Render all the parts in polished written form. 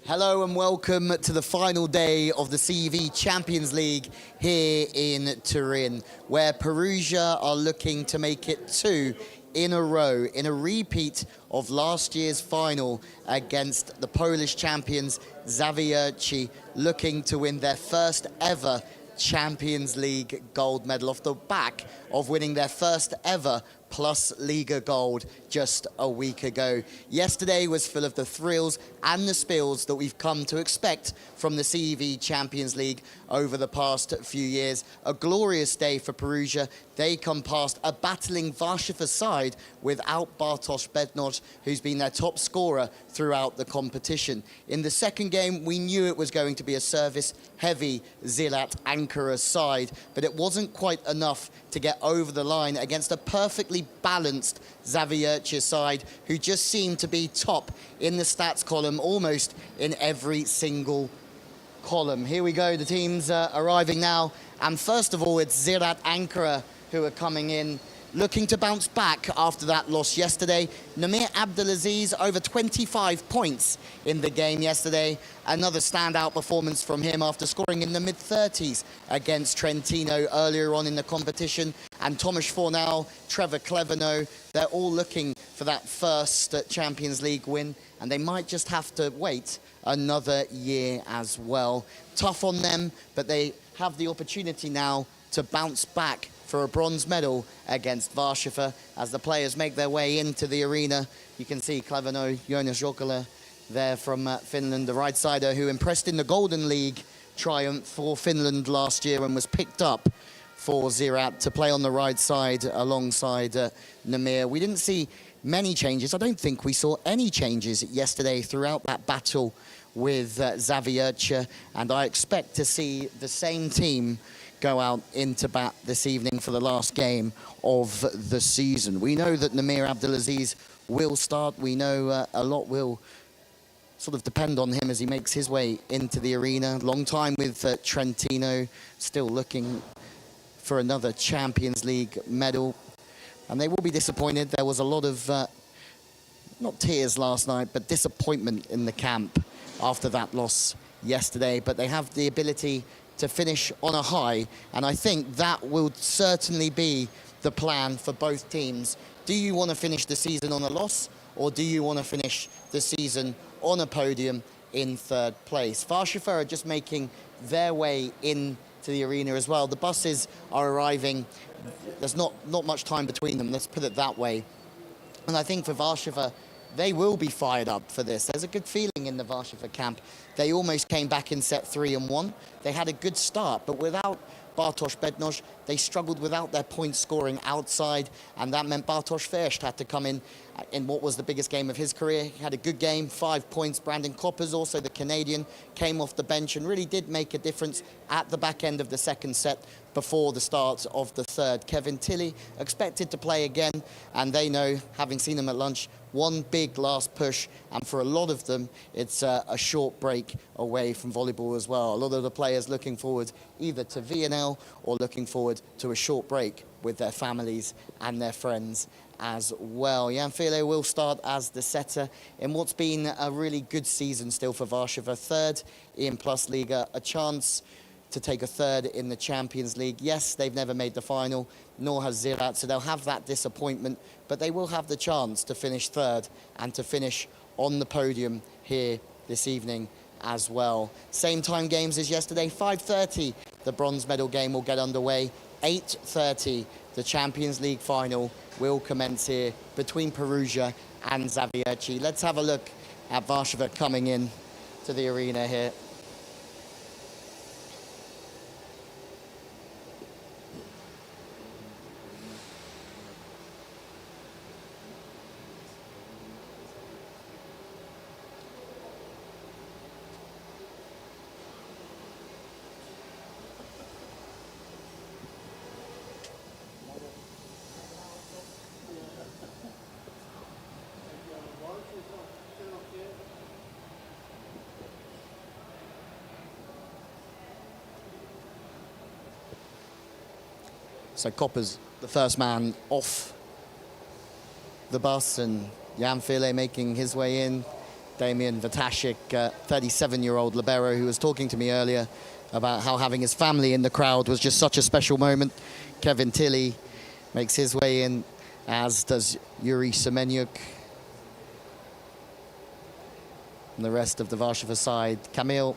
Hello and welcome to the final day of the CEV Champions League here in Turin, where Perugia are looking to make it 2 in a row in a repeat of last year's final against the Polish champions Zawiercie, looking to win their first ever Champions League gold medal off the back of winning their first ever PlusLiga gold just a week ago. Yesterday was full of the thrills and the spills that we've come to expect from the CEV Champions League over the past few years. A glorious day for Perugia. They come past a battling Warszawa side without Bartosz Bednosz, who's been their top scorer throughout the competition. In the second game, we knew it was going to be a service-heavy Ziraat Ankara side, but it wasn't quite enough to get over the line against a perfectly balanced Zawiercie side who just seemed to be top in the stats column almost in every single column. Here we go, the teams arriving now, and first of all it's Ziraat Ankara who are coming in looking to bounce back after that loss yesterday. Namir Abdelaziz over 25 points in the game yesterday. Another standout performance from him after scoring in the mid-30s against Trentino earlier on in the competition. And Tomasz Fornal, Trevor Cleverno, they're all looking for that first Champions League win, and they might just have to wait another year as well. Tough on them, but they have the opportunity now to bounce back for a bronze medal against Warszawa as the players make their way into the arena. You can see Cleverno, Jonas Jokela there from Finland, the right-sider who impressed in the Golden League triumph for Finland last year and was picked up for Ziraat to play on the right side alongside Namir. We didn't see many changes. I don't think we saw any changes yesterday throughout that battle with Zawiercie, and I expect to see the same team go out into bat this evening for the last game of the season. We know that Namir Abdelaziz will start. We know a lot will sort of depend on him as he makes his way into the arena. Long time with Trentino, still looking for another Champions League medal. And they will be disappointed. There was a lot of, not tears last night, but disappointment in the camp after that loss yesterday. But they have the ability to finish on a high, and I think that will certainly be the plan for both teams. Do you want to finish the season on a loss, or do you want to finish the season on a podium in third place? Warszawa are just making their way into the arena as well. The buses are arriving. There's not much time between them, let's put it that way. And I think for Warszawa, they will be fired up for this. There's a good feeling in the Warszawa camp. They almost came back in set 3 and 1. They had a good start, but without Bartosz Bednosz, they struggled without their point scoring outside, and that meant Bartosz Fersht had to come in what was the biggest game of his career. He had a good game, 5 points. Brandon Koppers, also the Canadian, came off the bench and really did make a difference at the back end of the second set before the start of the third. Kevin Tilley expected to play again, and they know, having seen them at lunch, one big last push, and for a lot of them, it's a short break away from volleyball as well. A lot of the players looking forward either to VNL or looking forward to a short break with their families and their friends as well. Jan File will start as the setter in what's been a really good season still for Warszawa. Third in PlusLiga, a chance to take a third in the Champions League. Yes, they've never made the final, nor has Ziraat, so they'll have that disappointment, but they will have the chance to finish third and to finish on the podium here this evening as well. Same time games as yesterday, 5:30, the bronze medal game will get underway. 8:30, the Champions League final will commence here between Perugia and Zawiercie. Let's have a look at Warszawa coming in to the arena here. So Koppers, the first man off the bus, and Jan File making his way in. Damian Vatashik, 37-year-old libero, who was talking to me earlier about how having his family in the crowd was just such a special moment. Kevin Tilley makes his way in, as does Yuri Semenyuk. And the rest of the Warszawa side, Kamil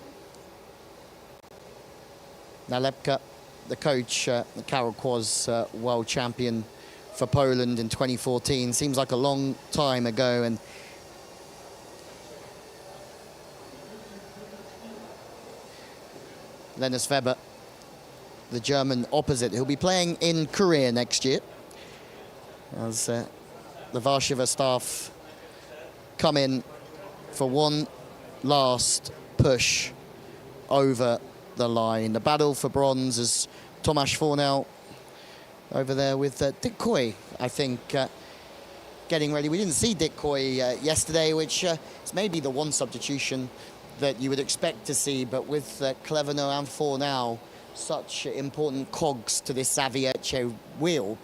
Nalepka, the coach, Karol Kwas, world champion for Poland in 2014. Seems like a long time ago. And Lenus Weber, the German opposite, who'll be playing in Korea next year, as the Warszawa staff come in for one last push over the line. The battle for bronze is Tomasz Fornell over there with Dick Coy, I think, getting ready. We didn't see Dick Coy yesterday, which is maybe the one substitution that you would expect to see, but with Clevenot and Fornell, such important cogs to this Zavierce wheel,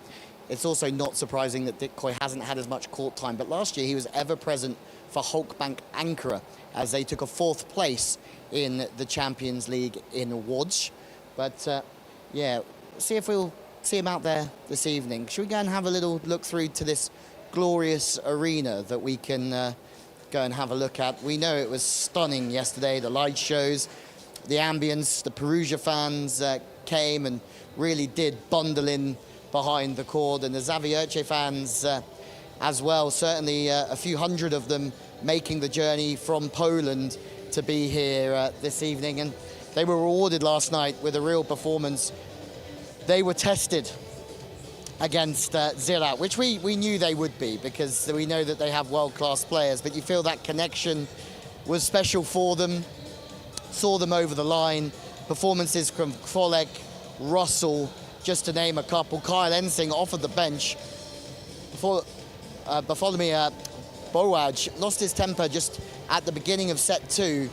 it's also not surprising that Dick Coy hasn't had as much court time. But last year he was ever present for Halkbank Ankara as they took a 4th place in the Champions League in Łódź. But yeah, see if we'll see him out there this evening. Should we go and have a little look through to this glorious arena that we can go and have a look at? We know it was stunning yesterday, the light shows, the ambience, the Perugia fans came and really did bundle in behind the court, and the Zavierce fans as well, certainly a few hundred of them making the journey from Poland to be here this evening, and they were rewarded last night with a real performance. They were tested against Ziraat, which we knew they would be, because we know that they have world-class players, but you feel that connection was special for them, saw them over the line. Performances from Folek, Russell, just to name a couple. Kyle Ensing off of the bench. Bartholomew Bołaj lost his temper just at the beginning of set 2,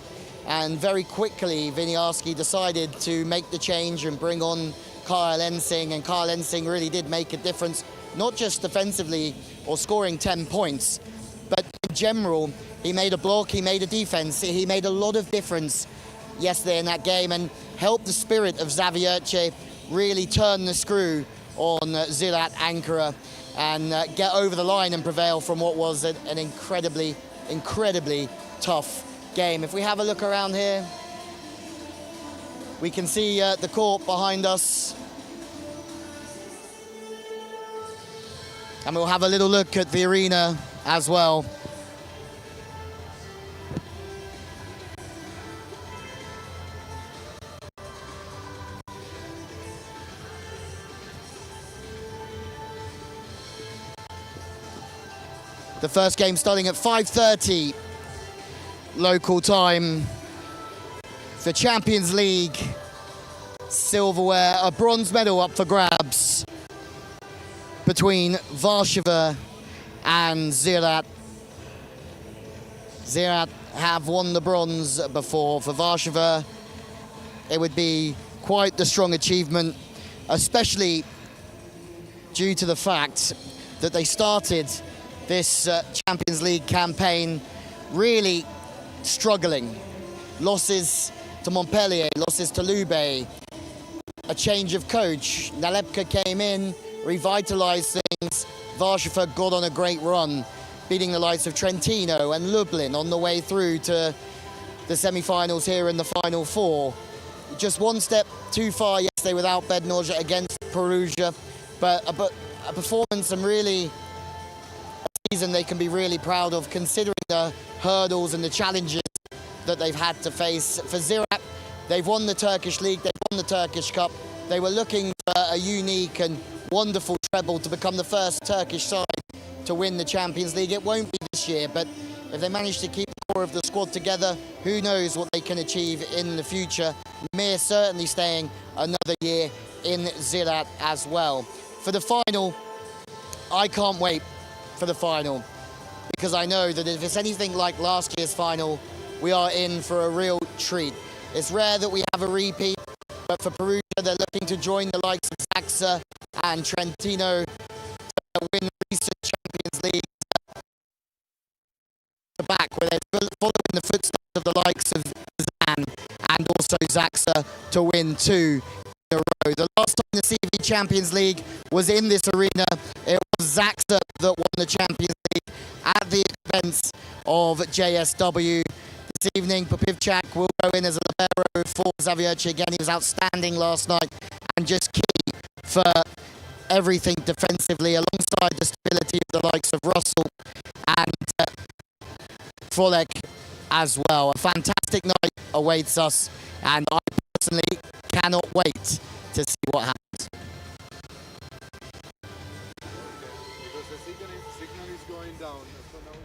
and very quickly Winiarski decided to make the change and bring on Kyle Ensing, and Kyle Ensing really did make a difference, not just defensively or scoring 10 points, but in general, he made a block, he made a defense, he made a lot of difference yesterday in that game and helped the spirit of Zavierce really turn the screw on Ziraat Ankara and get over the line and prevail from what was an incredibly tough game. If we have a look around here, we can see the court behind us. And we'll have a little look at the arena as well. The first game starting at 5:30 local time. The Champions League silverware, a bronze medal up for grabs between Warszawa and Ziraat. Ziraat have won the bronze before. For Warszawa, it would be quite the strong achievement, especially due to the fact that they started this Champions League campaign really struggling. Losses to Montpellier, losses to Lubé, a change of coach. Nalepka came in, revitalized things. Warszawa got on a great run, beating the likes of Trentino and Lublin on the way through to the semi-finals here in the Final Four. Just one step too far yesterday without Bednoja against Perugia, but a performance and really a season they can be really proud of, considering the hurdles and the challenges that they've had to face. For Ziraat, they've won the Turkish League, they've won the Turkish Cup. They were looking for a unique and wonderful treble to become the first Turkish side to win the Champions League. It won't be this year, but if they manage to keep the core of the squad together, who knows what they can achieve in the future. Mir certainly staying another year in Ziraat as well. For the final, I can't wait for the final, because I know that if it's anything like last year's final, we are in for a real treat. It's rare that we have a repeat, but for Perugia, they're looking to join the likes of Zaxa and Trentino to win recent Champions League. the back, where they're following the footsteps of the likes of Zan and also Zaxa to win 2 in a row. The last time the CV Champions League was in this arena, it was Zaxa that won the Champions League at the expense of JSW. This evening, Popivchak will go in as a libero for Xavier. Again, he was outstanding last night and just key for everything defensively, alongside the stability of the likes of Russell and Frolek as well. A fantastic night awaits us, and I personally cannot wait to see what happens. Because the signal is going down. So now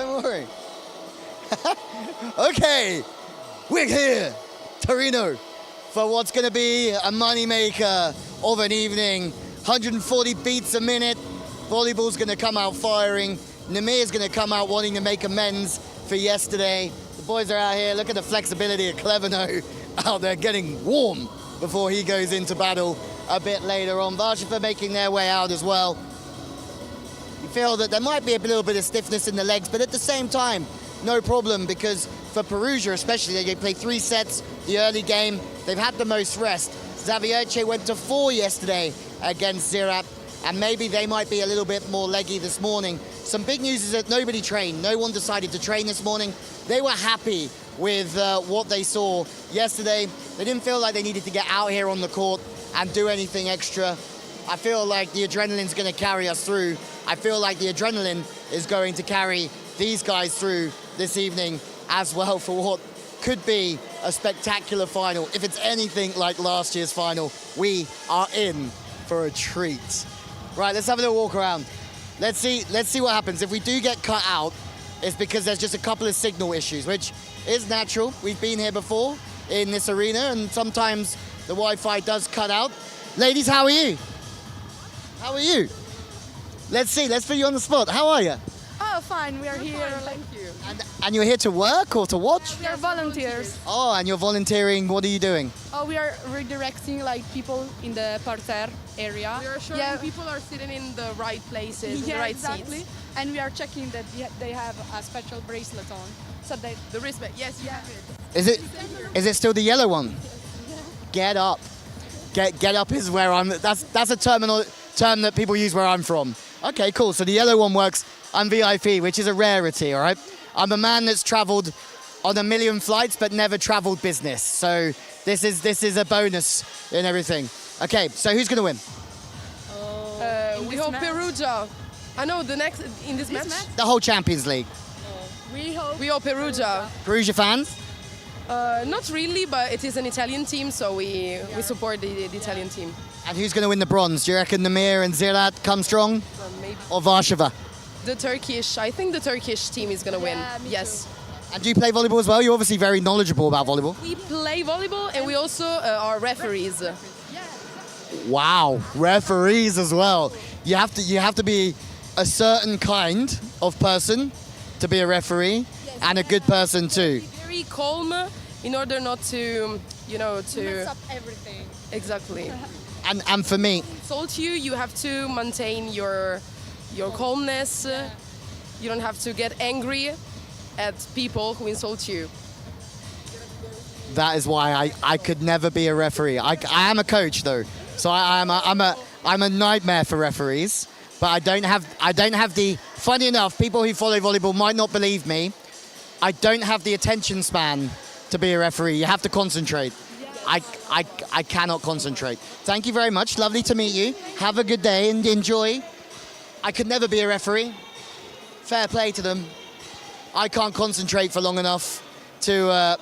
Don't worry. Okay, we're here, Torino, for what's going to be a moneymaker of an evening. 140 beats a minute. Volleyball's going to come out firing. Namir's going to come out wanting to make amends for yesterday. The boys are out here. Look at the flexibility of Cleveno out there getting warm before he goes into battle a bit later on. Warszawa making their way out as well. You feel that there might be a little bit of stiffness in the legs, but at the same time, no problem, because for Perugia especially, they play 3 sets the early game. They've had the most rest. Zavierce went to 4 yesterday against Ziraat, and maybe they might be a little bit more leggy this morning. Some big news is that nobody trained. No one decided to train this morning. They were happy with what they saw yesterday. They didn't feel like they needed to get out here on the court and do anything extra. I feel like the adrenaline's going to carry us through. I feel like the adrenaline is going to carry these guys through this evening as well for what could be a spectacular final. If it's anything like last year's final, we are in for a treat. Right, let's have a little walk around. Let's see what happens. If we do get cut out, it's because there's just a couple of signal issues, which is natural. We've been here before in this arena, and sometimes the Wi-Fi does cut out. Ladies, how are you? How are you? Let's see, let's put you on the spot. How are you? Oh, fine, we are here. Thank you. And you're here to work or to watch? We are volunteers. Oh, and you're volunteering. What are you doing? Oh, we are redirecting like people in the parterre area. We are sure people are sitting in the right places, the right exactly. seats. And we are checking that they have a special bracelet on, so they. The wristband, yes, you have it. Is it still the yellow one? Get up. Get up is where I'm. That's a term that people use where I'm from. Okay, cool. So the yellow one works. I'm VIP, which is a rarity. All right. I'm a man that's travelled on 1 million flights but never travelled business. So this is a bonus in everything. Okay. So who's gonna win? We hope Perugia. I know the next in this match. The whole Champions League. We We hope Perugia. Perugia fans. Not really, but it is an Italian team, so we support the Italian team. And who's gonna win the bronze? Do you reckon Namir and Ziraat come strong, Maybe or Warszawa? I think the Turkish team is gonna win. me Yes. And do you play volleyball as well? You're obviously very knowledgeable about volleyball. We play volleyball and we also are referees. Wow, referees as well. You have to be a certain kind of person to be a referee, and a good person too. Very calm in order not to, mess up everything. exactly. And for me, Insult you, you have to maintain your calmness. You don't have to get angry at people who insult you. that is why I could never be a referee. I am a coach though, so I'm a nightmare for referees. But I don't have the. Funny enough, people who follow volleyball might not believe me. I don't have the attention span to be a referee. You have to concentrate. I cannot concentrate. Thank you very much. Lovely to meet you. Have a good day and enjoy. I could never be a referee. Fair play to them. I can't concentrate for long enough to,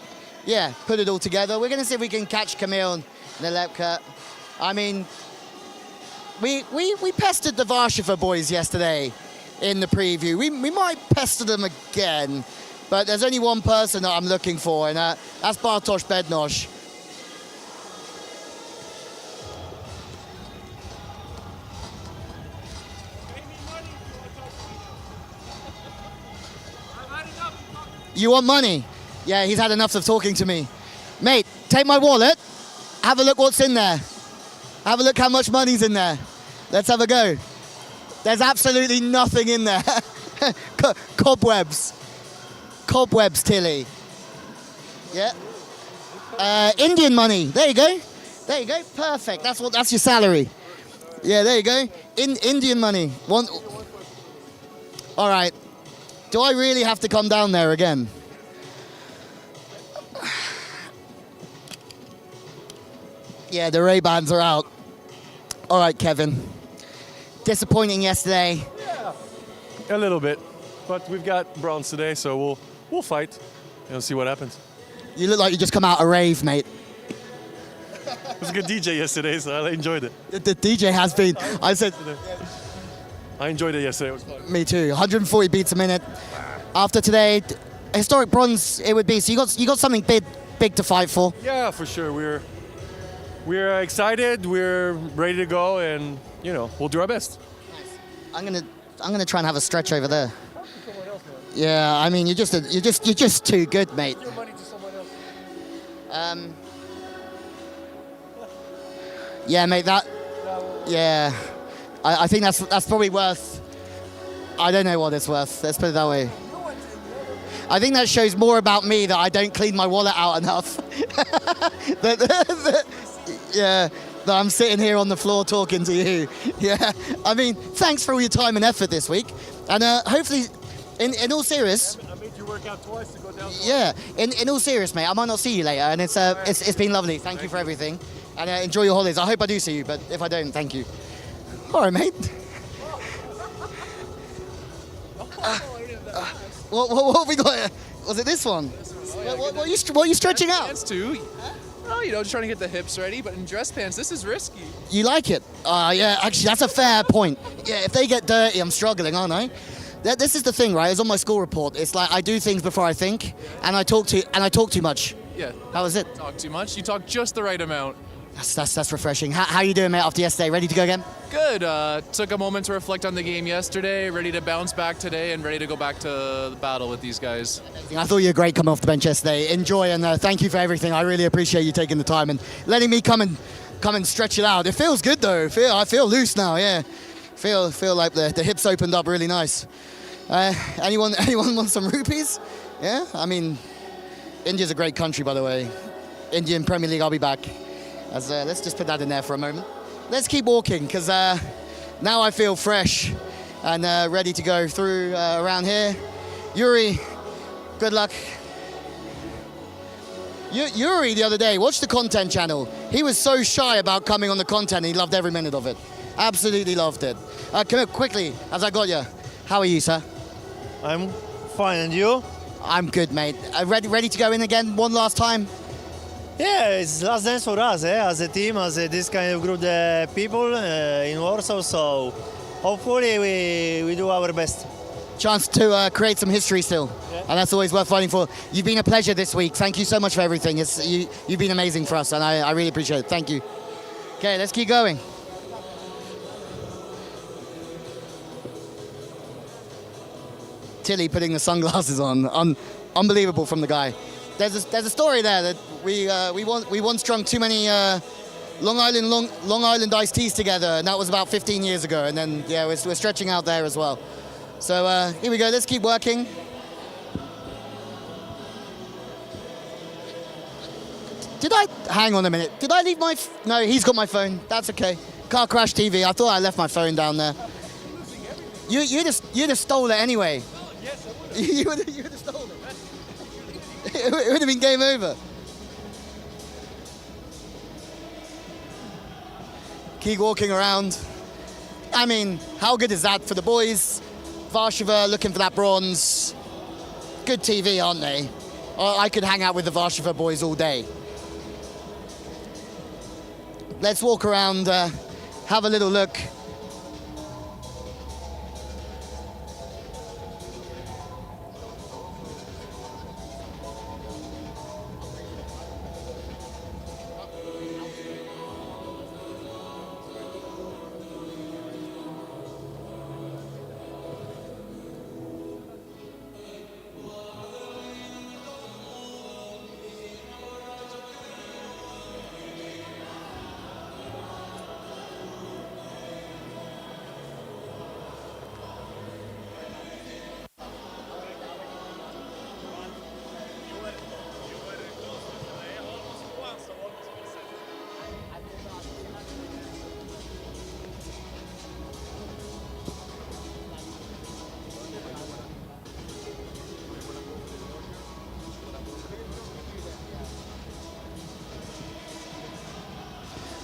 put it all together. We're going to see if we can catch Camille and Lett. I mean, we pestered the Warszawa boys yesterday in the preview. We might pester them again, but there's only one person that I'm looking for, and that's Bartosz Bednosh. You want money? Yeah, he's had enough of talking to me. Mate, take my wallet. Have a look what's in there. Have a look how much money's in there. Let's have a go. There's absolutely nothing in there. Cobwebs. Cobwebs, Tilly. Yeah. Indian money. There you go. There you go. Perfect. That's your salary. Yeah, there you go. Indian money. All right. Do I really have to come down there again? Yeah, the Ray-Bans are out. All right, Kevin. Disappointing yesterday. Yeah, a little bit. But we've got bronze today, so we'll fight and see what happens. You look like you just come out a rave, mate. It was a good DJ yesterday, so I enjoyed it. The DJ has been. I said, I enjoyed it yesterday. It was fun. me too. 140 beats a minute. After today, historic bronze it would be. So you got something big to fight for. Yeah, for sure. We're excited. We're ready to go, and we'll do our best. I'm gonna try and have a stretch over there. Yeah, I mean you're just too good, mate. Yeah, mate. Yeah, I think that's probably worth. I don't know what it's worth. Let's put it that way. I think that shows more about me that I don't clean my wallet out enough. Yeah, that I'm sitting here on the floor talking to you. Yeah, I mean, thanks for all your time and effort this week, and hopefully, in all serious. I made you work out twice to go down. Yeah, in all serious, mate. I might not see you later, and it's been lovely. Thank you for everything, and enjoy your holidays. I hope I do see you, but if I don't, thank you. All right, mate. What have we got here? Was it this one? What are you stretching out? Pants too. Oh, just trying to get the hips ready, but in dress pants, this is risky. You like it? Yeah, actually, that's a fair point. Yeah, if they get dirty, I'm struggling, aren't I? This is the thing, right? It's on my school report. It's like I do things before I think, and I talk too much. Yeah. How was it? Talk too much. You talk just the right amount. That's refreshing. How you doing, mate, after yesterday? Ready to go again? Good. Took a moment to reflect on the game yesterday, ready to bounce back today, and ready to go back to the battle with these guys. I thought you were great coming off the bench yesterday. Enjoy, and thank you for everything. I really appreciate you taking the time and letting me come and stretch it out. It feels good though. I feel loose now. Yeah, feel like the hips opened up really nice. Anyone want some rupees? Yeah, I mean, India's a great country, by the way. Indian Premier League. I'll be back. Let's just put that in there for a moment. Let's keep walking, because now I feel fresh and ready to go through around here. Yuri, good luck. Yuri, the other day, watched the content channel. He was so shy about coming on the content, and he loved every minute of it. Absolutely loved it. Come here quickly, as I got you. How are you, sir? I'm fine, and you? I'm good, mate. Ready to go in again one last time? Yeah, it's last dance for us, as a team, as this kind of group of people in Warsaw. So hopefully we do our best. Chance to create some history still, and that's always worth fighting for. You've been a pleasure this week. Thank you so much for everything. You've been amazing for us, and I really appreciate it. Thank you. Okay, let's keep going. Tilly putting the sunglasses on, unbelievable from the guy. There's a story there that we once drunk too many Long Island iced teas together, and that was about 15 years ago. And then yeah, we're stretching out there as well. So here we go. Let's keep working. Hang on a minute. Did I leave my? No, he's got my phone. That's okay. Car crash TV. I thought I left my phone down there. You'd have stole it anyway. You would have stolen it. It would have been game over. Keep walking around. I mean, how good is that for the boys? Warszawa looking for that bronze. Good TV, aren't they? I could hang out with the Warszawa boys all day. Let's walk around, have a little look.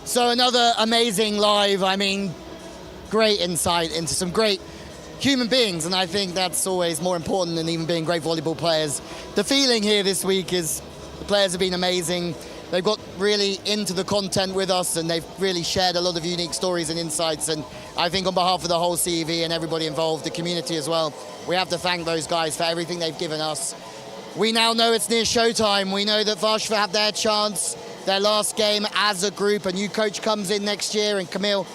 So another amazing live, I mean, great insight into some great human beings, and I think that's always more important than even being great volleyball players. The feeling here this week is the players have been amazing. They've got really into the content with us, and they've really shared a lot of unique stories and insights, and I think on behalf of the whole CEV and everybody involved, the community as well, we have to thank those guys for everything they've given us. We now know it's near showtime. We know that Warszawa have their chance, their last game as a group. A new coach comes in next year, and Camille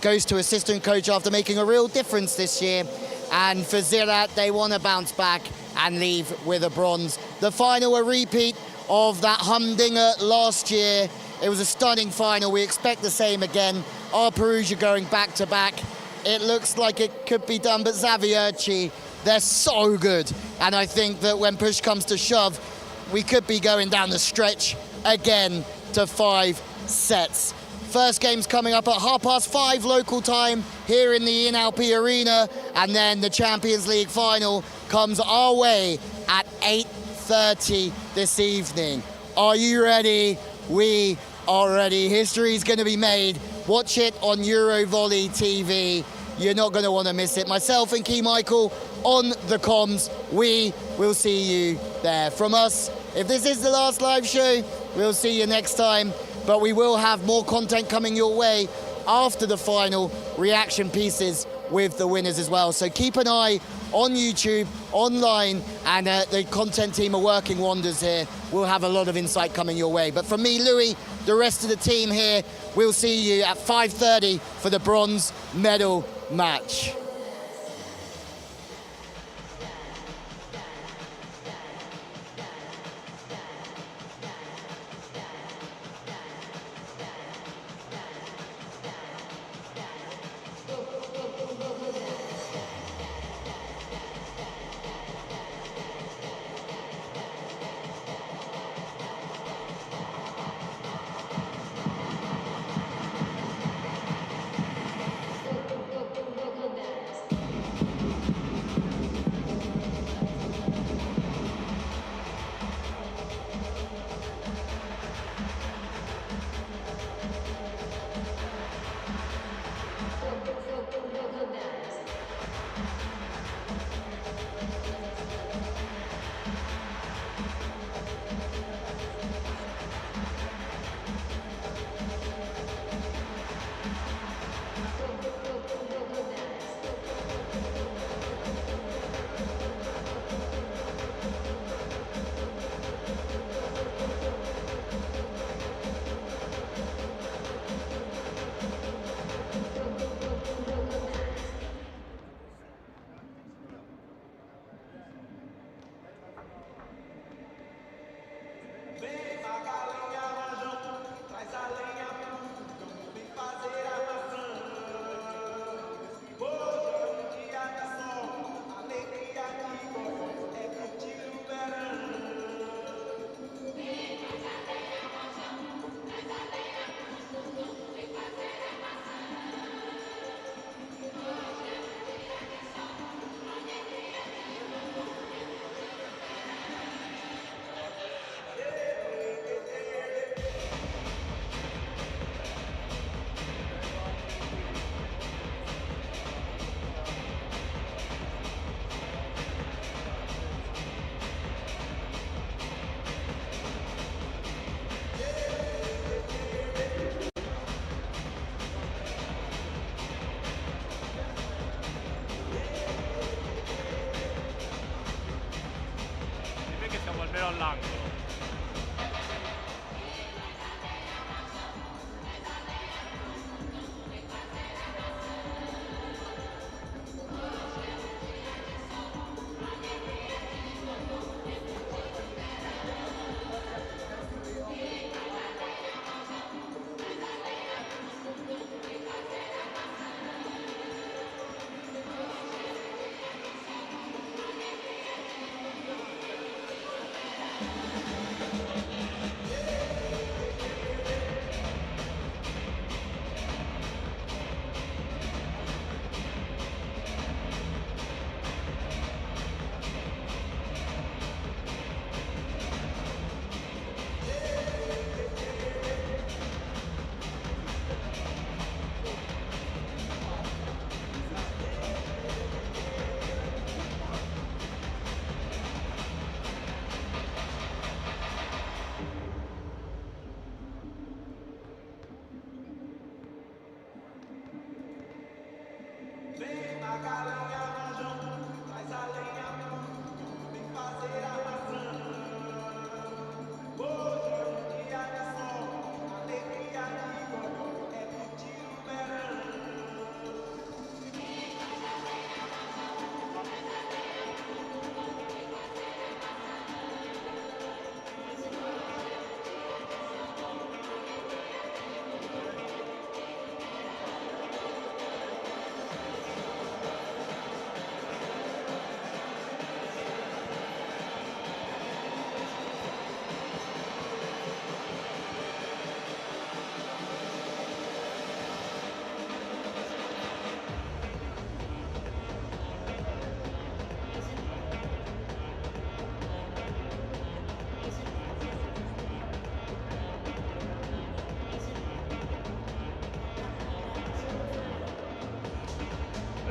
goes to assistant coach after making a real difference this year. And for Ziraat, they want to bounce back and leave with a bronze. The final, a repeat of that humdinger last year. It was a stunning final. We expect the same again. Are Perugia going back to back? It looks like it could be done, but Zavierci, they're so good. And I think that when push comes to shove, we could be going down the stretch again to 5 sets. First game's coming up at 5:30 local time here in the Inalpi Arena, and then the Champions League final comes our way at 8:30 this evening. Are you ready? We are ready. History's going to be made. Watch it on Eurovolley TV. You're not going to want to miss it. Myself and Key Michael on the comms. We will see you there. From us, if this is the last live show, we'll see you next time. But we will have more content coming your way after the final, reaction pieces with the winners as well. So keep an eye on YouTube, online, and the content team are working wonders here. We'll have a lot of insight coming your way. But from me, Lewie, the rest of the team here, we'll see you at 5:30 for the bronze medal match.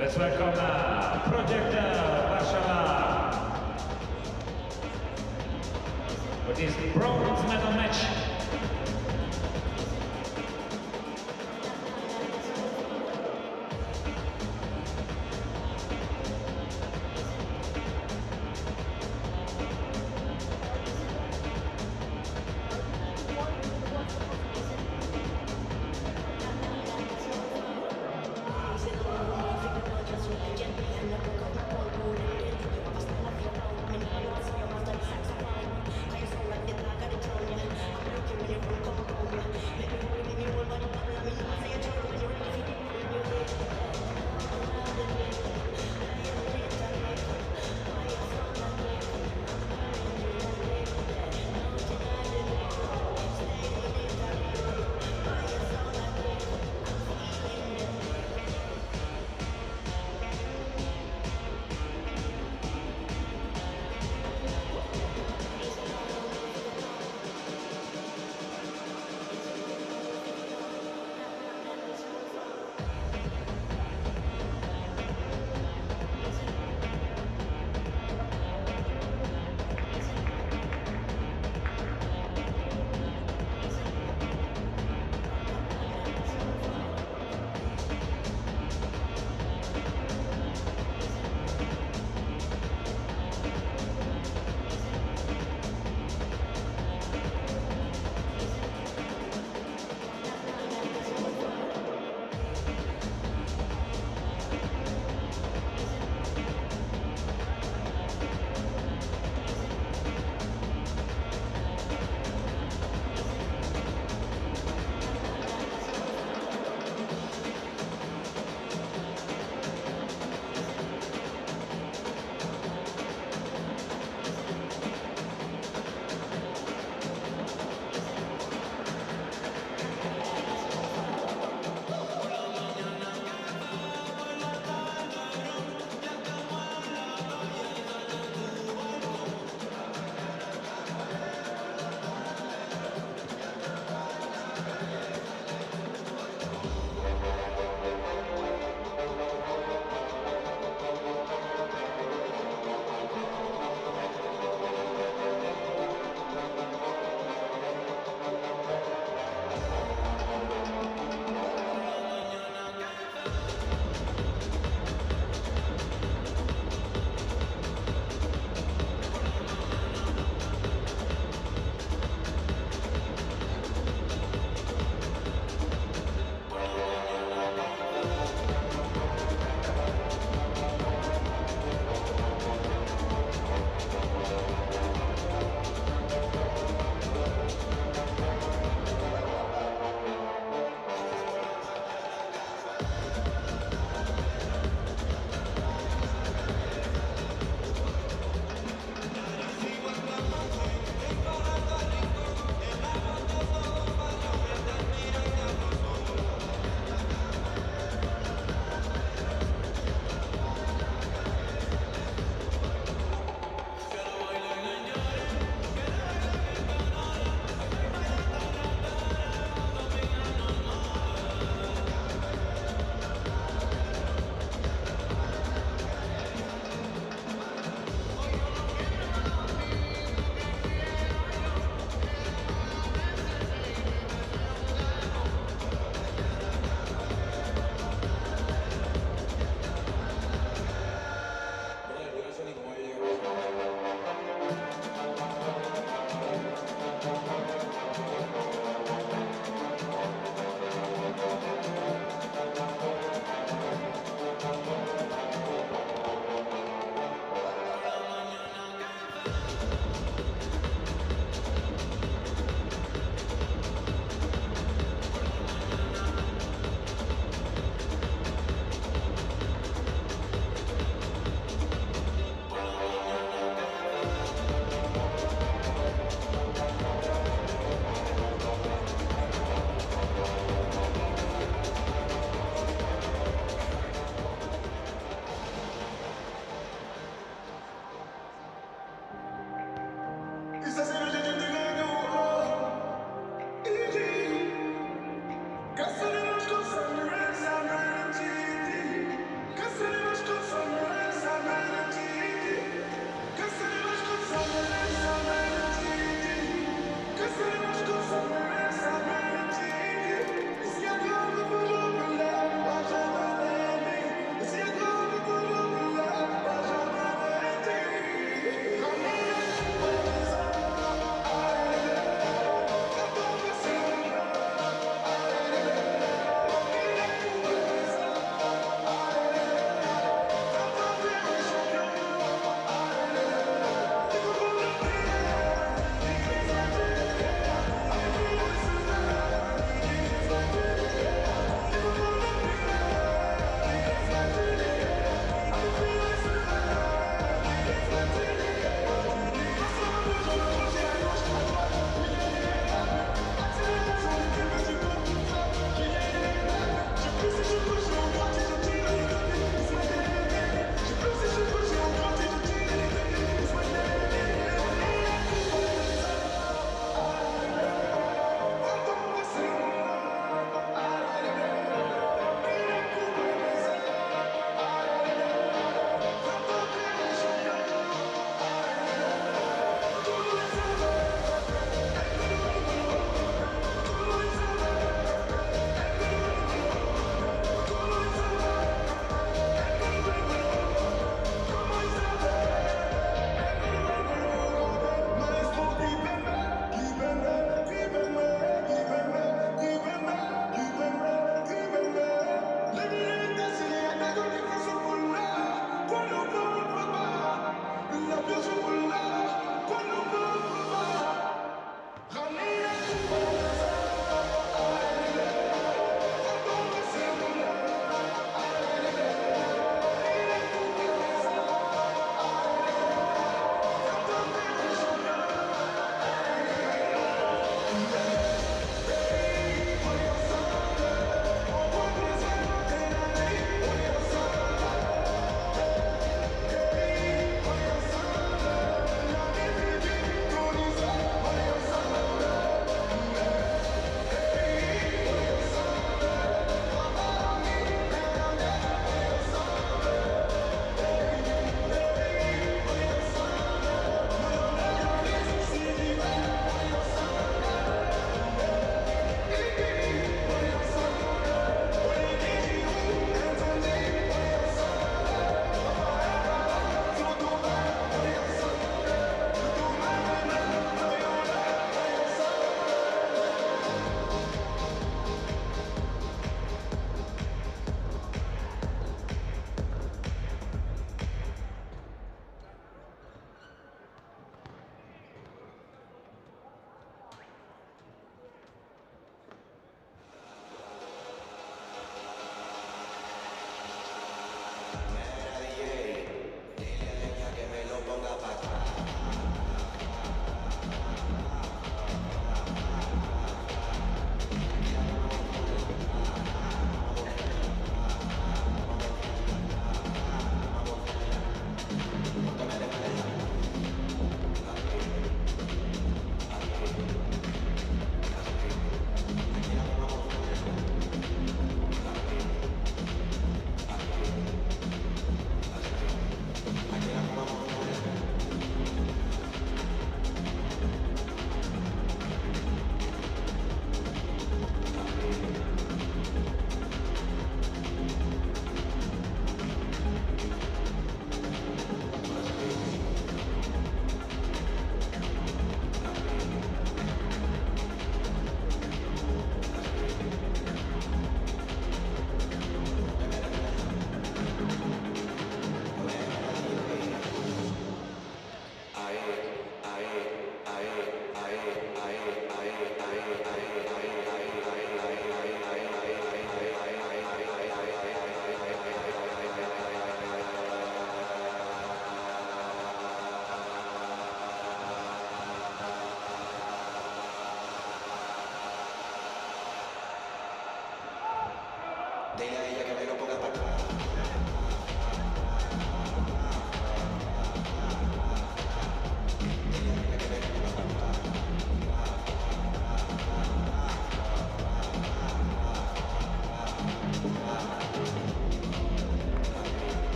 Let's welcome Projekt Warszawa for this bronze medal match. Cause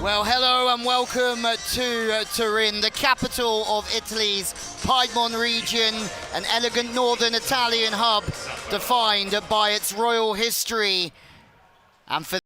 Well, hello and welcome to Turin, the capital of Italy's Piedmont region, an elegant northern Italian hub defined by its royal history. And for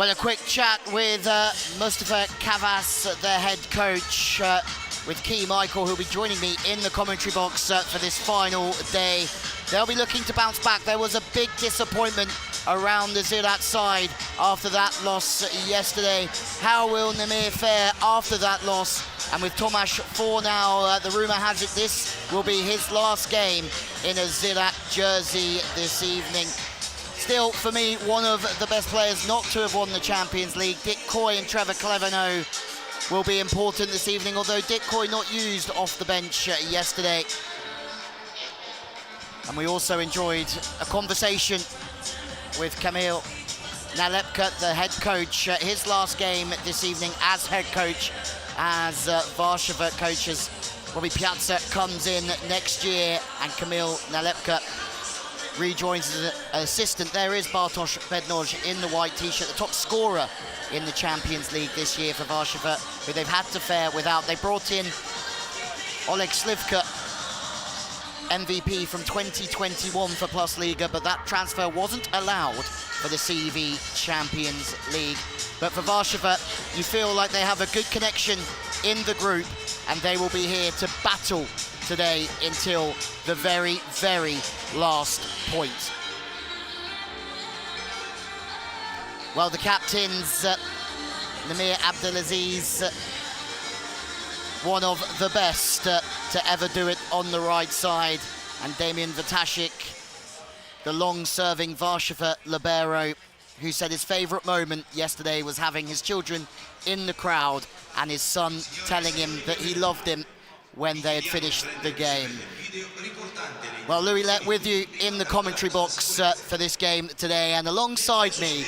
Well, a quick chat with Mustafa Kavas, their head coach, with Key Michael, who'll be joining me in the commentary box for this final day. They'll be looking to bounce back. There was a big disappointment around the Ziraat side after that loss yesterday. How will Namir fare after that loss? And with Tomasz Fornal, the rumour has it this will be his last game in a Ziraat jersey this evening. Still, for me, one of the best players not to have won the Champions League, Dick Coy and Trevor Clevenot, will be important this evening, although Dick Coy not used off the bench yesterday. And we also enjoyed a conversation with Kamil Nalepka, the head coach, his last game this evening as head coach, as Warszawa coaches. Bobby Piazza comes in next year and Kamil Nalepka rejoins as an assistant. There is Bartosz Bednoj in the white t-shirt, the top scorer in the Champions League this year for Warszawa, who they've had to fare without. They brought in Oleg Slivka, MVP from 2021 for PlusLiga, but that transfer wasn't allowed for the CV Champions League. But for Warszawa, you feel like they have a good connection in the group, and they will be here to battle today until the very, very last point. Well, the captains, Namir Abdelaziz, one of the best to ever do it on the right side, and Damian Vatashik, the long-serving Warszawa libero, who said his favourite moment yesterday was having his children in the crowd and his son telling him that he loved him when they had finished the game. Well, Louis Lett with you in the commentary box for this game today, and alongside me,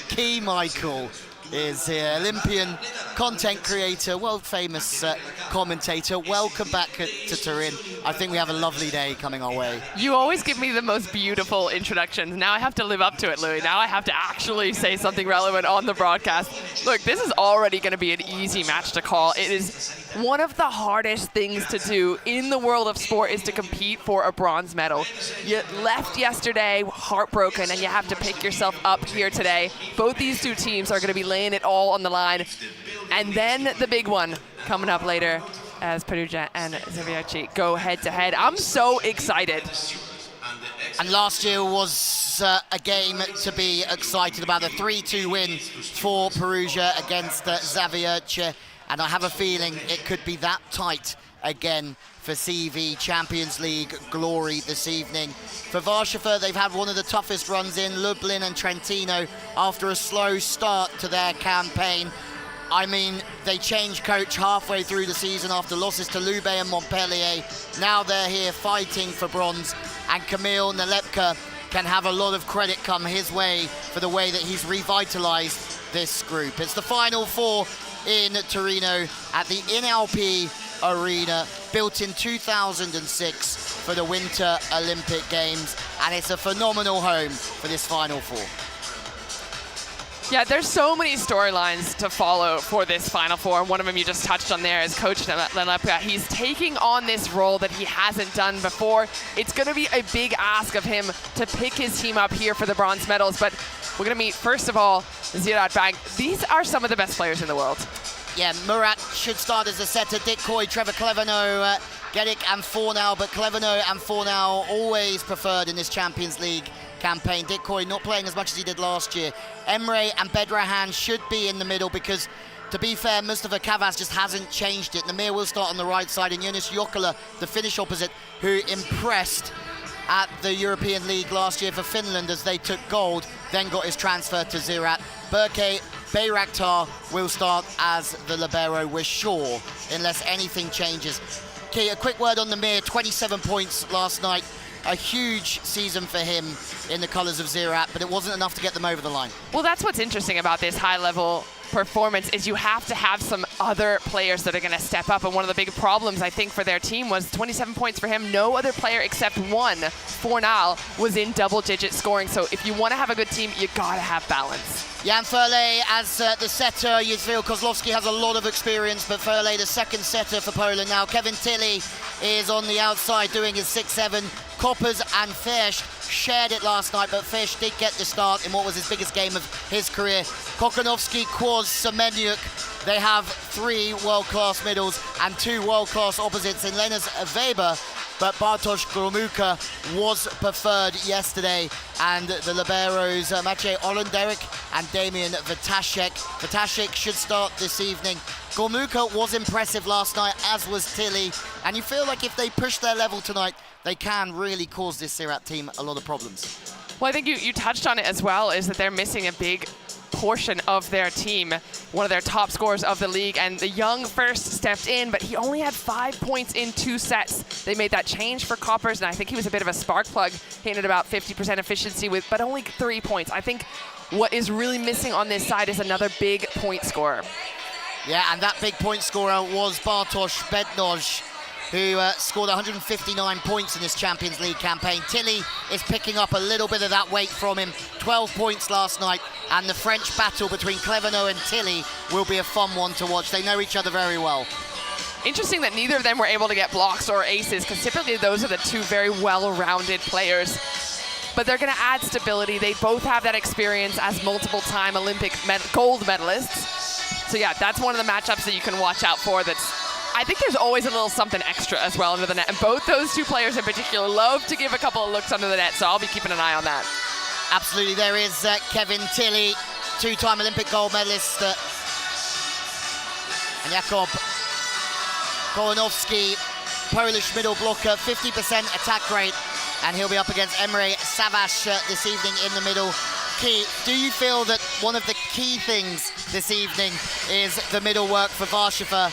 Key Michael is here, Olympian content creator, world-famous commentator. Welcome back to Turin. I think we have a lovely day coming our way. You always give me the most beautiful introductions. Now I have to live up to it, Louis. Now I have to actually say something relevant on the broadcast. Look, this is already going to be an easy match to call. It is one of the hardest things to do in the world of sport is to compete for a bronze medal. You left yesterday heartbroken, and you have to pick yourself up here today. Both these two teams are going to be laying it all on the line. And then the big one coming up later as Perugia and Zaviachi go head-to-head. I'm so excited. And last year was a game to be excited about, a 3-2 win for Perugia against Zaviachi. And I have a feeling it could be that tight again for CV Champions League glory this evening. For Warszawa, they've had one of the toughest runs in Lublin and Trentino after a slow start to their campaign. I mean, they changed coach halfway through the season after losses to Lube and Montpellier. Now they're here fighting for bronze, and Kamil Nalepka can have a lot of credit come his way for the way that he's revitalized this group. It's the Final Four in Torino at the Inalpi Arena, built in 2006 for the Winter Olympic Games, and it's a phenomenal home for this Final Four. Yeah, there's so many storylines to follow for this Final Four. One of them you just touched on there is Coach Nalepka. He's taking on this role that he hasn't done before. It's going to be a big ask of him to pick his team up here for the bronze medals, but we're going to meet, first of all, Ziraat Bank. These are some of the best players in the world. Yeah, Murat should start as a setter. Dick Coy, Trevor Clevenot, Gedik and Fornal, but Clevenot and Fornal always preferred in this Champions League campaign. Dick Coy not playing as much as he did last year. Emre and Bedrahan should be in the middle because, to be fair, Mustafa Kavas just hasn't changed it. Namir will start on the right side, and Jonas Jokela, the Finnish opposite, who impressed at the European League last year for Finland as they took gold, then got his transfer to Ziraat. Berke Bayraktar will start as the libero, we're sure, unless anything changes. Okay, a quick word on Namir, 27 points last night. A huge season for him in the colours of Ziraat, but it wasn't enough to get them over the line. Well, that's what's interesting about this high-level performance is you have to have some other players that are going to step up, and one of the big problems I think for their team was 27 points for him. No other player except one, Fornal, was in double-digit scoring. So if you want to have a good team, you got to have balance. Jan Ferle as the setter. Yuzvil Kozlowski has a lot of experience, but Ferle the second setter for Poland now. Kevin Tilley is on the outside doing his 6-7. Koppers and Fish shared it last night, but Fish did get the start in what was his biggest game of his career Kokonowski, Kwoz, Semeniuk. They have 3 world-class middles and 2 world-class opposites in Lenas Weber, but Bartosz Gromulka was preferred yesterday, and the liberos Maciej Olenderek and Damian Vitashek. Vitashek should start this evening. Gromulka was impressive last night, as was Tilly, and you feel like if they push their level tonight, they can really cause this Ziraat team a lot of problems. Well, I think you touched on it as well, is that they're missing a big portion of their team, one of their top scorers of the league, and the Young first stepped in, but he only had 5 points in 2 sets. They made that change for Koppers, and I think he was a bit of a spark plug, hitting at about 50% efficiency with, but only 3 points. I think what is really missing on this side is another big point scorer. Yeah, and that big point scorer was Bartosz Bednoj, who scored 159 points in this Champions League campaign. Tilly is picking up a little bit of that weight from him. 12 points last night, and the French battle between Clevenot and Tilly will be a fun one to watch. They know each other very well. Interesting that neither of them were able to get blocks or aces, because typically those are the 2 very well-rounded players. But they're going to add stability. They both have that experience as multiple-time Olympic gold medalists. So yeah, that's one of the matchups that you can watch out for. I think there's always a little something extra as well under the net. And both those 2 players in particular love to give a couple of looks under the net, so I'll be keeping an eye on that. Absolutely, there is Kevin Tilly, 2-time Olympic gold medalist. And Jakub Kołonowski, Polish middle blocker, 50% attack rate. And he'll be up against Emre Savaş this evening in the middle. Key, do you feel that one of the key things this evening is the middle work for Warszawa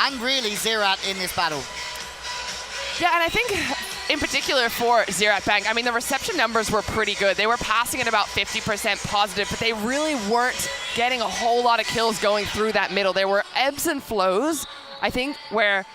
and really Ziraat in this battle? Yeah, and I think in particular for Ziraat Bank, I mean, the reception numbers were pretty good. They were passing at about 50% positive, but they really weren't getting a whole lot of kills going through that middle. There were ebbs and flows, I think, where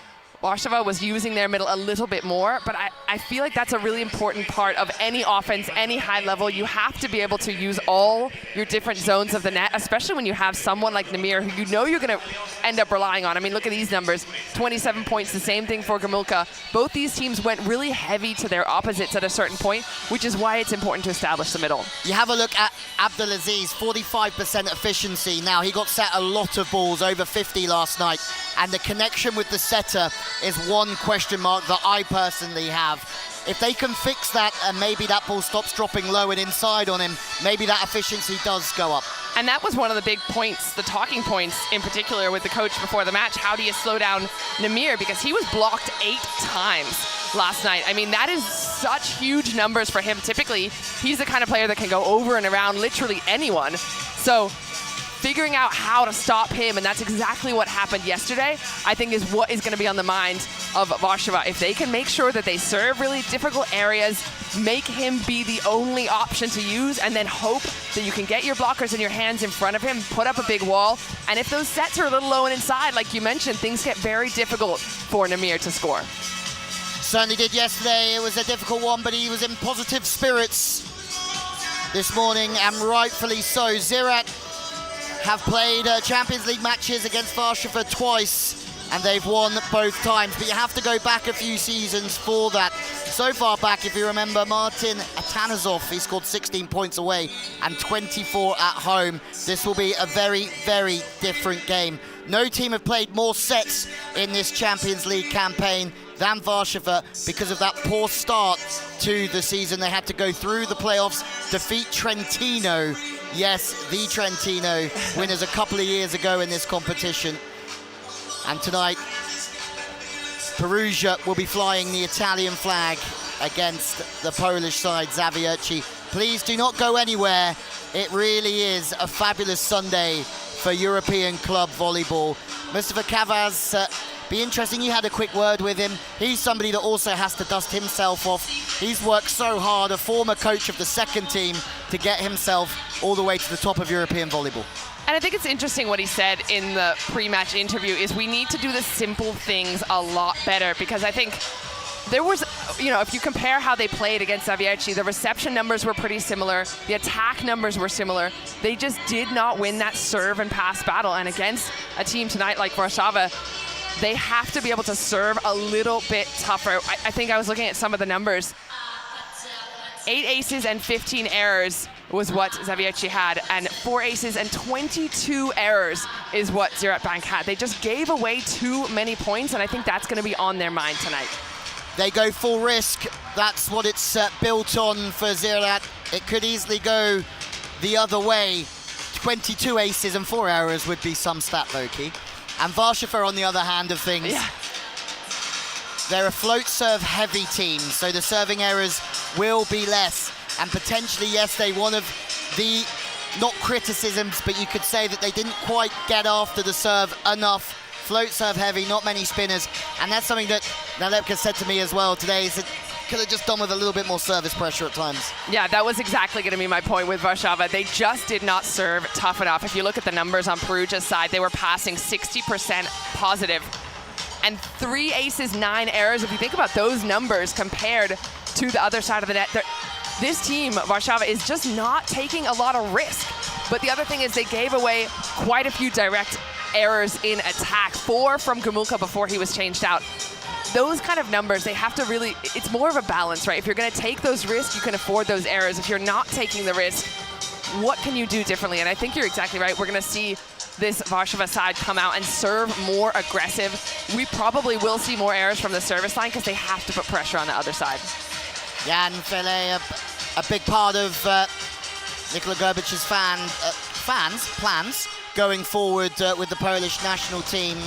Warszawa was using their middle a little bit more, but I feel like that's a really important part of any offense, any high level. You have to be able to use all your different zones of the net, especially when you have someone like Namir, who you know you're going to end up relying on. I mean, look at these numbers, 27 points, the same thing for Gromulka. Both these teams went really heavy to their opposites at a certain point, which is why it's important to establish the middle. You have a look at Abdelaziz, 45% efficiency. Now, he got set a lot of balls, over 50 last night, and the connection with the setter is one question mark that I personally have. If they can fix that and maybe that ball stops dropping low and inside on him, maybe that efficiency does go up. And that was one of the big points, the talking points in particular with the coach before the match. How do you slow down Namir? Because he was blocked 8 times last night. I mean, that is such huge numbers for him. Typically, he's the kind of player that can go over and around literally anyone. So figuring out how to stop him, and that's exactly what happened yesterday, I think is what is going to be on the mind of Warszawa. If they can make sure that they serve really difficult areas, make him be the only option to use, and then hope that you can get your blockers and your hands in front of him, put up a big wall, and if those sets are a little low and inside, like you mentioned, things get very difficult for Namir to score. Certainly did yesterday. It was a difficult one, but he was in positive spirits this morning, and rightfully so. Ziraat have played Champions League matches against Warszawa twice, and they've won both times, but you have to go back a few seasons for that. So far back, if you remember, Martin Atanasov, he scored 16 points away and 24 at home. This will be a very, very different game. No team have played more sets in this Champions League campaign than Warszawa because of that poor start to the season. They had to go through the playoffs, defeat Trentino. Yes, the Trentino, winners a couple of years ago in this competition. And tonight, Perugia will be flying the Italian flag against the Polish side, Zawiercie. Please do not go anywhere. It really is a fabulous Sunday for European club volleyball. Mustafa Kavaz, be interesting. You had a quick word with him. He's somebody that also has to dust himself off. He's worked so hard, a former coach of the second team, to get himself all the way to the top of European volleyball. And I think it's interesting what he said in the pre-match interview is we need to do the simple things a lot better, because I think there was, you know, if you compare how they played against Zawiercie, the reception numbers were pretty similar, the attack numbers were similar. They just did not win that serve and pass battle. And against a team tonight like Warszawa, they have to be able to serve a little bit tougher. I think I was looking at some of the numbers. 8 aces and 15 errors was what Zawiecki had, and 4 aces and 22 errors is what Ziraat Bank had. They just gave away too many points, and I think that's going to be on their mind tonight. They go full risk. That's what it's built on for Ziraat. It could easily go the other way. 22 aces and 4 errors would be some stat, Loki. And Warszawa, on the other hand of things, they're a float serve heavy team, so the serving errors will be less. And potentially, yes, they one of the, not criticisms, but you could say that they didn't quite get after the serve enough. Float serve heavy, not many spinners. And that's something that Nalepka said to me as well today, is that could have just done with a little bit more service pressure at times. Yeah, that was exactly going to be my point with Warszawa. They just did not serve tough enough. If you look at the numbers on Perugia's side, they were passing 60% positive. And 3 aces, 9 errors. If you think about those numbers compared to the other side of the net, this team, Warszawa, is just not taking a lot of risk. But the other thing is they gave away quite a few direct errors in attack. 4 from Gomulka before he was changed out. Those kind of numbers, they have to really, it's more of a balance, right? If you're going to take those risks, you can afford those errors. If you're not taking the risk, what can you do differently? And I think you're exactly right. We're going to see this Warszawa side come out and serve more aggressive. We probably will see more errors from the service line because they have to put pressure on the other side. Jan Fele, a big part of Nikola Gerbic's plans going forward with the Polish national team.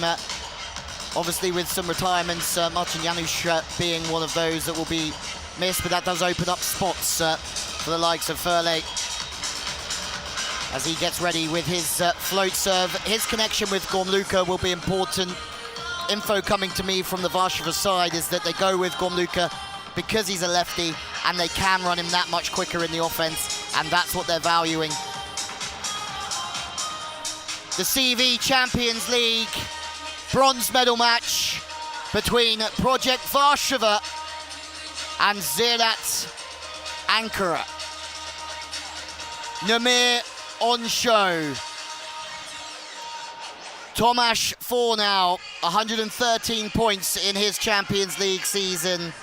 Obviously with some retirements, Marcin Janusz being one of those that will be missed, but that does open up spots for the likes of Furley as he gets ready with his float serve. His connection with Gomulka will be important. Info coming to me from the Warszawa side is that they go with Gomulka because he's a lefty and they can run him that much quicker in the offense, and that's what they're valuing. The CV Champions League bronze medal match between Projekt Warszawa and Ziraat Ankara. Namir on show. Tomasz Fornau, 113 points in his Champions League season,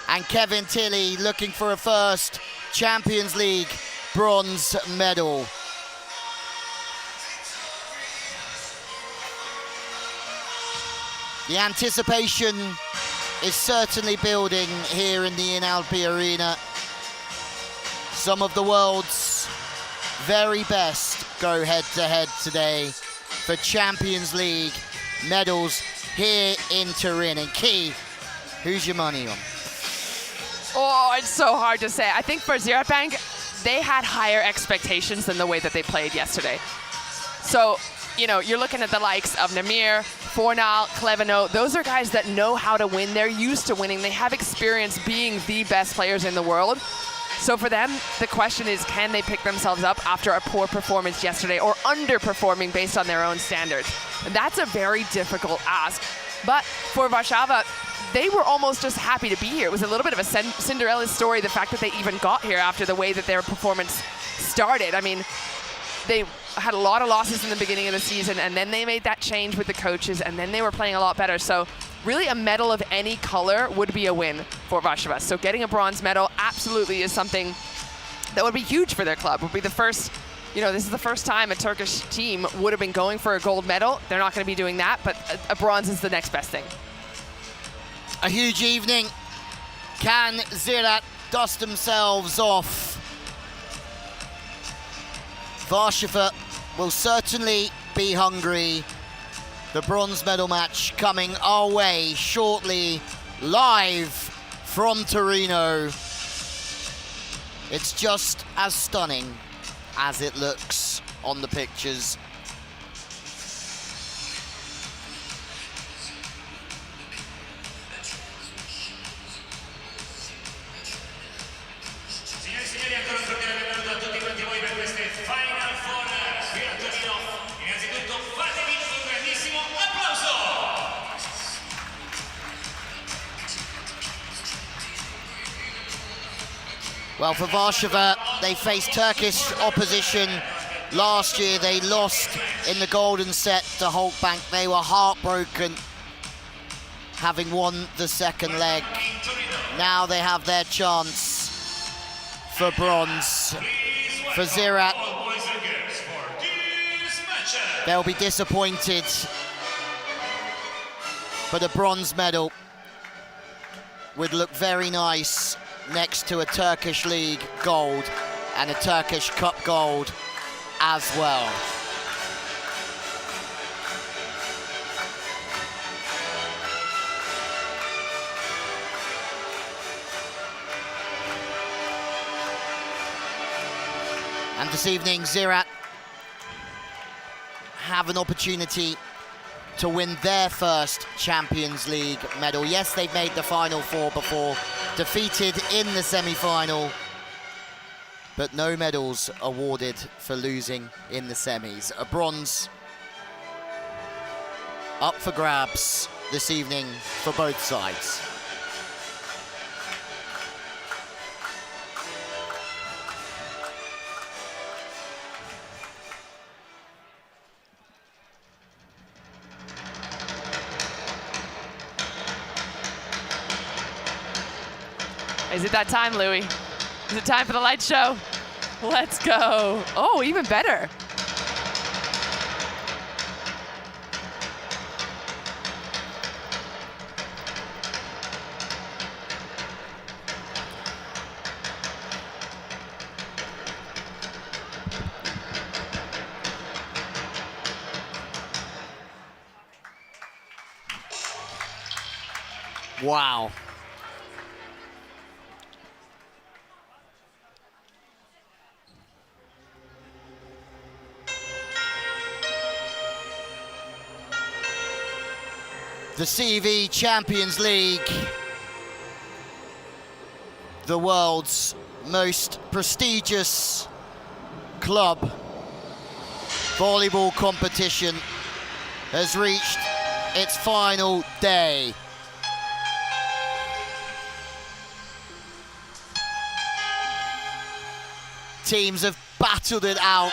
and Kevin Tilley looking for a first Champions League bronze medal. The anticipation is certainly building here in the Inalpi Arena. Some of the world's very best go head-to-head today for Champions League medals here in Turin. And Key, who's your money on? Oh, it's so hard to say. I think for Ziraat Bank, they had higher expectations than the way that they played yesterday. So, you know, you're looking at the likes of Namir, Fornal, Kleveno. Those are guys that know how to win. They're used to winning. They have experience being the best players in the world. So for them, the question is, can they pick themselves up after a poor performance yesterday or underperforming based on their own standards? And that's a very difficult ask. But for Warszawa, they were almost just happy to be here. It was a little bit of a Cinderella story, the fact that they even got here after the way that their performance started. I mean, they had a lot of losses in the beginning of the season, and then they made that change with the coaches, and then they were playing a lot better. So really a medal of any color would be a win for Warszawa. So getting a bronze medal absolutely is something that would be huge for their club. Would be the first, you know, this is the first time a Turkish team would have been going for a gold medal. They're not going to be doing that, but a bronze is the next best thing. A huge evening. Can Ziraat dust themselves off? Warszawa will certainly be hungry. The bronze medal match coming our way shortly, live from Torino. It's just as stunning as it looks on the pictures. Signore e signori, ancora un cordiale benvenuto a tutti quanti voi per queste Final Four qui a Torino. Innanzitutto fatevi un grandissimo applauso! Well, for Warszawa, they faced Turkish opposition last year. They lost in the golden set to Holtbank. They were heartbroken, having won the second leg. Now they have their chance for bronze. For Ziraat, Boys and girls for this match. they'll be disappointed, but a bronze medal would look very nice next to a Turkish League gold and a Turkish Cup gold as well. And this evening, Ziraat have an opportunity to win their first Champions League medal. Yes, they've made the Final Four before, defeated in the semi-final, but no medals awarded for losing in the semis. A bronze up for grabs this evening for both sides. Is it that time, Lewie? Is it time for the light show? Let's go. Oh, even better. Wow. The CV Champions League, the world's most prestigious club volleyball competition, has reached its final day. Teams have battled it out.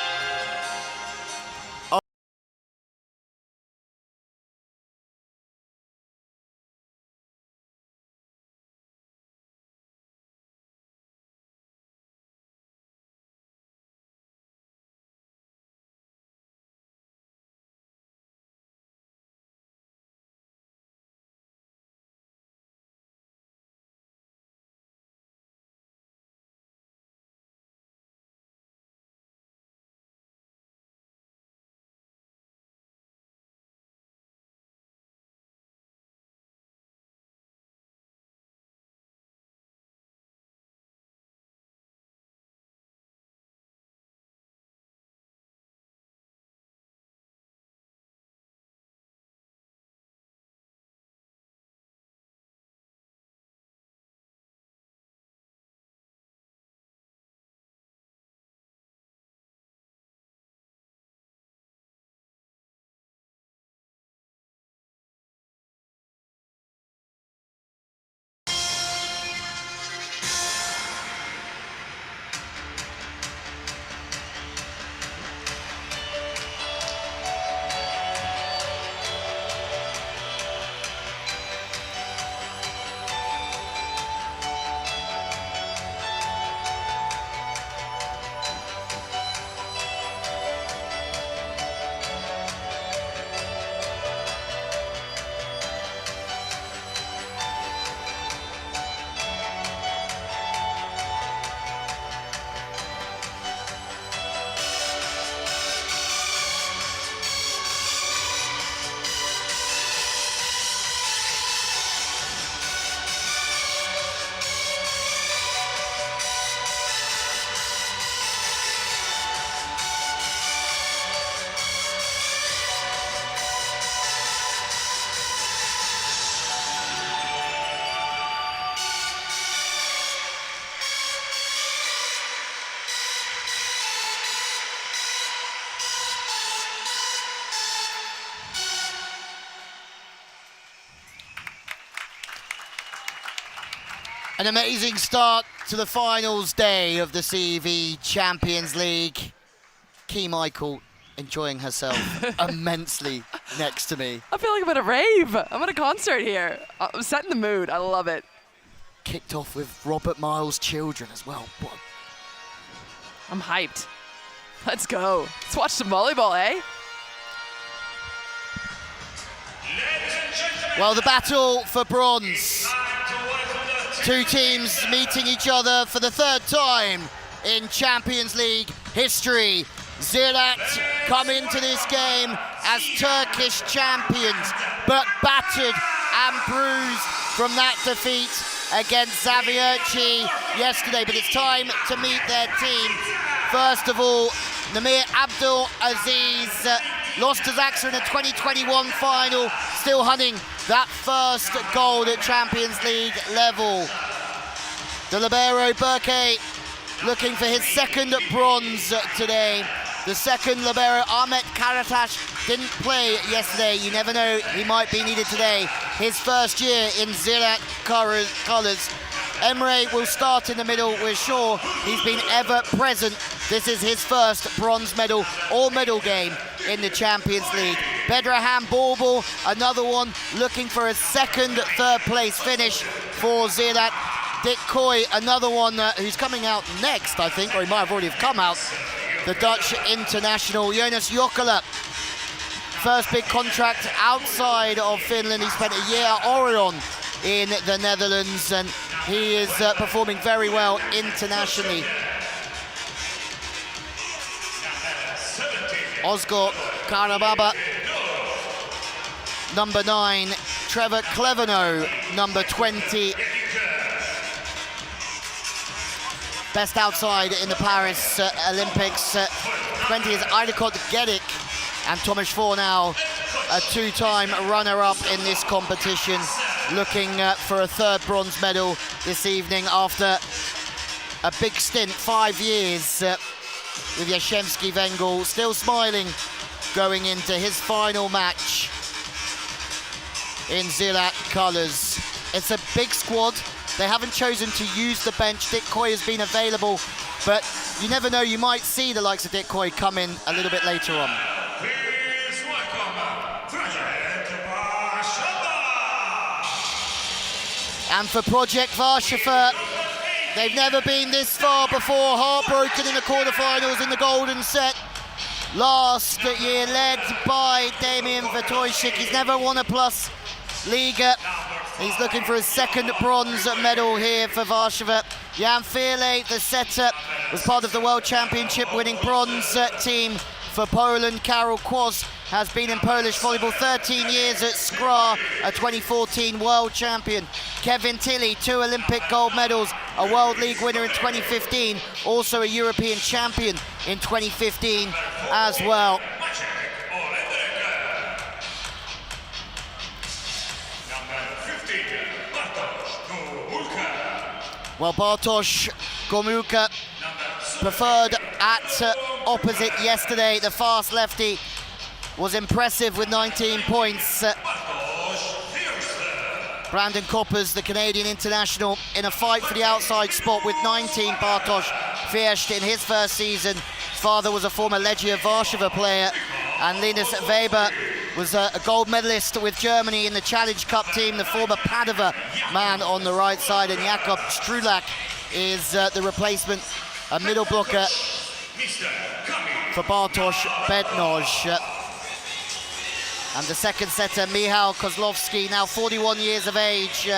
An amazing start to the finals day of the CV Champions League. Key Michael enjoying herself immensely next to me. I feel like I'm at a rave. I'm at a concert here. I'm setting the mood. I love it. Kicked off with Robert Miles' Children as well. What I'm hyped. Let's go. Let's watch some volleyball, eh? Well, the battle for bronze. Two teams meeting each other for the third time in Champions League history. Ziraat come into this game as Turkish champions, but battered and bruised from that defeat against Zavierci yesterday. But it's time to meet their team. First of all, Namir Abdul Aziz lost to Zaxa in the 2021 final, still hunting that first gold at Champions League level. The libero Berke looking for his second bronze today. The second libero, Ahmet Karataş, didn't play yesterday. You never know, he might be needed today. His first year in Ziraat colours. Emre will start in the middle. We're sure he's been ever present. This is his first bronze medal or medal game in the Champions League. Bedrahan Borbal, another one looking for a second, third place finish for Ziraat. Dick Koy, another one who's coming out next, I think, or he might have already come out. The Dutch international, Jonas Jokela. First big contract outside of Finland. He spent a year at Orion in the Netherlands, and he is performing very well internationally. Ozgo Karababa, number 9. Trevor Cleveno, number 20. Best outside in the Paris Olympics. 20 is Aydekot Gedik, and Tomasz Fornau, a two-time runner-up in this competition, looking for a third bronze medal this evening after a big stint, 5 years with Yashemski Vengel, still smiling going into his final match in Ziraat colours. It's a big squad. They haven't chosen to use the bench. Dick Koy has been available, but you never know, you might see the likes of Dick Koy come in a little bit later on. Please welcome Projekt Warszawa. And for Projekt Warszawa, they've never been this far before, heartbroken in the quarterfinals in the golden set. Last year led by Damian Wojcik. He's never won a PlusLiga. He's looking for his second bronze medal here for Warszawa. Jan Firle, the setter, was part of the World Championship winning bronze team for Poland. Karol Kwas has been in Polish volleyball 13 years at Skra, a 2014 world champion. Kevin Tilley, 2 Olympic gold medals, a World League winner in 2015, also a European champion in 2015 as well. Well, Bartosz Gomulka preferred at opposite yesterday. The fast lefty was impressive with 19 points. Brandon Koppers, the Canadian international, in a fight for the outside spot with 19. Bartosz Fierst in his first season. His father was a former Legia Warszawa player, and Linus Weber was a gold medalist with Germany in the Challenge Cup team, the former Padova man on the right side, and Jakob Strulak is the replacement, a middle blocker for Bartosz Bednož. And the second setter, Michal Kozlowski, now 41 years of age,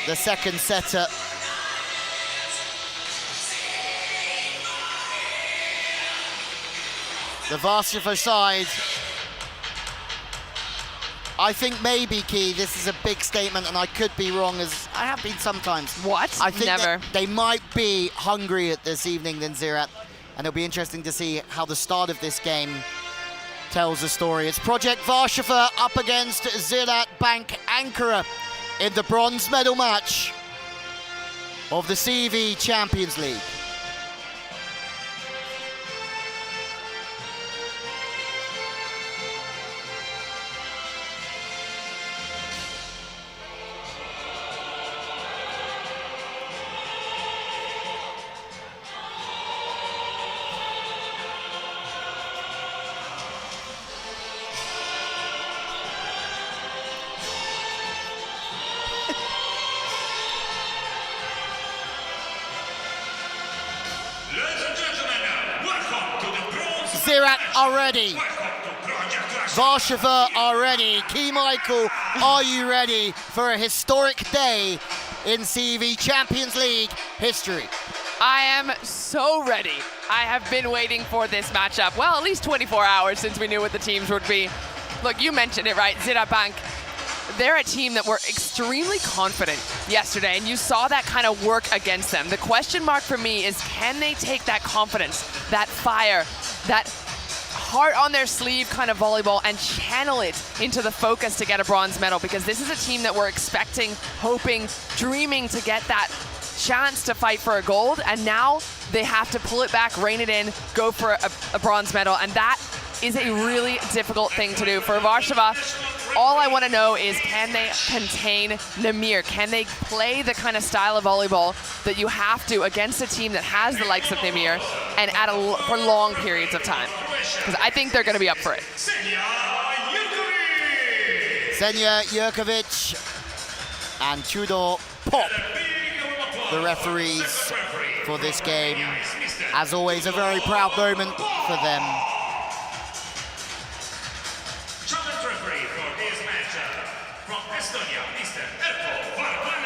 the second setter. The Warszawa side, I think maybe, Key, this is a big statement, and I could be wrong, as I have been sometimes. What? I think Never. that they might be hungrier this evening than Ziraat, and it'll be interesting to see how the start of this game tells the story. It's Projekt Warszawa up against Ziraat Bankkart Ankara in the bronze medal match of the CV Champions League. Ziraat are ready. Warszawa are ready. Key Michael, are you ready for a historic day in CV Champions League history? I am so ready. I have been waiting for this matchup. Well, at least 24 hours since we knew what the teams would be. Look, you mentioned it, right? Ziraat Bank, they're a team that were extremely confident yesterday, and you saw that kind of work against them. The question mark for me is, can they take that confidence, that fire, that heart on their sleeve kind of volleyball and channel it into the focus to get a bronze medal? Because this is a team that we're expecting, hoping, dreaming to get that chance to fight for a gold, and now they have to pull it back, rein it in, go for a bronze medal, and that is a really difficult thing to do. For Warszawa, all I want to know is, can they contain Namir? Can they play the kind of style of volleyball that you have to against a team that has the likes of Namir and for long periods of time? Because I think they're going to be up for it. Senja Jurkovic and Tudor Pop, the referees for this game. As always, a very proud moment for them.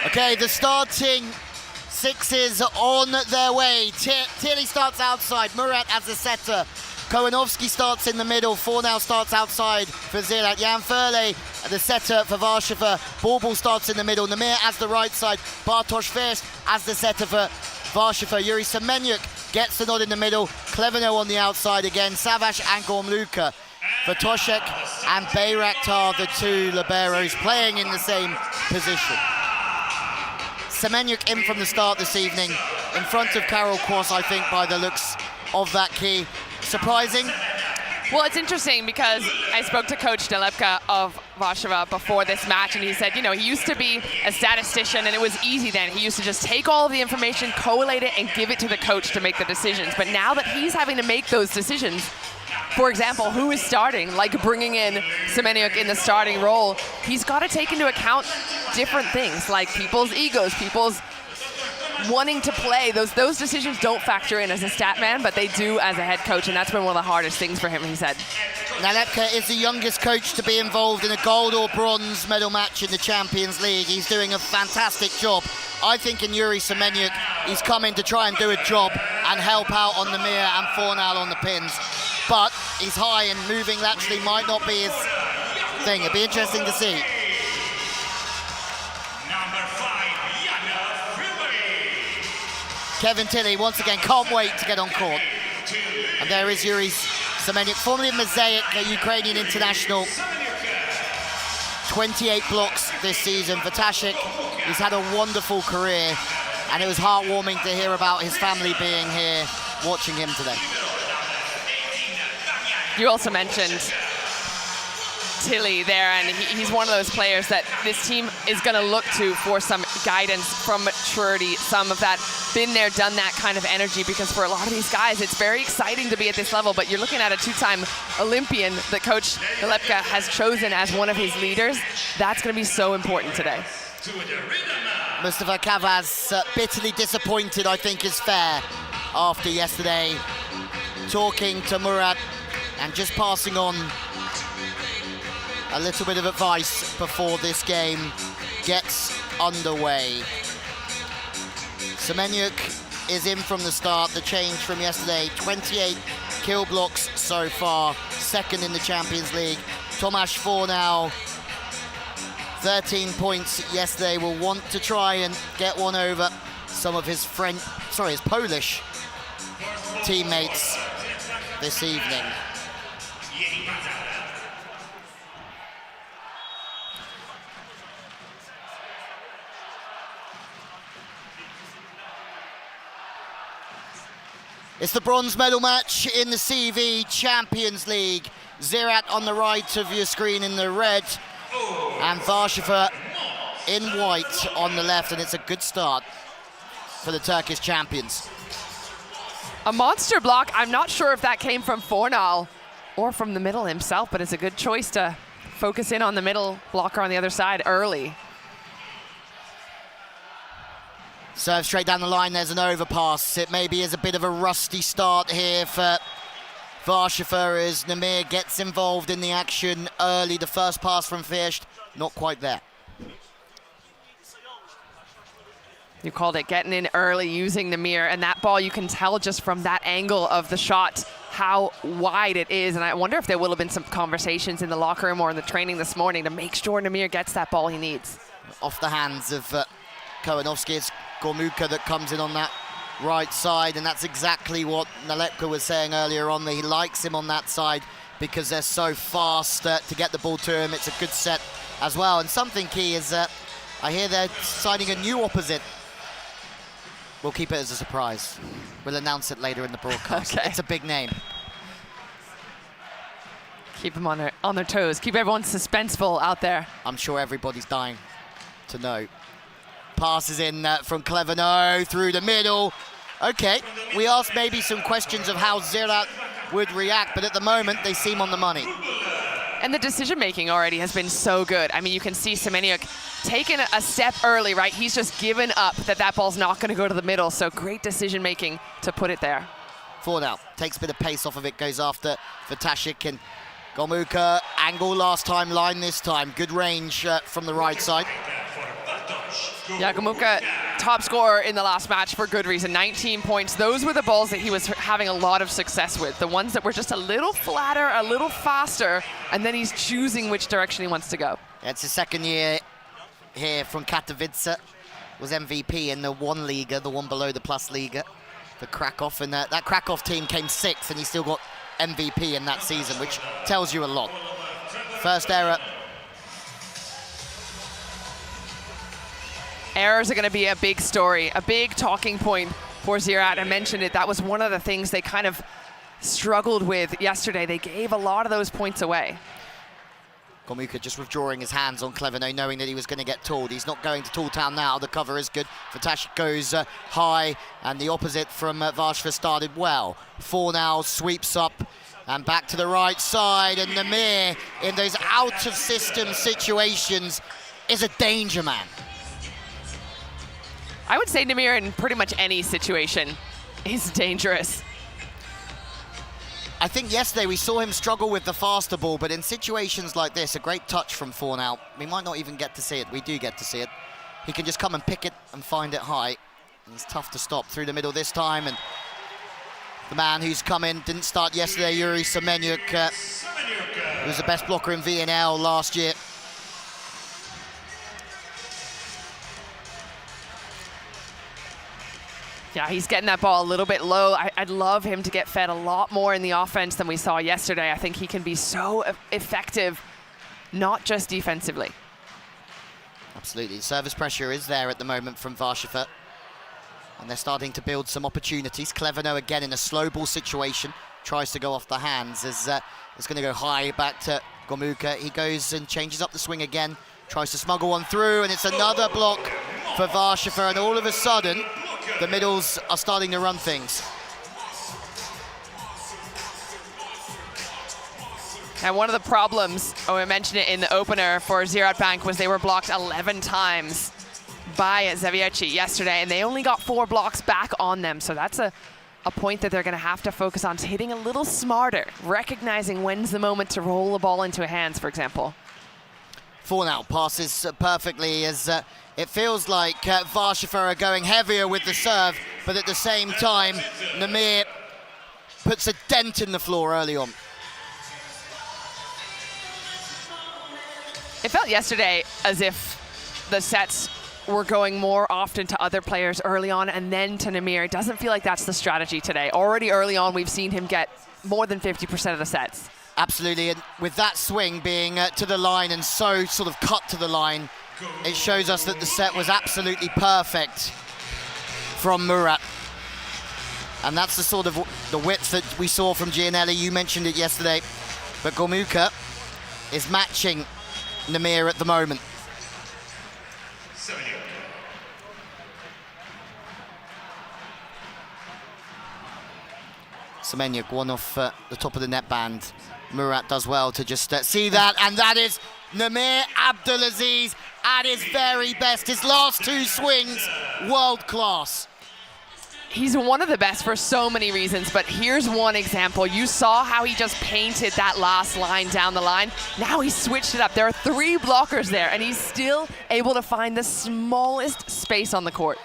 Okay, the starting sixes on their way. Tilly starts outside, Murat as the setter. Kowanovski starts in the middle, Fornau starts outside for Ziraat. Jan Furley, the setter for Warszawa. Borbal starts in the middle, Namir as the right side. Bartosz First as the setter for Warszawa. Yuri Semenyuk gets the nod in the middle. Kleveno on the outside again. Savash and Gormluka for Toshek and Bayraktar, the two liberos playing in the same position. Semenyuk in from the start this evening, in front of Karol Kwas, I think, by the looks of that key. Surprising? Well, it's interesting because I spoke to Coach Delepka of Warszawa before this match, and he said, you know, he used to be a statistician, and it was easy then. He used to just take all of the information, collate it, and give it to the coach to make the decisions. But now that he's having to make those decisions, for example, who is starting, like bringing in Semenyuk in the starting role, he's got to take into account different things, like people's egos, people's wanting to play. Those decisions don't factor in as a stat man, but they do as a head coach, and that's been one of the hardest things for him, he said. Nalepka is the youngest coach to be involved in a gold or bronze medal match in the Champions League. He's doing a fantastic job. I think in Yuri Semenyuk, he's come in to try and do a job and help out on Namir and Fornal on the pins. But he's high and moving laterally might not be his thing. It'd be interesting to see. Kevin Tilly, once again, can't wait to get on court. And there is Yuri Semenyuk, formerly of Mosaic, a Ukrainian international. 28 blocks this season for Tashik. He's had a wonderful career, and it was heartwarming to hear about his family being here watching him today. You also mentioned Tilly there, and he's one of those players that this team is going to look to for some guidance from maturity, some of that been there, done that kind of energy, because for a lot of these guys, it's very exciting to be at this level, but you're looking at a two-time Olympian that Coach Delepka has chosen as one of his leaders. That's going to be so important today. Mustafa Kavaz, bitterly disappointed, I think is fair, after yesterday, talking to Murat and just passing on a little bit of advice before this game gets underway. Semenyuk is in from the start. The change from yesterday, 28 kill blocks so far, second in the Champions League. Tomasz Fornal, 13 points yesterday, will want to try and get one over some of his his Polish teammates this evening. It's the bronze medal match in the CV Champions League. Ziraat on the right of your screen in the red, and Warszawa in white on the left, and it's a good start for the Turkish champions. A monster block. I'm not sure if that came from Fornal or from the middle himself, but it's a good choice to focus in on the middle blocker on the other side early. Serve straight down the line, there's an overpass. It maybe is a bit of a rusty start here for Warszawa as Namir gets involved in the action early. The first pass from First, not quite there. You called it getting in early, using Namir, and that ball, you can tell just from that angle of the shot how wide it is. And I wonder if there will have been some conversations in the locker room or in the training this morning to make sure Namir gets that ball he needs. Off the hands of Kowanovski, it's Gormuka that comes in on that right side, and that's exactly what Naletka was saying earlier on, that he likes him on that side because they're so fast to get the ball to him. It's a good set as well. And something key is I hear they're signing a new opposite. We'll keep it as a surprise. We'll announce it later in the broadcast. Okay. It's a big name. Keep them on their toes. Keep everyone suspenseful out there. I'm sure everybody's dying to know. Passes in from Cleverno through the middle. Okay, we asked maybe some questions of how Ziraat would react, but at the moment they seem on the money. And the decision-making already has been so good. I mean, you can see Semeniuk taking a step early, right? He's just given up that ball's not going to go to the middle, so great decision-making to put it there. Now takes a bit of pace off of it, goes after Vatashik, and Gormuka, angle last time, line this time. Good range from the right side. Yeah, Gormuka, top scorer in the last match for good reason, 19 points. Those were the balls that he was having a lot of success with, the ones that were just a little flatter, a little faster, and then he's choosing which direction he wants to go. Yeah, it's his second year here from Katowice. Was MVP in the one Liga, the one below the PlusLiga, for Krakow, and that Krakow team came 6th, and he still got MVP in that season, which tells you a lot. First error. Errors are going to be a big story, a big talking point for Ziraat. I mentioned it. That was one of the things they kind of struggled with yesterday. They gave a lot of those points away. Gormuka just withdrawing his hands on Cleverno, knowing that he was going to get tooled. He's not going to Tool Town now. The cover is good. Vatashik goes high, and the opposite from Warszawa started well. Now sweeps up and back to the right side, and Namir, in those out-of-system situations, is a danger man. I would say Namir in pretty much any situation is dangerous. I think yesterday we saw him struggle with the faster ball, but in situations like this, a great touch from Now. We might not even get to see it. We do get to see it. He can just come and pick it and find it high. And it's tough to stop through the middle this time. And the man who's come in, didn't start yesterday, Yuri Semeniuk, who was the best blocker in VNL last year. Yeah, he's getting that ball a little bit low. I'd love him to get fed a lot more in the offense than we saw yesterday. I think he can be so effective, not just defensively. Absolutely. Service pressure is there at the moment from Warszawa. And they're starting to build some opportunities. Cleverno again in a slow ball situation. Tries to go off the hands as it's going to go high back to Gormuka. He goes and changes up the swing again. Tries to smuggle one through, and it's another block for Warszawa. And all of a sudden, the middles are starting to run things. And one of the problems, I mentioned it in the opener for Ziraat Bank, was they were blocked 11 times by Zavieci yesterday, and they only got 4 blocks back on them. So that's a point that they're going to have to focus on, hitting a little smarter, recognizing when's the moment to roll the ball into hands, for example. Now passes perfectly as it feels like Warszawa are going heavier with the serve, but at the same time, Namir puts a dent in the floor early on. It felt yesterday as if the sets were going more often to other players early on and then to Namir. It doesn't feel like that's the strategy today. Already early on, we've seen him get more than 50% of the sets. Absolutely, and with that swing being to the line and so sort of cut to the line, it shows us that the set was absolutely perfect from Murat. And that's the sort of the width that we saw from Gianelli. You mentioned it yesterday, but Gormuka is matching Namir at the moment. Semeniuk, one off the top of the net band. Murat does well to just see that, and that is Namir Abdulaziz at his very best. His last 2 swings, world class. He's one of the best for so many reasons, but here's one example. You saw how he just painted that last line down the line. Now he switched it up. There are 3 blockers there, and he's still able to find the smallest space on the court.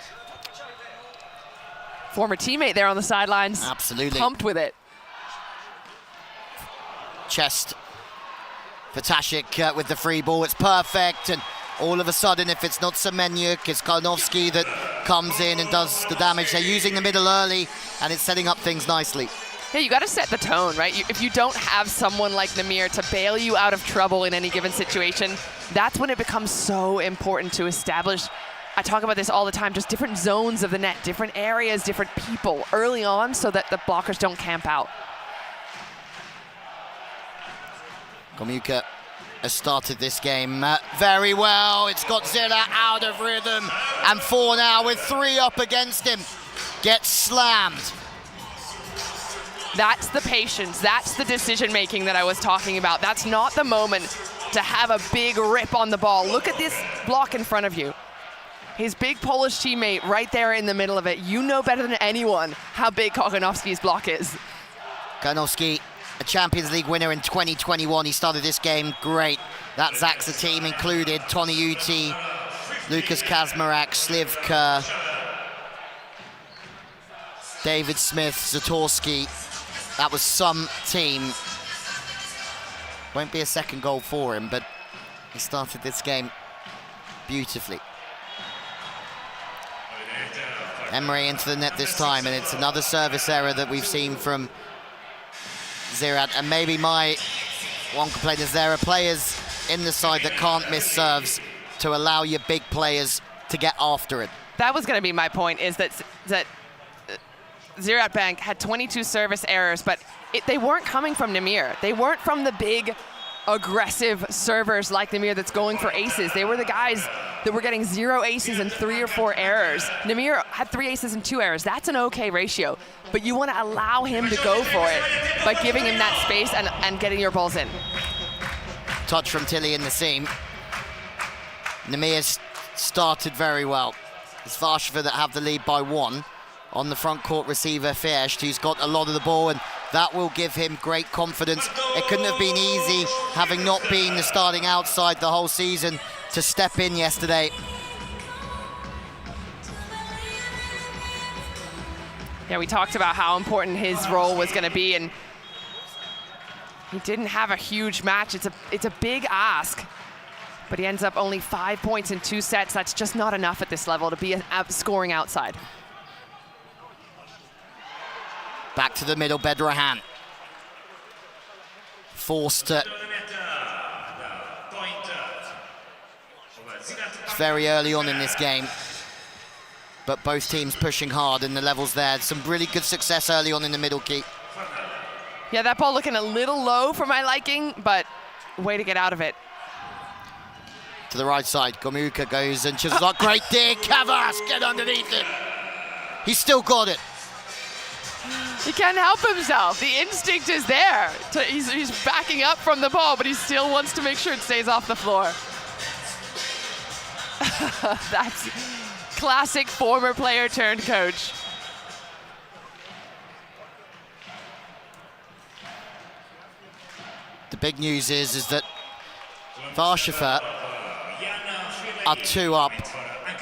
Former teammate there on the sidelines. Absolutely. Pumped with it. Chest for Tashik with the free ball. It's perfect, and all of a sudden, if it's not Semenyuk, it's Karnovsky that comes in and does the damage. They're using the middle early, and it's setting up things nicely. Yeah, you got to set the tone, right? If you don't have someone like Namir to bail you out of trouble in any given situation, that's when it becomes so important to establish, I talk about this all the time, just different zones of the net, different areas, different people early on so that the blockers don't camp out. Gomułka has started this game very well. It's got Ziraat out of rhythm, and 4 now with 3 up against him. Gets slammed. That's the patience, that's the decision making that I was talking about. That's not the moment to have a big rip on the ball. Look at this block in front of you. His big Polish teammate right there in the middle of it. You know better than anyone how big Karnovsky's block is. Karnovsky, a Champions League winner in 2021. He started this game great. That Zaxa team included Tony Uti, Lucas Kazmarek, Slivka, David Smith, Zatorski. That was some team. Won't be a second goal for him, but he started this game beautifully. Emre into the net this time, and it's another service error that we've seen from Ziraat. And maybe my one complaint is there are players in the side that can't miss serves to allow your big players to get after it. That was going to be my point, is that Ziraat Bank had 22 service errors, but they weren't coming from Namir. They weren't from the big, aggressive servers like Namir that's going for aces. They were the guys that were getting 0 aces and 3 or 4 errors. Namir had 3 aces and 2 errors. That's an okay ratio, but you want to allow him to go for it by giving him that space and getting your balls in. Touch from Tilly in the seam. Namir's started very well. It's Warszawa that have the lead by 1 on the front court receiver, Fersht, who's got a lot of the ball, and that will give him great confidence. It couldn't have been easy, having not been the starting outside the whole season, to step in yesterday. Yeah, we talked about how important his role was going to be, and he didn't have a huge match. It's a big ask, but he ends up only 5 points in 2 sets. That's just not enough at this level to be scoring outside. Back to the middle, Bedrahan. Forced to... It's very early on in this game, but both teams pushing hard, and the levels there. Some really good success early on in the middle, Keith. Yeah, that ball looking a little low for my liking, but way to get out of it. To the right side, Gomułka goes and just like great dig. Kavas, get underneath it. He's still got it. He can't help himself. The instinct is there. He's backing up from the ball, but he still wants to make sure it stays off the floor. That's classic former player turned coach. The big news is that Warszawa are 2 up,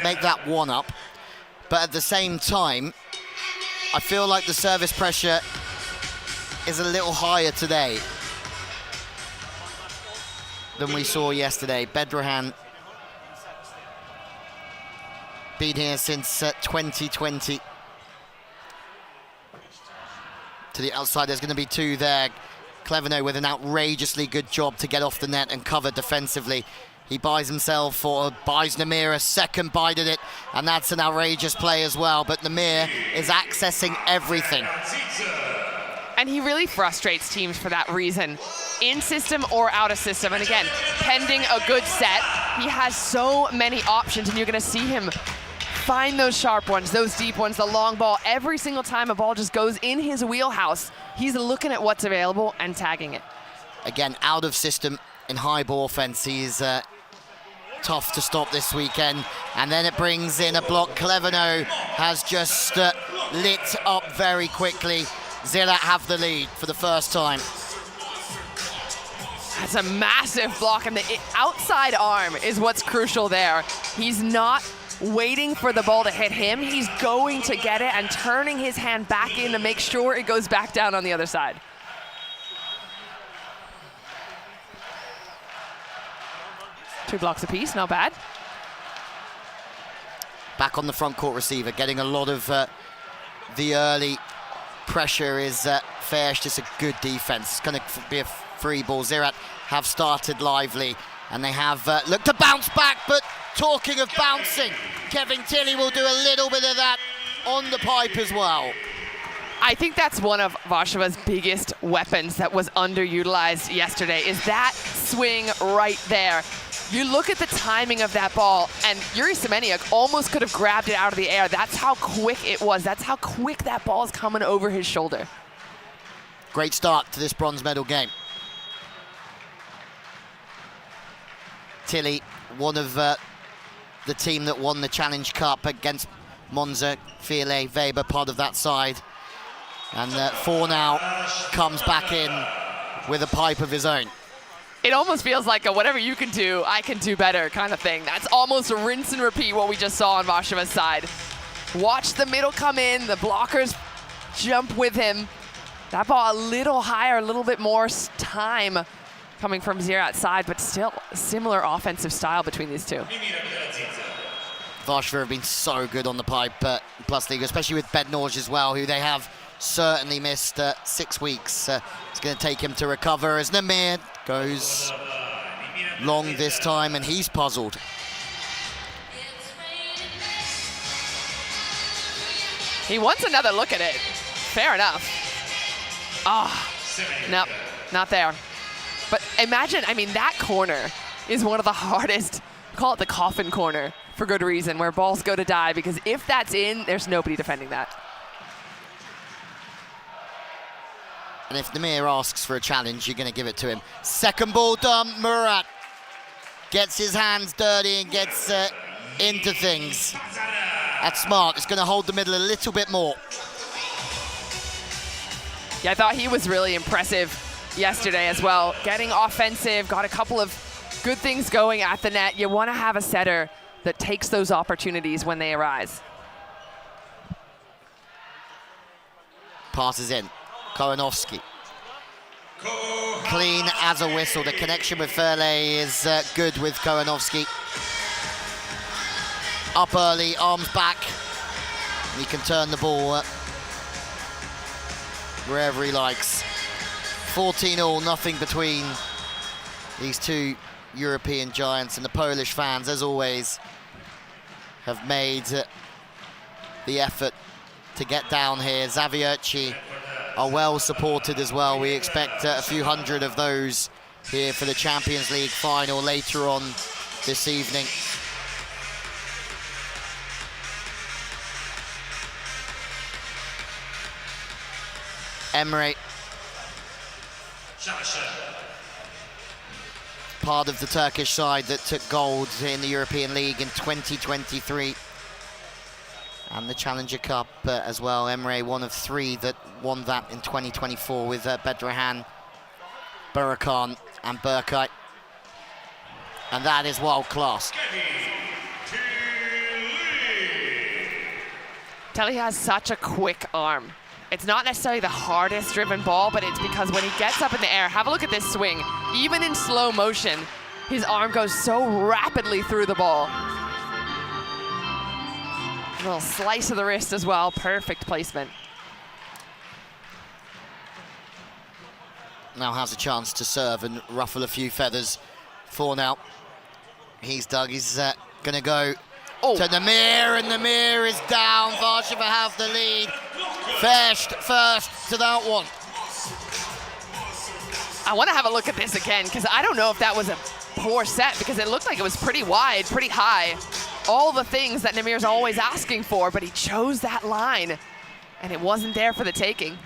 make that 1 up, but at the same time, I feel like the service pressure is a little higher today than we saw yesterday. Bedrahan been here since 2020. To the outside, there's going to be 2 there. Cleveno with an outrageously good job to get off the net and cover defensively. He buys himself, or buys Namir a second bite at it, and that's an outrageous play as well. But Namir is accessing everything. And he really frustrates teams for that reason, in system or out of system. And again, pending a good set, he has so many options, and you're going to see him find those sharp ones, those deep ones, the long ball. Every single time a ball just goes in his wheelhouse, he's looking at what's available and tagging it. Again, out of system in high ball offense. He's tough to stop this weekend. And then it brings in a block. Cleveno has just lit up very quickly. Ziraat have the lead for the first time. That's a massive block, and the outside arm is what's crucial there. He's not waiting for the ball to hit him. He's going to get it and turning his hand back in to make sure it goes back down on the other side. Two blocks apiece, not bad. Back on the front court receiver, getting a lot of the early pressure is Fersh. Just a good defense. It's going to be a free ball. Ziraat have started lively, and they have looked to bounce back, but talking of bouncing, Kevin Tilley will do a little bit of that on the pipe as well. I think that's one of Warszawa's biggest weapons that was underutilized yesterday, is that swing right there. You look at the timing of that ball, and Yuri Semeniuk almost could have grabbed it out of the air. That's how quick it was. That's how quick that ball is coming over his shoulder. Great start to this bronze medal game. Tilley, one of the team that won the Challenge Cup against Monza, Fiele, Weber, part of that side. And Fornau comes back in with a pipe of his own. It almost feels like a whatever you can do, I can do better kind of thing. That's almost a rinse and repeat what we just saw on Warszawa's side. Watch the middle come in, the blockers jump with him. That ball a little higher, a little bit more time coming from Ziraat's side, but still a similar offensive style between these two. Warszawa have been so good on the pipe, PlusLiga, especially with Bednarz as well, who they have certainly missed 6 weeks. It's going to take him to recover as Namir goes long this time, and he's puzzled. He wants another look at it. Fair enough. Ah, nope, not there. But imagine, I mean, that corner is one of the hardest, call it the coffin corner, for good reason, where balls go to die, because if that's in, there's nobody defending that. And if Namir asks for a challenge, you're going to give it to him. Second ball done. Murat gets his hands dirty and gets into things. That's smart. It's going to hold the middle a little bit more. Yeah, I thought he was really impressive yesterday as well. Getting offensive, got a couple of good things going at the net. You want to have a setter that takes those opportunities when they arise. Passes in. Korenovsky. Clean as a whistle. The connection with Ferle is good with Korenovsky. Up early, arms back. He can turn the ball wherever he likes. 14-all, nothing between these two European giants, and the Polish fans, as always, have made the effort to get down here. Zawiercie are well supported as well. We expect a few hundred of those here for the Champions League final later on this evening. Emre, part of the Turkish side that took gold in the European League in 2023. And the Challenger Cup as well. Emre, one of 3 that won that in 2024 with Bedrahan, Burakan and Berkay. And that is world class. Tilley has such a quick arm. It's not necessarily the hardest driven ball, but it's because when he gets up in the air, have a look at this swing. Even in slow motion, his arm goes so rapidly through the ball. A little slice of the wrist as well, perfect placement. Now has a chance to serve and ruffle a few feathers. Fornau, he's dug, he's gonna go to Namir, and Namir is down. Warszawa have the lead. First to that one. I want to have a look at this again, because I don't know if that was a poor set, because it looked like it was pretty wide, pretty high. All the things that Namir's always asking for, but he chose that line, and it wasn't there for the taking.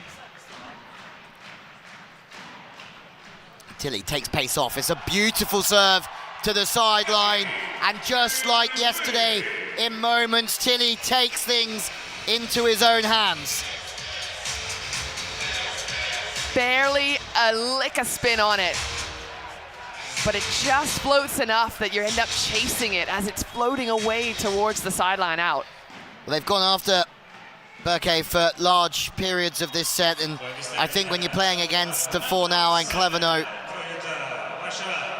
Tilley takes pace off. It's a beautiful serve to the sideline, and just like yesterday, in moments, Tilley takes things into his own hands. Barely a lick of spin on it. But it just floats enough that you end up chasing it as it's floating away towards the sideline out. Well, they've gone after Berke for large periods of this set, and I think when you're playing against the Fornau and Clevenot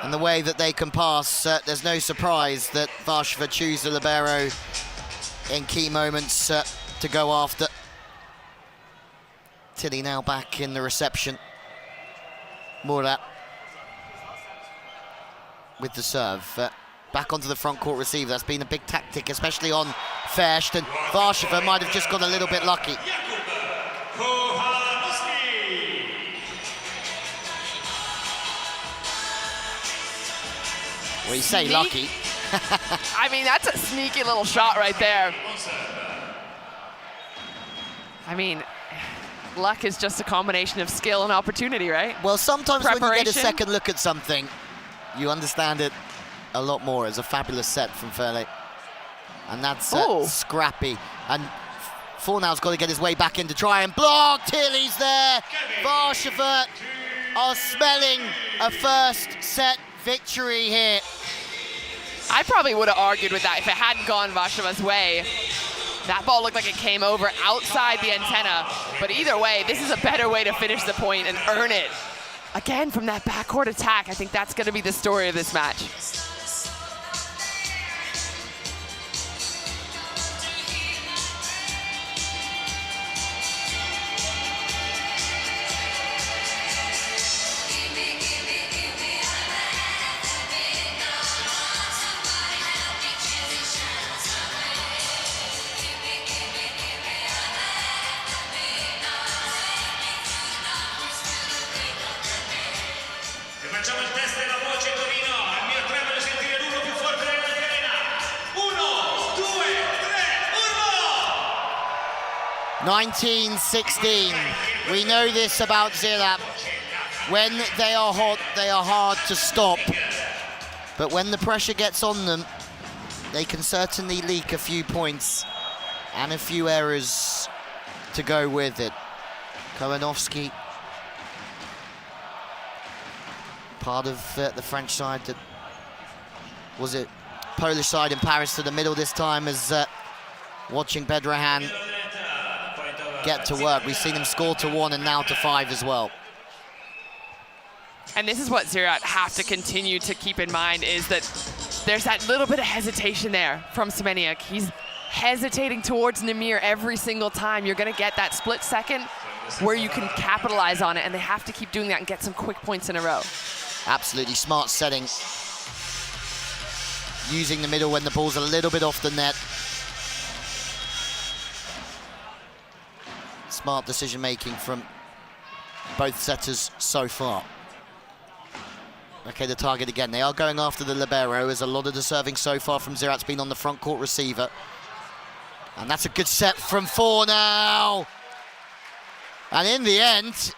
and the way that they can pass, there's no surprise that Warszawa choose the libero in key moments to go after. Tilly now back in the reception. Murat with the serve. Back onto the front court receiver. That's been a big tactic, especially on Fersht, and Warszawa might have just got a little bit lucky. Well, you say lucky. I mean, that's a sneaky little shot right there. I mean, luck is just a combination of skill and opportunity, right? Well, sometimes when you get a second look at something, you understand it a lot more. It's a fabulous set from Ferle. And that's scrappy. And Fornau's got to get his way back in to try and block. Tilly's there. Warszawa are smelling a first set victory here. I probably would have argued with that if it hadn't gone Warszawa's way. That ball looked like it came over outside the antenna. But either way, this is a better way to finish the point and earn it. Again, from that backcourt attack, I think that's going to be the story of this match. Facciamo il test della voce Torino, al mio 3 voglio sentire l'urlo più forte della catena. 1, 2, 3, urlo! 1916. We know this about Ziraat. When they are hot, they are hard to stop. But when the pressure gets on them, they can certainly leak a few points and a few errors to go with it. Kowanovski, part of the French side that was it Polish side in Paris to the middle this time, as watching Bedrahan get to work. We've seen him score to 1 and now to 5 as well. And this is what Ziraat have to continue to keep in mind, is that there's that little bit of hesitation there from Semeniuk. He's hesitating towards Namir every single time. You're going to get that split second where you can capitalize on it, and they have to keep doing that and get some quick points in a row. Absolutely smart setting. Using the middle when the ball's a little bit off the net. Smart decision making from both setters so far. Okay, the target again. They are going after the libero, as a lot of the serving so far from Ziraat's been on the front court receiver. And that's a good set from Fornau. And in the end,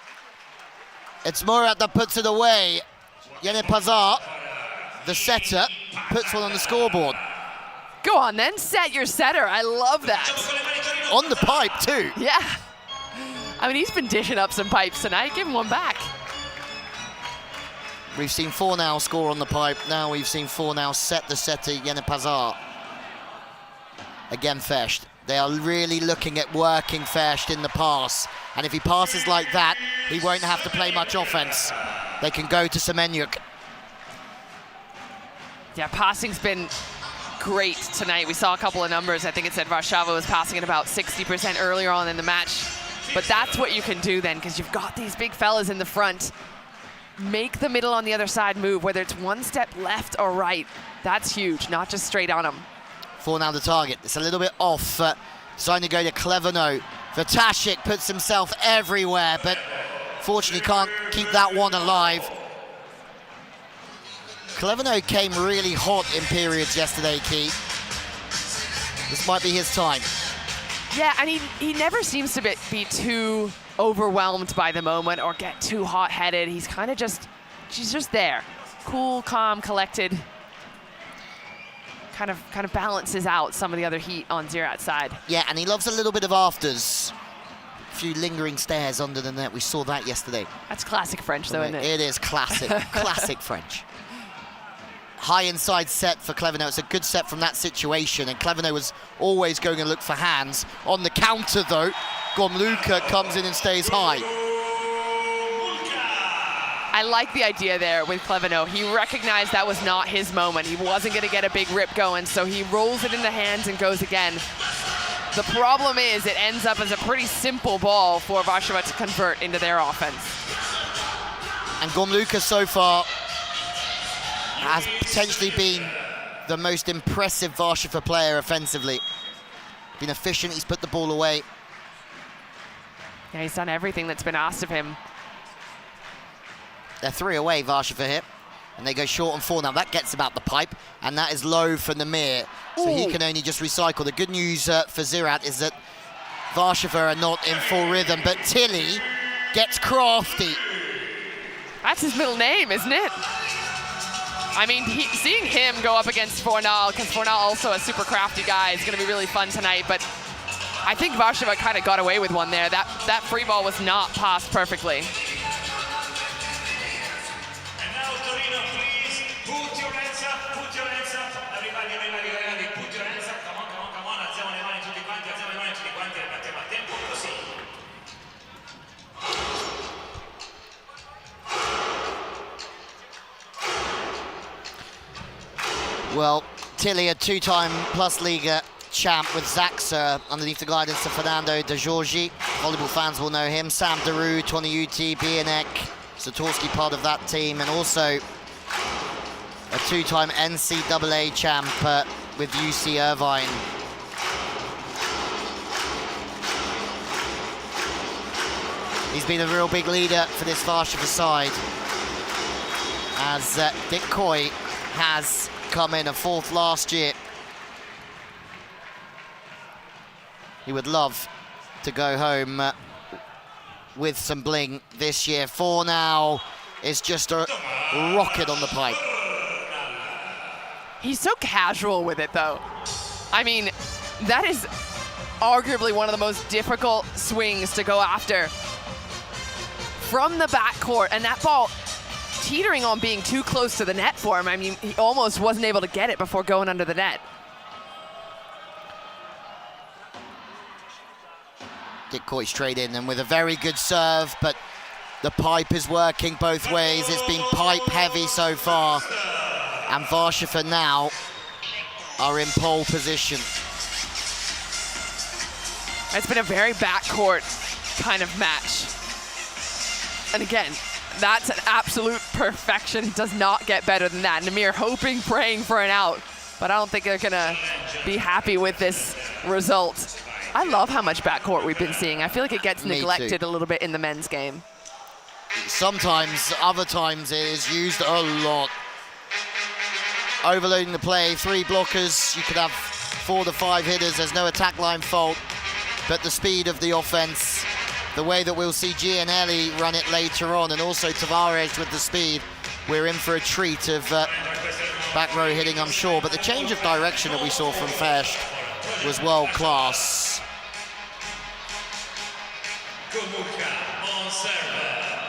it's Murat that puts it away. Yene Pazar, the setter, puts one on the scoreboard. Go on then, set your setter. I love that. On the pipe too. Yeah. I mean, he's been dishing up some pipes tonight. Give him one back. We've seen Fornau score on the pipe. Now we've seen Fornau set the setter, Yene Pazar. Again, Fersht. They are really looking at working Fersht in the pass. And if he passes like that, he won't have to play much offense. They can go to Semeniuk. Yeah, passing's been great tonight. We saw a couple of numbers. I think it said Warszawa was passing at about 60% earlier on in the match. But that's what you can do then, because you've got these big fellas in the front. Make the middle on the other side move, whether it's one step left or right. That's huge, not just straight on them. Fornau the target. It's a little bit off. Trying to go to Clevenot. Vatashik puts himself everywhere, but fortunately can't keep that one alive. Clevenot came really hot in periods yesterday, Keith. This might be his time. Yeah, and he never seems to be too overwhelmed by the moment or get too hot-headed. He's kind of she's just there. Cool, calm, collected. kind of balances out some of the other heat on Ziraat's side. Yeah, and he loves a little bit of afters. A few lingering stares under the net. We saw that yesterday. That's classic French, though, isn't it? It is classic, classic French. High inside set for Clevenot. It's a good set from that situation, and Clevenot was always going to look for hands. On the counter, though, Gomluka comes in and stays high. I like the idea there with Clevenot. He recognized that was not his moment. He wasn't going to get a big rip going, so he rolls it in the hands and goes again. The problem is it ends up as a pretty simple ball for Warszawa to convert into their offense. And Gomluka so far has potentially been the most impressive Warszawa player offensively. Been efficient, he's put the ball away. Yeah, he's done everything that's been asked of him. They're 3 away, Warszawa here. And they go short on 4 now. That gets about the pipe, and that is low for Namir. So he can only just recycle. The good news for Ziraat is that Warszawa are not in full rhythm, but Tilly gets crafty. That's his middle name, isn't it? I mean, seeing him go up against Fornal, because Fornal also a super crafty guy, is going to be really fun tonight. But I think Warszawa kind of got away with one there. That free ball was not passed perfectly. And now Torino, please put your hands up, put your hands up. Everybody, put your hands up. Come on, alziamo le mani tutti quanti, mettiamo a tempo così. Well, Tilly, a 2-time PlusLiga champ with Zaxa underneath the guidance of Fernando De Giorgi. Volleyball fans will know him. Sam Daru, Toniuti, Bianek, Satorsky part of that team, and also a 2-time NCAA champ with UC Irvine. He's been a real big leader for this Warszawa side, as Dick Coy has come in a 4th last year. He would love to go home with some bling this year. 4 now is just a rocket on the pipe. He's so casual with it, though. I mean, that is arguably one of the most difficult swings to go after from the backcourt, and that ball teetering on being too close to the net for him. I mean, he almost wasn't able to get it before going under the net. Dick Coy straight in and with a very good serve, but the pipe is working both ways. It's been pipe heavy so far, and Warszawa now are in pole position. It's been a very backcourt kind of match. And again, that's an absolute perfection. It does not get better than that. Namir hoping, praying for an out, but I don't think they're gonna be happy with this result. I love how much backcourt we've been seeing. I feel like it gets neglected a little bit in the men's game. Sometimes, other times it is used a lot. Overloading the play, 3 blockers, you could have 4 to 5 hitters, there's no attack line fault, but the speed of the offense, the way that we'll see Gianelli run it later on, and also Tavares with the speed, we're in for a treat of back row hitting, I'm sure. But the change of direction that we saw from Fersht was world class.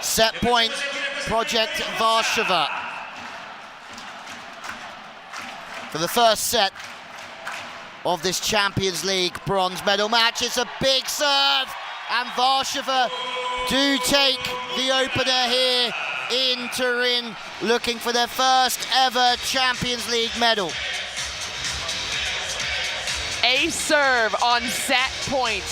Set point, Projekt Warszawa. For the first set of this Champions League bronze medal match, it's a big serve, and Warszawa do take the opener here in Turin, looking for their first ever Champions League medal. A serve on set point.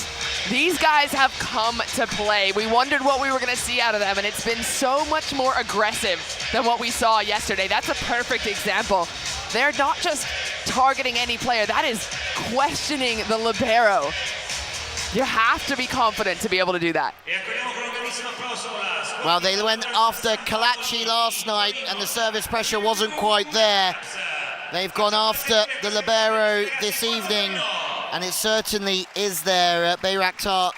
These guys have come to play. We wondered what we were going to see out of them, and it's been so much more aggressive than what we saw yesterday. That's a perfect example. They're not just targeting any player. That is questioning the libero. You have to be confident to be able to do that. Well, they went after Kalachi last night, and the service pressure wasn't quite there. They've gone after the libero this evening, and it certainly is there. Bayraktar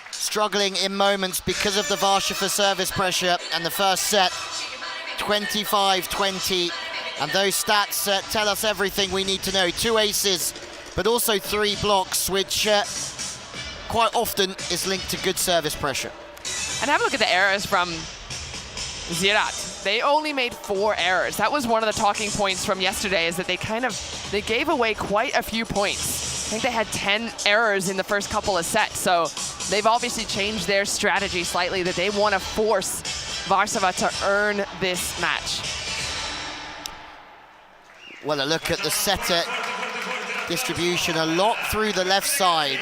struggling in moments because of the Warszawa service pressure, and the first set, 25-20 And those stats tell us everything we need to know. 2 aces, but also 3 blocks, which quite often is linked to good service pressure. And have a look at the errors from Ziraat. They only made 4 errors. That was one of the talking points from yesterday, is that they gave away quite a few points. I think they had 10 errors in the first couple of sets, so they've obviously changed their strategy slightly, that they want to force Warszawa to earn this match. Well, a look at the setter distribution, a lot through the left side,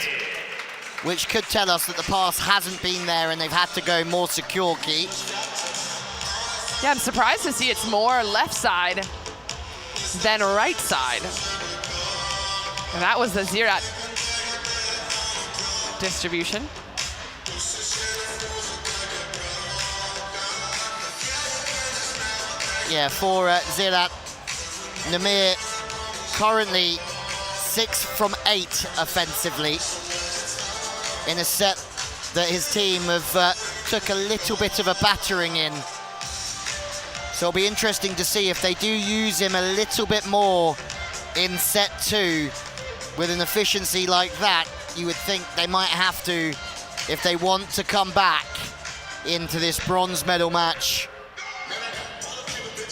which could tell us that the pass hasn't been there and they've had to go more secure, Key. Yeah, I'm surprised to see it's more left side than right side. And that was the Ziraat distribution. Yeah, for Ziraat, Namir currently 6 from 8 offensively in a set that his team have took a little bit of a battering in. So it'll be interesting to see if they do use him a little bit more in set 2. With an efficiency like that, you would think they might have to, if they want to come back into this bronze medal match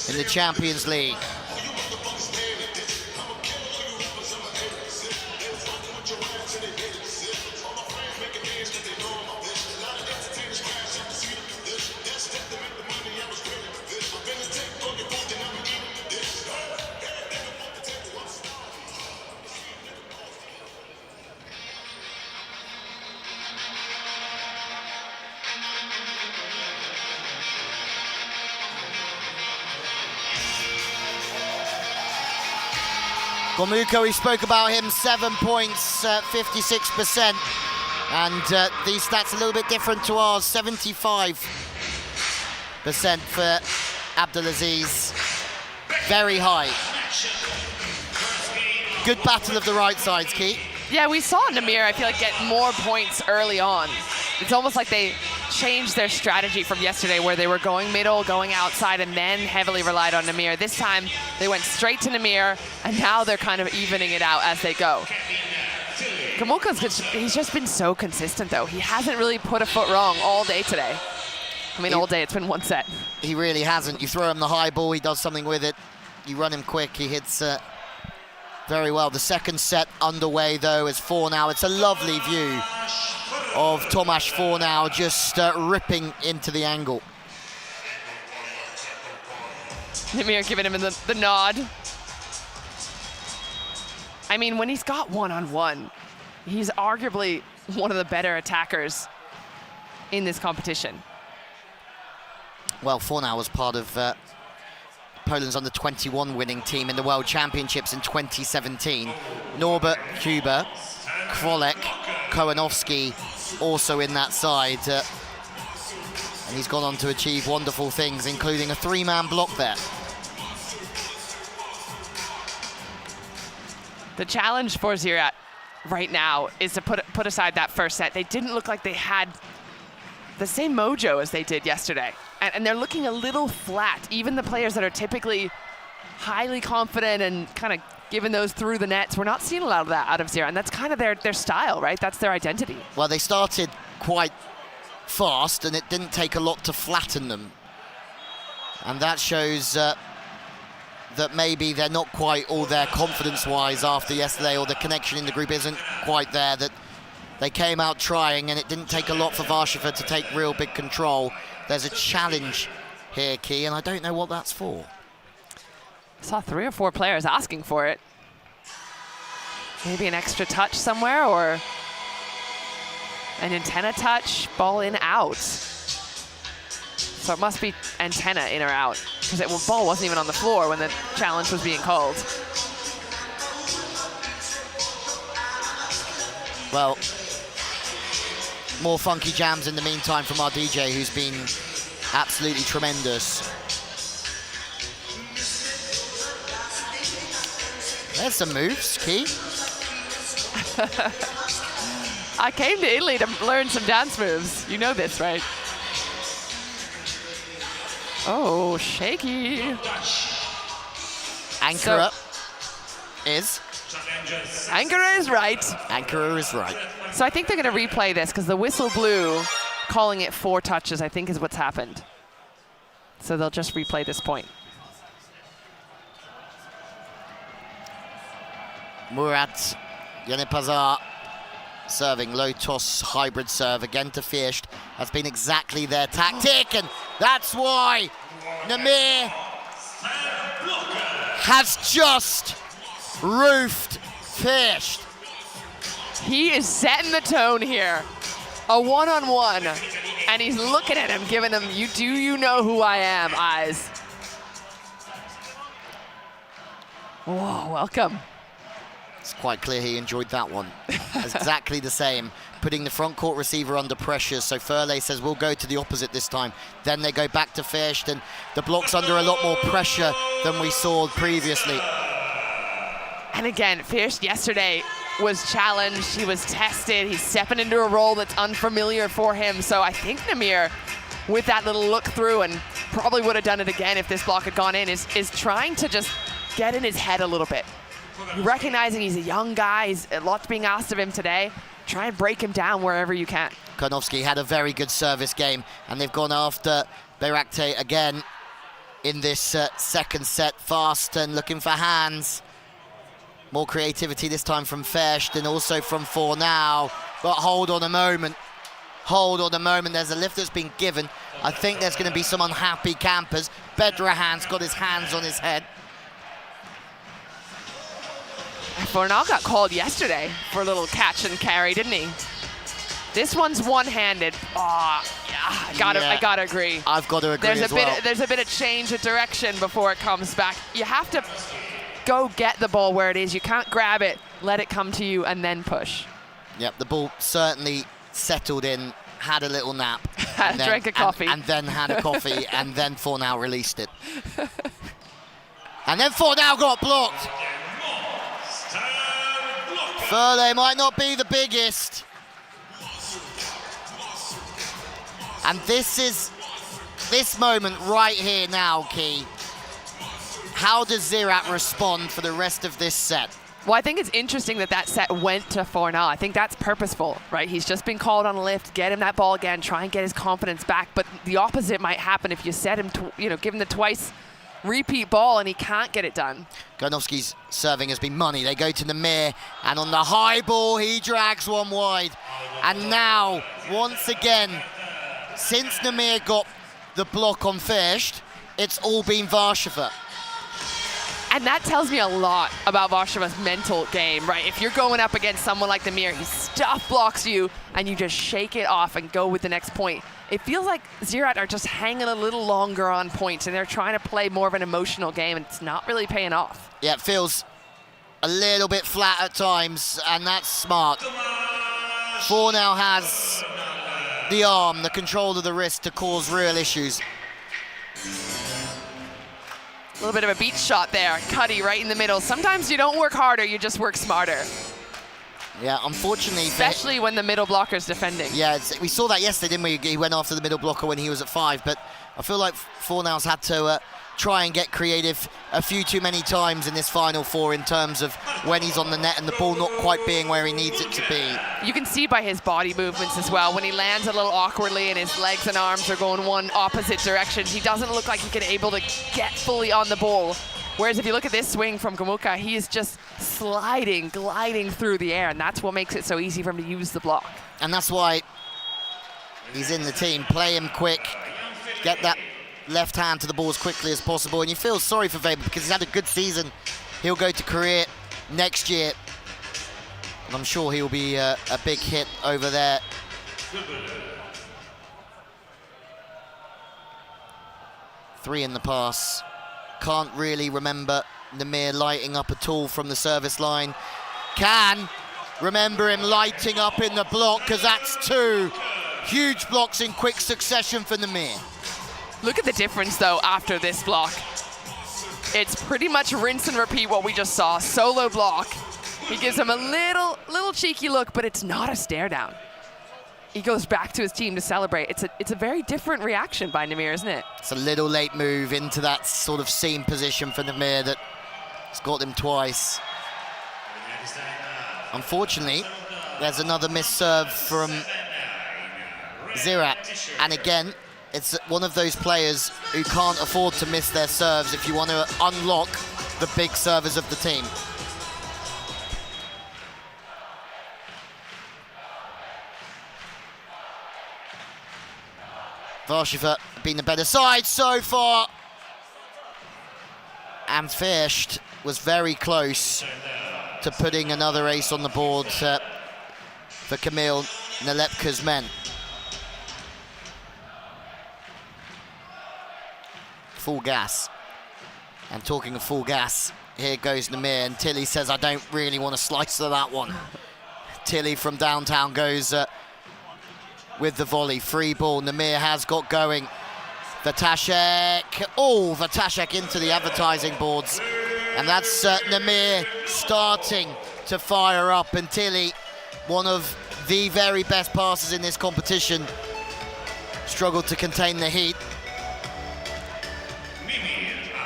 in the Champions League. Gomuko, we spoke about him, 7 points, 56%. And these stats a little bit different to ours, 75% for Abdelaziz. Very high. Good battle of the right sides, Keith. Yeah, we saw Namir, I feel like, get more points early on. It's almost like they changed their strategy from yesterday, where they were going middle, going outside, and then heavily relied on Namir. This time, they went straight to Namir, and now they're kind of evening it out as they go. He's just been so consistent, though. He hasn't really put a foot wrong all day today. I mean, all day, it's been 1 set. He really hasn't. You throw him the high ball, he does something with it. You run him quick, he hits very well. The second set underway, though, is Fornau. It's a lovely view of Tomasz Fornau just ripping into the angle. Namir giving him the nod. I mean, when he's got one-on-one, he's arguably one of the better attackers in this competition. Well, Fornau was part of Poland's under-21 winning team in the World Championships in 2017. Norbert Huber, Krolek, Kołanowski also in that side. And he's gone on to achieve wonderful things, including a 3-man block there. The challenge for Ziraat right now is to put aside that first set. They didn't look like they had the same mojo as they did yesterday. And they're looking a little flat. Even the players that are typically highly confident and kind of giving those through the nets, we're not seeing a lot of that out of Ziraat. And that's kind of their style, right? That's their identity. Well, they started quite fast, and it didn't take a lot to flatten them. And that shows that maybe they're not quite all there confidence-wise after yesterday, or the connection in the group isn't quite there, that they came out trying, and it didn't take a lot for Warszawa to take real big control. There's a challenge here, Key, and I don't know what that's for. I saw 3 or 4 players asking for it. Maybe an extra touch somewhere, or an antenna touch, ball in, out. So it must be antenna in or out, because the ball wasn't even on the floor when the challenge was being called. Well, more funky jams in the meantime from our DJ, who's been absolutely tremendous. There's some moves, Key. I came to Italy to learn some dance moves. You know this, right? Oh, shaky. Ankara is. Ankara is right. Ankara is right. So I think they're going to replay this because the whistle blew, calling it 4 touches, I think is what's happened. So they'll just replay this point. Murat Yanepazar serving low toss hybrid serve again to Fierst. That's been exactly their tactic, and that's why Namir has just roofed Fierst. He is setting the tone here. A one-on-one, and he's looking at him, giving him, you know who I am, eyes. Whoa, welcome. It's quite clear he enjoyed that one. It's exactly the same, putting the front court receiver under pressure. So Furley says we'll go to the opposite this time. Then they go back to Fierst, and the block's under a lot more pressure than we saw previously. And again, Fierst yesterday was challenged, he was tested, he's stepping into a role that's unfamiliar for him. So I think Namir, with that little look through, and probably would have done it again if this block had gone in, is trying to just get in his head a little bit. Recognizing he's a young guy, he's a lot's being asked of him today. Try and break him down wherever you can. Karnowski had a very good service game, and they've gone after Bayraktar again in this second set, fast and looking for hands. More creativity this time from Fierst and also from Fornau. But hold on a moment. Hold on a moment. There's a lift that's been given. I think there's going to be some unhappy campers. Bedrahan's got his hands on his head. Fornal got called yesterday for a little catch and carry, didn't he? This one's one-handed. Oh, yeah, I gotta agree. I've got to agree as well. There's a bit of change of direction before it comes back. You have to go get the ball where it is. You can't grab it, let it come to you, and then push. Yep, the ball certainly settled in, had a little nap. Drank a coffee. And then had a coffee, and then Fornal released it. And then Fornal got blocked. Furley might not be the biggest. And this moment right here now, Key. How does Ziraat respond for the rest of this set? Well, I think it's interesting that set went to Fornal. I think that's purposeful, right? He's just been called on a lift, get him that ball again, try and get his confidence back. But the opposite might happen if you set him, give him the twice repeat ball and he can't get it done. Garnowski's serving has been money. They go to Namir, and on the high ball, he drags one wide. And now, once again, since Namir got the block on Fierst, it's all been Warszawa. And that tells me a lot about Warszawa's mental game, right? If you're going up against someone like Namir, he stuff blocks you and you just shake it off and go with the next point. It feels like Ziraat are just hanging a little longer on points and they're trying to play more of an emotional game, and it's not really paying off. Yeah, it feels a little bit flat at times, and that's smart. Fornal has the arm, the control of the wrist to cause real issues. A little bit of a beach shot there. Cuddy right in the middle. Sometimes you don't work harder, you just work smarter. Yeah, unfortunately. Especially when the middle blocker's defending. Yeah, we saw that yesterday, didn't we? He went after the middle blocker when he was at 5, but I feel like Fornal's had to try and get creative a few too many times in this final 4 in terms of when he's on the net and the ball not quite being where he needs it to be. You can see by his body movements as well, when he lands a little awkwardly and his legs and arms are going one opposite direction, he doesn't look like he can able to get fully on the ball. Whereas if you look at this swing from Gomułka, he is just sliding, gliding through the air, and that's what makes it so easy for him to use the block. And that's why he's in the team. Play him quick, get that left hand to the ball as quickly as possible, and you feel sorry for Weber because he's had a good season. He'll go to Korea next year, and I'm sure he'll be a big hit over there. Three in the pass. Can't really remember Namir lighting up at all from the service line. Can remember him lighting up in the block, because that's 2 huge blocks in quick succession for Namir. Look at the difference, though, after this block. It's pretty much rinse and repeat what we just saw. Solo block. He gives him a little cheeky look, but it's not a stare down. He goes back to his team to celebrate. It's a very different reaction by Namir, isn't it? It's a little late move into that sort of seam position for Namir that He's got them twice. Unfortunately, there's another missed serve from Ziraat. And again, it's one of those players who can't afford to miss their serves if you want to unlock the big servers of the team. Warszawa been the better side so far. And Fersht was very close to putting another ace on the board for Kamil Nalepka's men. Full gas. And talking of full gas, here goes Namir, and Tilly says, I don't really want to slice to that one. Tilly from downtown goes with the volley. Free ball, Namir has got going. Vatashek, oh, Vatashek into the advertising boards. And that's Namir starting to fire up, and Tilly, one of the very best passers in this competition, struggled to contain the heat.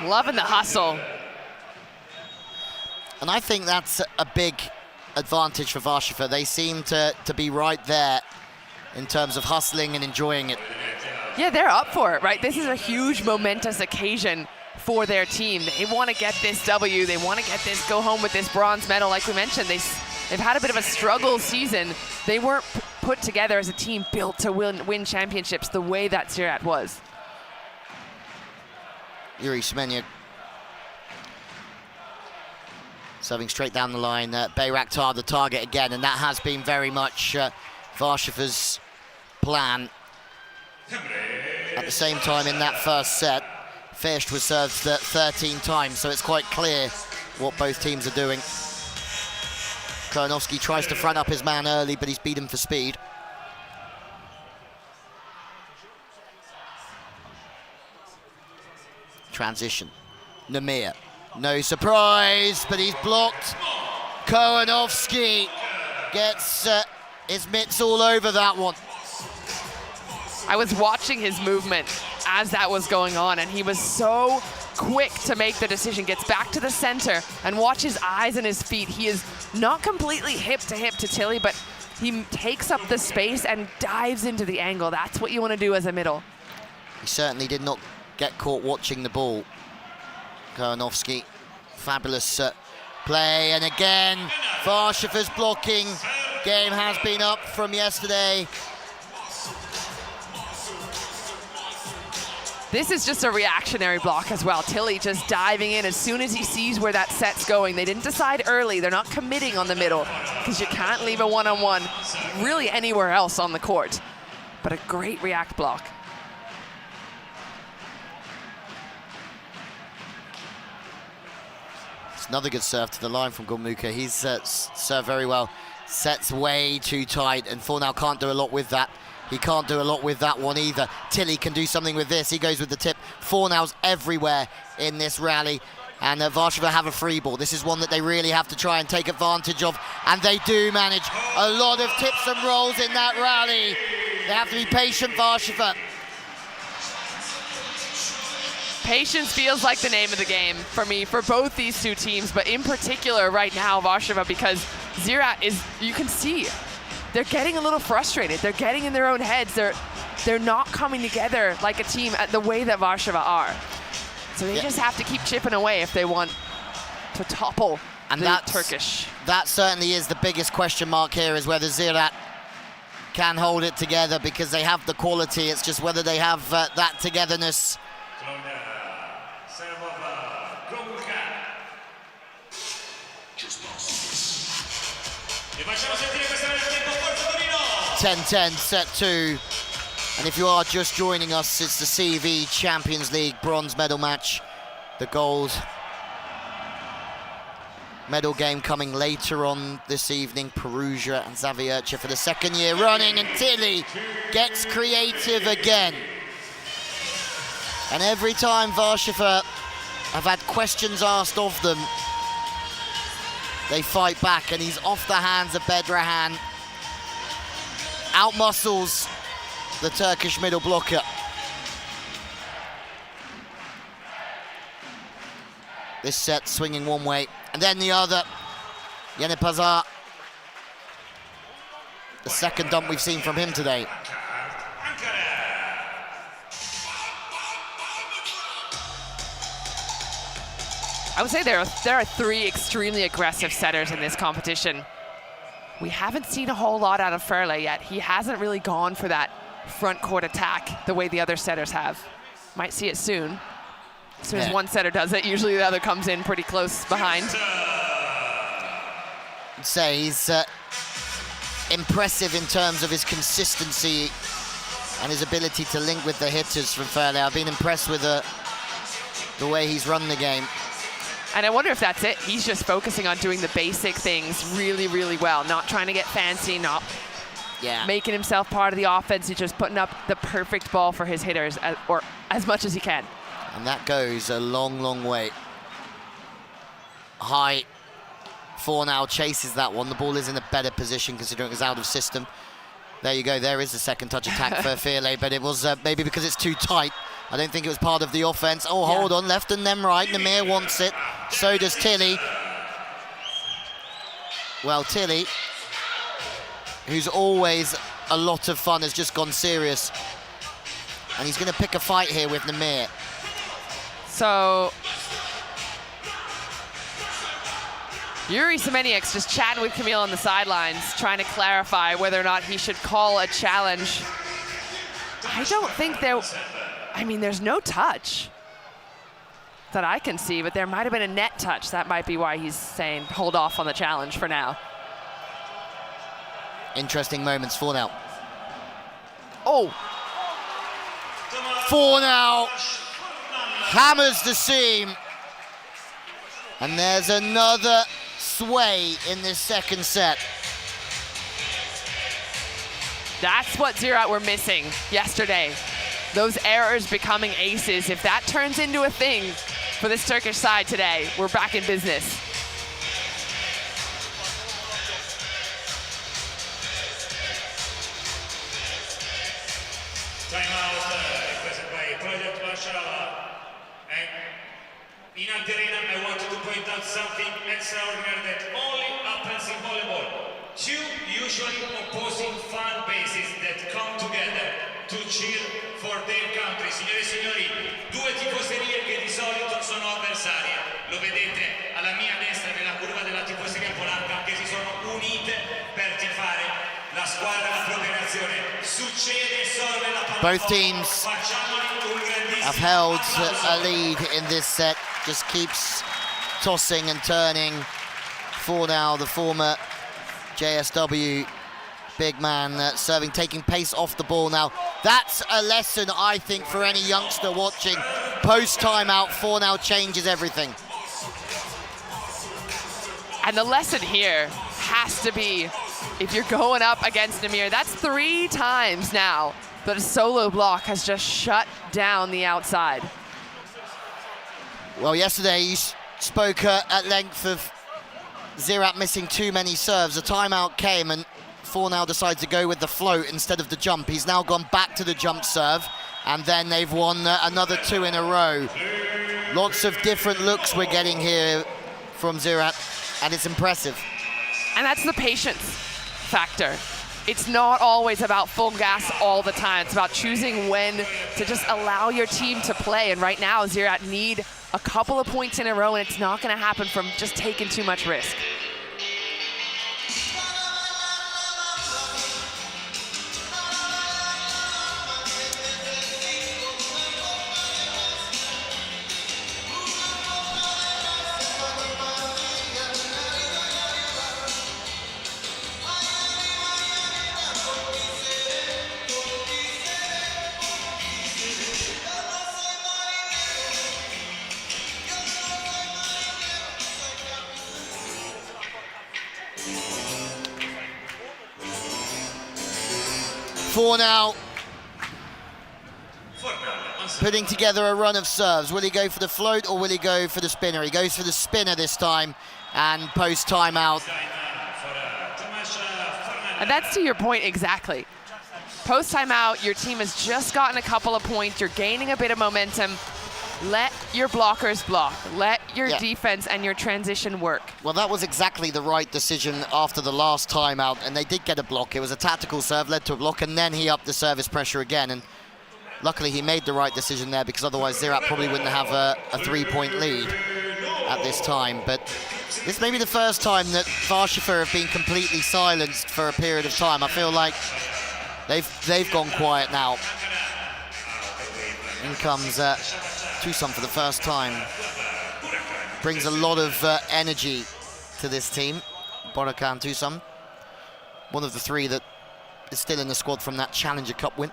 Loving the hustle. And I think that's a big advantage for Warszawa. They seem to be right there in terms of hustling and enjoying it. Yeah, they're up for it, right? This is a huge momentous occasion for their team. They want to get this W. They want to get this, go home with this bronze medal. Like we mentioned, they've had a bit of a struggle season. They weren't put together as a team built to win championships the way that Ziraat was. Yuri Semenya serving straight down the line. Bayraktar the target again, and that has been very much Warszawa's plan. At the same time, in that first set, Fersht was served 13 times, so it's quite clear what both teams are doing. Koronowski tries to front up his man early, but he's beat him for speed. Transition. Namir. No surprise, but he's blocked. Koronowski gets his mitts all over that one. I was watching his movement as that was going on, and he was so quick to make the decision. Gets back to the center, and watch his eyes and his feet. He is not completely hip to Tilly, but he takes up the space and dives into the angle. That's what you want to do as a middle. He certainly did not get caught watching the ball. Koronowski, fabulous play, and again, Warszawa's blocking. Game has been up from yesterday. This is just a reactionary block as well. Tilly just diving in as soon as he sees where that set's going. They didn't decide early. They're not committing on the middle because you can't leave a one-on-one really anywhere else on the court. But a great react block. It's another good serve to the line from Gomulka. He's served very well. Sets way too tight, and Fornal can't do a lot with that. He can't do a lot with that one either. Tilly can do something with this. He goes with the tip. Fornal's everywhere in this rally. And Warszawa have a free ball. This is one that they really have to try and take advantage of. And they do manage a lot of tips and rolls in that rally. They have to be patient, Warszawa. Patience feels like the name of the game for me, for both these two teams, but in particular right now, Warszawa, because Ziraat is, you can see, they're getting a little frustrated. They're getting in their own heads. They're not coming together like a team at the way that Warszawa are. So they just have to keep chipping away if they want to topple the Turkish. That certainly is the biggest question mark here, is whether Ziraat can hold it together, because they have the quality. It's just whether they have that togetherness. 10-10, set 2. And if you are just joining us, it's the CV Champions League bronze medal match. The gold medal game coming later on this evening. Perugia and Zaviercia for the second year running, and Tilly gets creative again. And every time Warszawa have had questions asked of them, they fight back, and he's off the hands of Bedrahan. Outmuscles the Turkish middle blocker. this set, swinging one way and then the other. Yeni Pazar, the second dump we've seen from him today. I would say there are 3 extremely aggressive setters in this competition. We haven't seen a whole lot out of Ferle yet. He hasn't really gone for that front court attack the way the other setters have. Might see it soon. As soon as one setter does it, usually the other comes in pretty close behind. I'd say he's impressive in terms of his consistency and his ability to link with the hitters from Ferle. I've been impressed with the way he's run the game. And I wonder if that's it. He's just focusing on doing the basic things really, really well. Not trying to get fancy, not making himself part of the offense. He's just putting up the perfect ball for his hitters, or as much as he can. And that goes a long, long way. High. Fornal chases that one. The ball is in a better position considering it's out of system. There you go. There is the second touch attack for Ferle, but it was maybe because it's too tight. I don't think it was part of the offense. Oh, hold on, left and then right. Namir wants it. So does Tilly. Well, Tilly, who's always a lot of fun, has just gone serious. And he's going to pick a fight here with Namir. So, Yuri Semeniuk's just chatting with Camille on the sidelines, trying to clarify whether or not he should call a challenge. I don't think there's no touch that I can see, but there might have been a net touch. That might be why he's saying hold off on the challenge for now. Interesting moments for now. Oh! Fornal hammers the seam. And there's another sway in this second set. That's what Ziraat were missing yesterday. Those errors becoming aces. If that turns into a thing for this Turkish side today, we're back in business. Timeout requested by Projekt Warszawa. And in Antarina, I wanted to point out something extraordinary that only happens in volleyball. 2 usually opposing fan bases that come together to cheer for their country. Signore e signori, 2 tifoserie che di solito sono avversarie. Lo vedete alla mia destra nella curva della tifoseria polacca che si sono unite per tifare la squadra della propria nazione. Succede solo nella pallavolo. Both teams have held a lead in this set. Just keeps tossing and turning. Fornal, the former JSW big man, serving, taking pace off the ball now. That's a lesson, I think, for any youngster watching. Post-timeout, Fornal changes everything. And the lesson here has to be, if you're going up against Namir, that's 3 times now that a solo block has just shut down the outside. Well, yesterday you spoke at length of Ziraat missing too many serves. A timeout came and Fornal decides to go with the float instead of the jump. He's now gone back to the jump serve, and then they've won another 2 in a row. Lots of different looks we're getting here from Ziraat, and it's impressive. And that's the patience factor. It's not always about full gas all the time. It's about choosing when to just allow your team to play. And right now, Ziraat need a couple of points in a row, and it's not going to happen from just taking too much risk. Fornal putting together a run of serves. Will he go for the float or will he go for the spinner? He goes for the spinner this time, and post timeout. And that's to your point exactly. Post timeout, your team has just gotten a couple of points. You're gaining a bit of momentum. Let your blockers block. Let your Yeah. defense and your transition work. Well, that was exactly the right decision after the last timeout, and they did get a block. It was a tactical serve, led to a block, and then he upped the service pressure again. And luckily, he made the right decision there, because otherwise Ziraat probably wouldn't have a 3-point lead at this time. But this may be the first time that Warszawa have been completely silenced for a period of time. I feel like they've gone quiet now. In comes Tusum for the first time. Brings a lot of energy to this team. Borakan Tusum, one of the three that is still in the squad from that Challenger Cup win.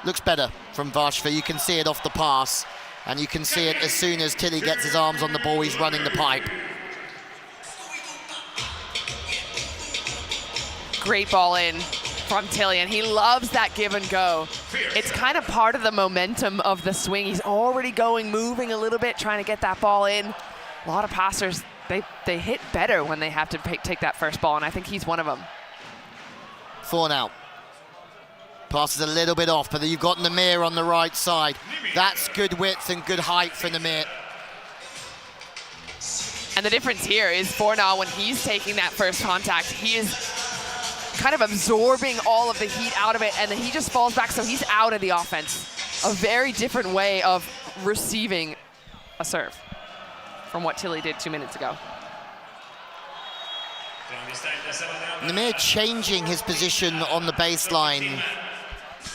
Looks better from Warszawa. You can see it off the pass, and you can see it as soon as Tilly gets his arms on the ball, he's running the pipe. Great ball in from Tilly, and he loves that give and go. It's kind of part of the momentum of the swing. He's already going, moving a little bit, trying to get that ball in. A lot of passers, they hit better when they have to take that first ball, and I think he's one of them. 4 now. Passes a little bit off, but then you've got Namir on the right side. That's good width and good height for Namir. And the difference here is Fornal, when he's taking that first contact, he is kind of absorbing all of the heat out of it, and then he just falls back, so he's out of the offense. A very different way of receiving a serve from what Tilly did 2 minutes ago. Namir changing his position on the baseline,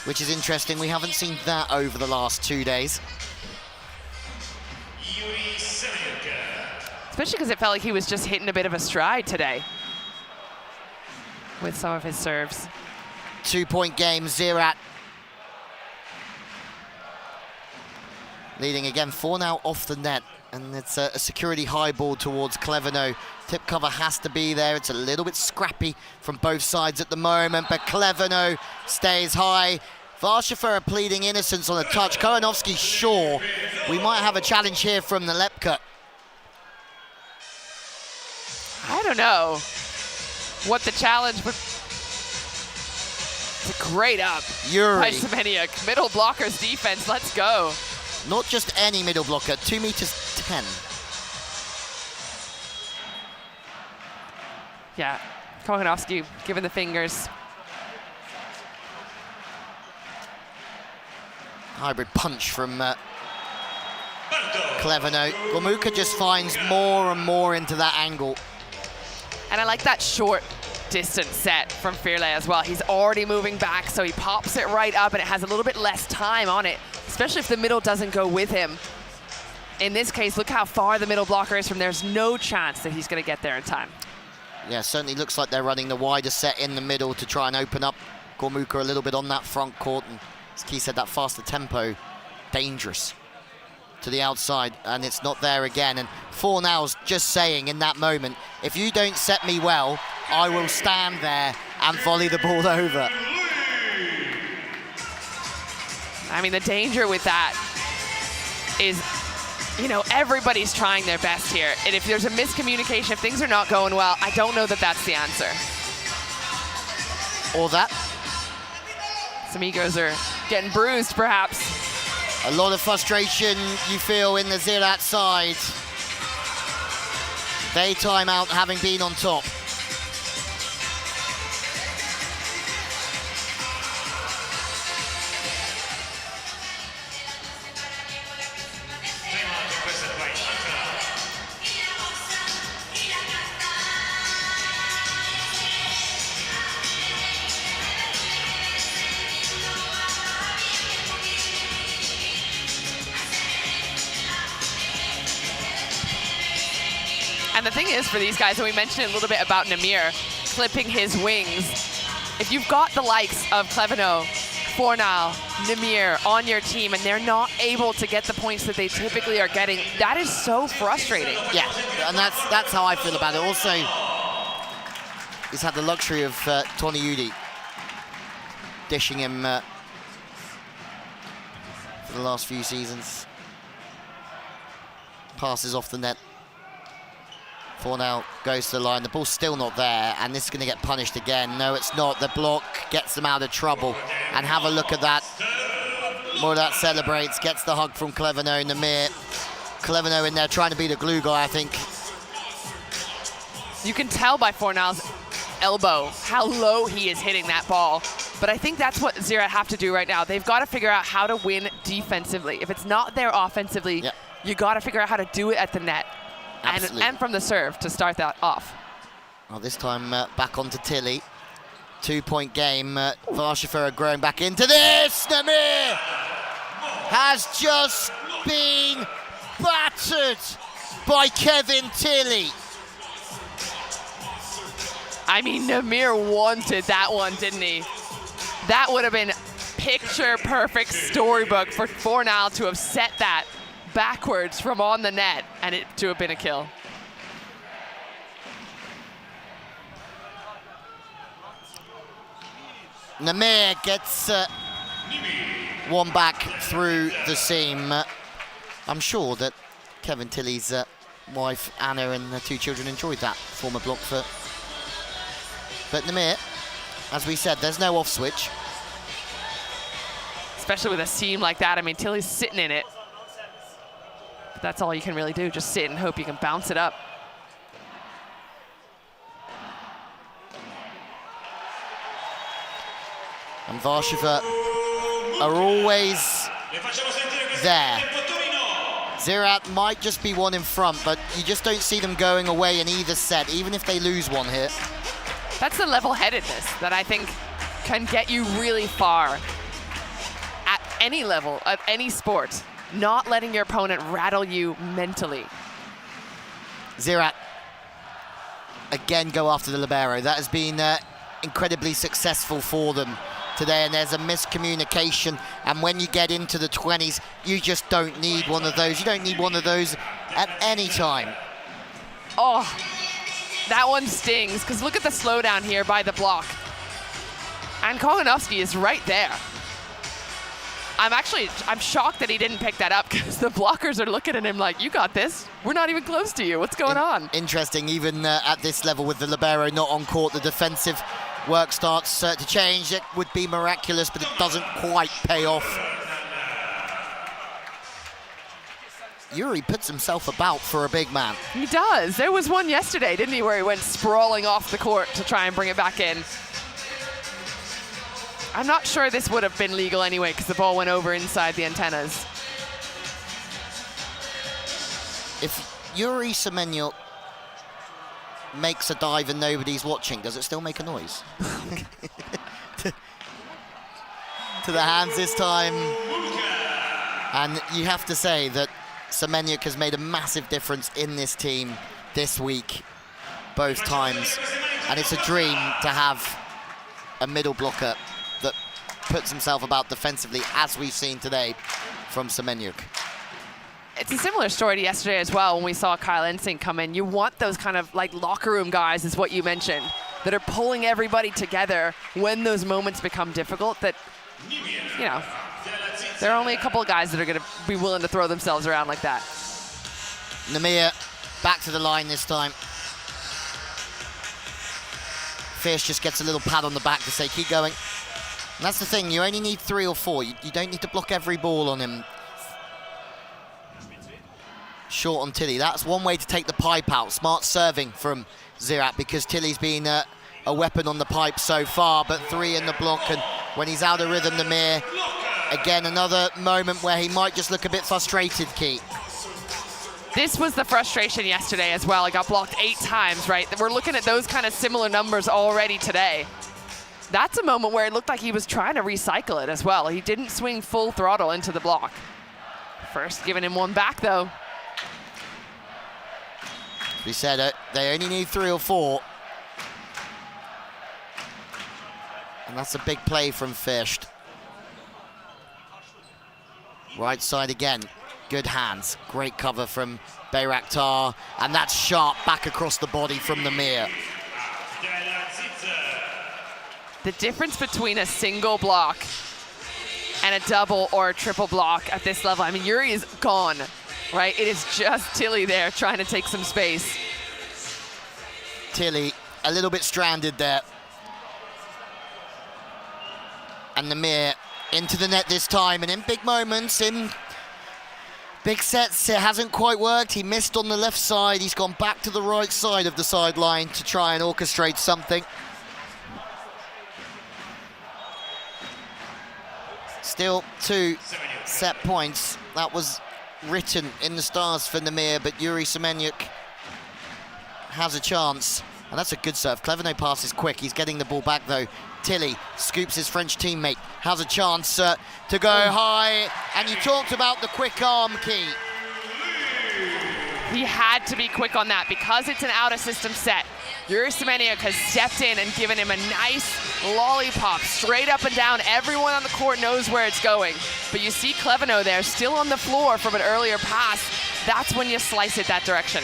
which is interesting. We haven't seen that over the last 2 days. Especially because it felt like he was just hitting a bit of a stride today with some of his serves. 2-point game, Ziraat leading again. 4 now off the net, and it's a security high ball towards Cleveno. Tip cover has to be there. It's a little bit scrappy from both sides at the moment, but Cleveno stays high. Warszawa are pleading innocence on a touch. Kohanovsky sure. We might have a challenge here from the Lepka. I don't know what the challenge would. It's a great up Yuri. by Semeniuk. Middle blockers defense, let's go. Not just any middle blocker, 2 meters 10. Yeah, Kohanovsky giving the fingers. Hybrid punch from Cleveno. Gomuka just finds more and more into that angle. And I like that short distance set from Firle as well. He's already moving back, so he pops it right up, and it has a little bit less time on it, especially if the middle doesn't go with him. In this case, look how far the middle blocker is from there. There's no chance that he's going to get there in time. Yeah, certainly looks like they're running the wider set in the middle to try and open up Gomuka a little bit on that front court. And as Keith said, that faster tempo, dangerous to the outside, and it's not there again. And Fornal's just saying in that moment, if you don't set me well, I will stand there and volley the ball over. I mean, the danger with that is, you know, everybody's trying their best here. And if there's a miscommunication, if things are not going well, I don't know that that's the answer. Or that. Some egos are getting bruised, perhaps. A lot of frustration you feel in the Ziraat side. They time out having been on top. And the thing is for these guys, and we mentioned a little bit about Namir clipping his wings, if you've got the likes of Cleveno, Fornal, Namir on your team and they're not able to get the points that they typically are getting, that is so frustrating. Yeah, and that's how I feel about it. Also, he's had the luxury of Tony Udi dishing him for the last few seasons. Passes off the net. Fornal goes to the line. The ball's still not there, and this is going to get punished again. No, it's not. The block gets them out of trouble. And have a look at that. Murat celebrates, gets the hug from Cleveno. Namir. Cleveno in there trying to be the glue guy, I think. You can tell by Fornal's elbow how low he is hitting that ball. But I think that's what Ziraat have to do right now. They've got to figure out how to win defensively. If it's not there offensively, you got to figure out how to do it at the net and from the serve to start that off. Well, this time back onto Tilly. 2-point game. Warszawa are growing back into this. Namir has just been battered by Kevin Tilly. I mean, Namir wanted that one, didn't he? That would have been picture-perfect storybook for Fornal to have set that backwards from on the net and it to have been a kill. Namir gets one back through the seam. I'm sure that Kevin Tilly's wife, Anna, and their 2 children enjoyed that former block foot. But Namir, as we said, there's no off switch. Especially with a seam like that. I mean, Tilly's sitting in it. But that's all you can really do, just sit and hope you can bounce it up. And Warszawa are always there. Ziraat might just be one in front, but you just don't see them going away in either set, even if they lose one here. That's the level-headedness that I think can get you really far at any level of any sport. Not letting your opponent rattle you mentally. Ziraat again go after the libero. That has been incredibly successful for them today, and there's a miscommunication, and when you get into the 20s, you just don't need one of those. You don't need one of those at any time. Oh, that one stings, because look at the slowdown here by the block. And Koganovsky is right there. I'm shocked that he didn't pick that up, because the blockers are looking at him like, you got this. We're not even close to you. What's going on? Interesting, even at this level with the libero not on court, the defensive work starts to change. It would be miraculous, but it doesn't quite pay off. Yuri puts himself about for a big man. He does. There was one yesterday, didn't he, where he went sprawling off the court to try and bring it back in. I'm not sure this would have been legal anyway, because the ball went over inside the antennas. If Yuri Semenyuk makes a dive and nobody's watching, does it still make a noise? To the hands this time. And you have to say that Semenyuk has made a massive difference in this team this week, both times. And it's a dream to have a middle blocker that puts himself about defensively, as we've seen today from Semenyuk. It's a similar story to yesterday as well when we saw Kyle Ensing come in. You want those kind of like locker room guys, is what you mentioned, that are pulling everybody together when those moments become difficult, that, you know, there are only a couple of guys that are going to be willing to throw themselves around like that. Namir back to the line this time. Fish just gets a little pat on the back to say, keep going. And that's the thing, you only need 3 or 4. You don't need to block every ball on him. Short on Tilly. That's one way to take the pipe out. Smart serving from Ziraat, because Tilly's been a weapon on the pipe so far, but 3 in the block, and when he's out of rhythm, Namir, again, another moment where he might just look a bit frustrated, Keith. This was the frustration yesterday as well. It got blocked 8 times, right? We're looking at those kind of similar numbers already today. That's a moment where it looked like he was trying to recycle it as well. He didn't swing full throttle into the block. First giving him one back, though. We said they only need 3 or 4. And that's a big play from Fischt. Right side again. Good hands. Great cover from Bayraktar. And that's sharp back across the body from Namir. The difference between a single block and a double or a triple block at this level, I mean, Yuri is gone, right? It is just Tilly there trying to take some space. Tilly a little bit stranded there. And Namir Into the net this time, and in big moments, in big sets, it hasn't quite worked. He missed on the left side. He's gone back to the right side of the sideline to try and orchestrate something. Still 2 set points. That was written in the stars for Nemir, but Yuri Semenyuk has a chance. And that's a good serve. Clevenot passes quick. He's getting the ball back, though. Tilly scoops his French teammate. Has a chance to go high. And you talked about the quick arm key. He had to be quick on that because it's an out-of-system set. Yuri Semenyuk has stepped in and given him a nice lollipop straight up and down. Everyone on the court knows where it's going. But you see Clevenot there, still on the floor from an earlier pass. That's when you slice it that direction.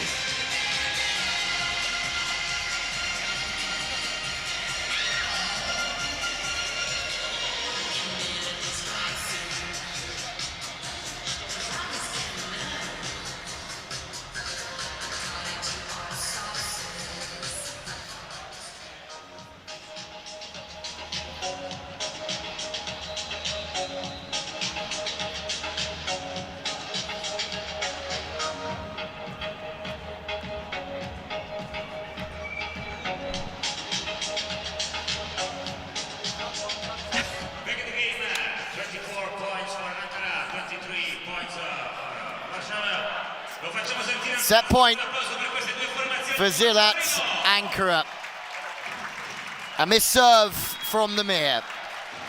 Set point for Ziraat Ankara. A missed serve from Nemir.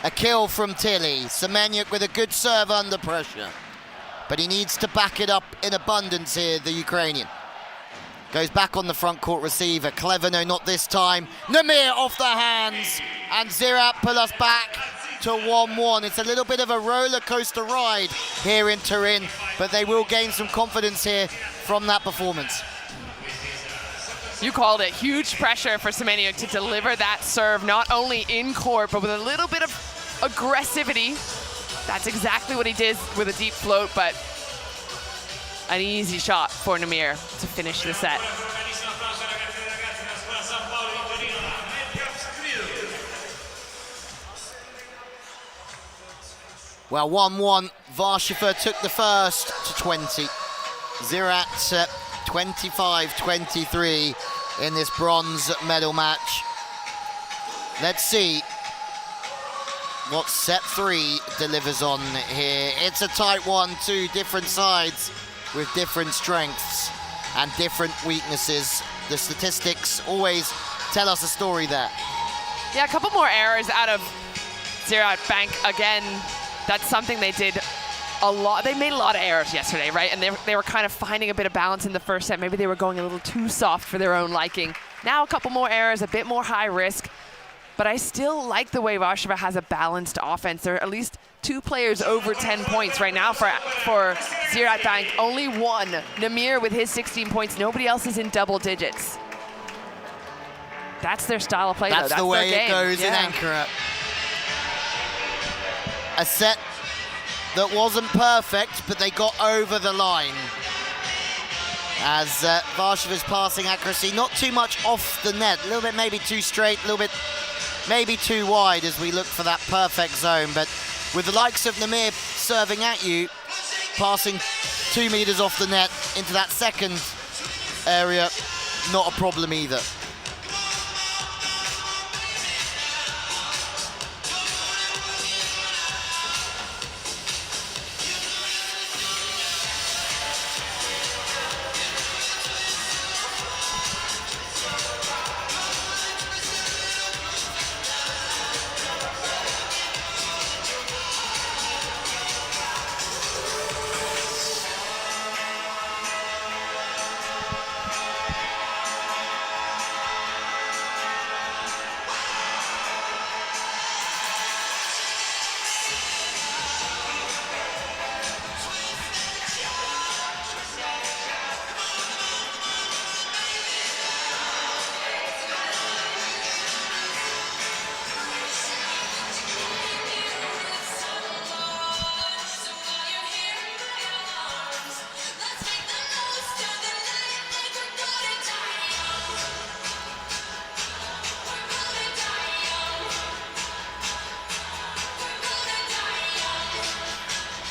A kill from Tilly. Semenyuk with a good serve under pressure. But he needs to back it up in abundance here, the Ukrainian. Goes back on the front court receiver. Clevenot not this time. Nemir off the hands. And Ziraat pull us back to 1-1. It's a little bit of a roller coaster ride here in Turin, but they will gain some confidence here from that performance. You called it. Huge pressure for Semenyuk to deliver that serve, not only in court, but with a little bit of aggressivity. That's exactly what he did with a deep float, but an easy shot for Nemir to finish the set. Well, 1-1, Warszawa took the first to 20. Ziraat 25-23 in this bronze medal match. Let's see what set 3 delivers on here. It's a tight one, 2 different sides with different strengths and different weaknesses. The statistics always tell us a story there. Yeah, a couple more errors out of Ziraat Bank again. That's something they did a lot. They made a lot of errors yesterday, right? And they were kind of finding a bit of balance in the first set. Maybe they were going a little too soft for their own liking. Now a couple more errors, a bit more high risk. But I still like the way Warszawa has a balanced offense. There are at least 2 players over 10 points right now for Ziraat Bank. Only one, Nemir with his 16 points. Nobody else is in double digits. That's their style of play, though. That's the way it goes in Ankara. A set that wasn't perfect, but they got over the line. As Warszawa's passing accuracy, not too much off the net, a little bit maybe too straight, a little bit maybe too wide as we look for that perfect zone. But with the likes of Nemir serving at you, passing 2 meters off the net into that second area, not a problem either.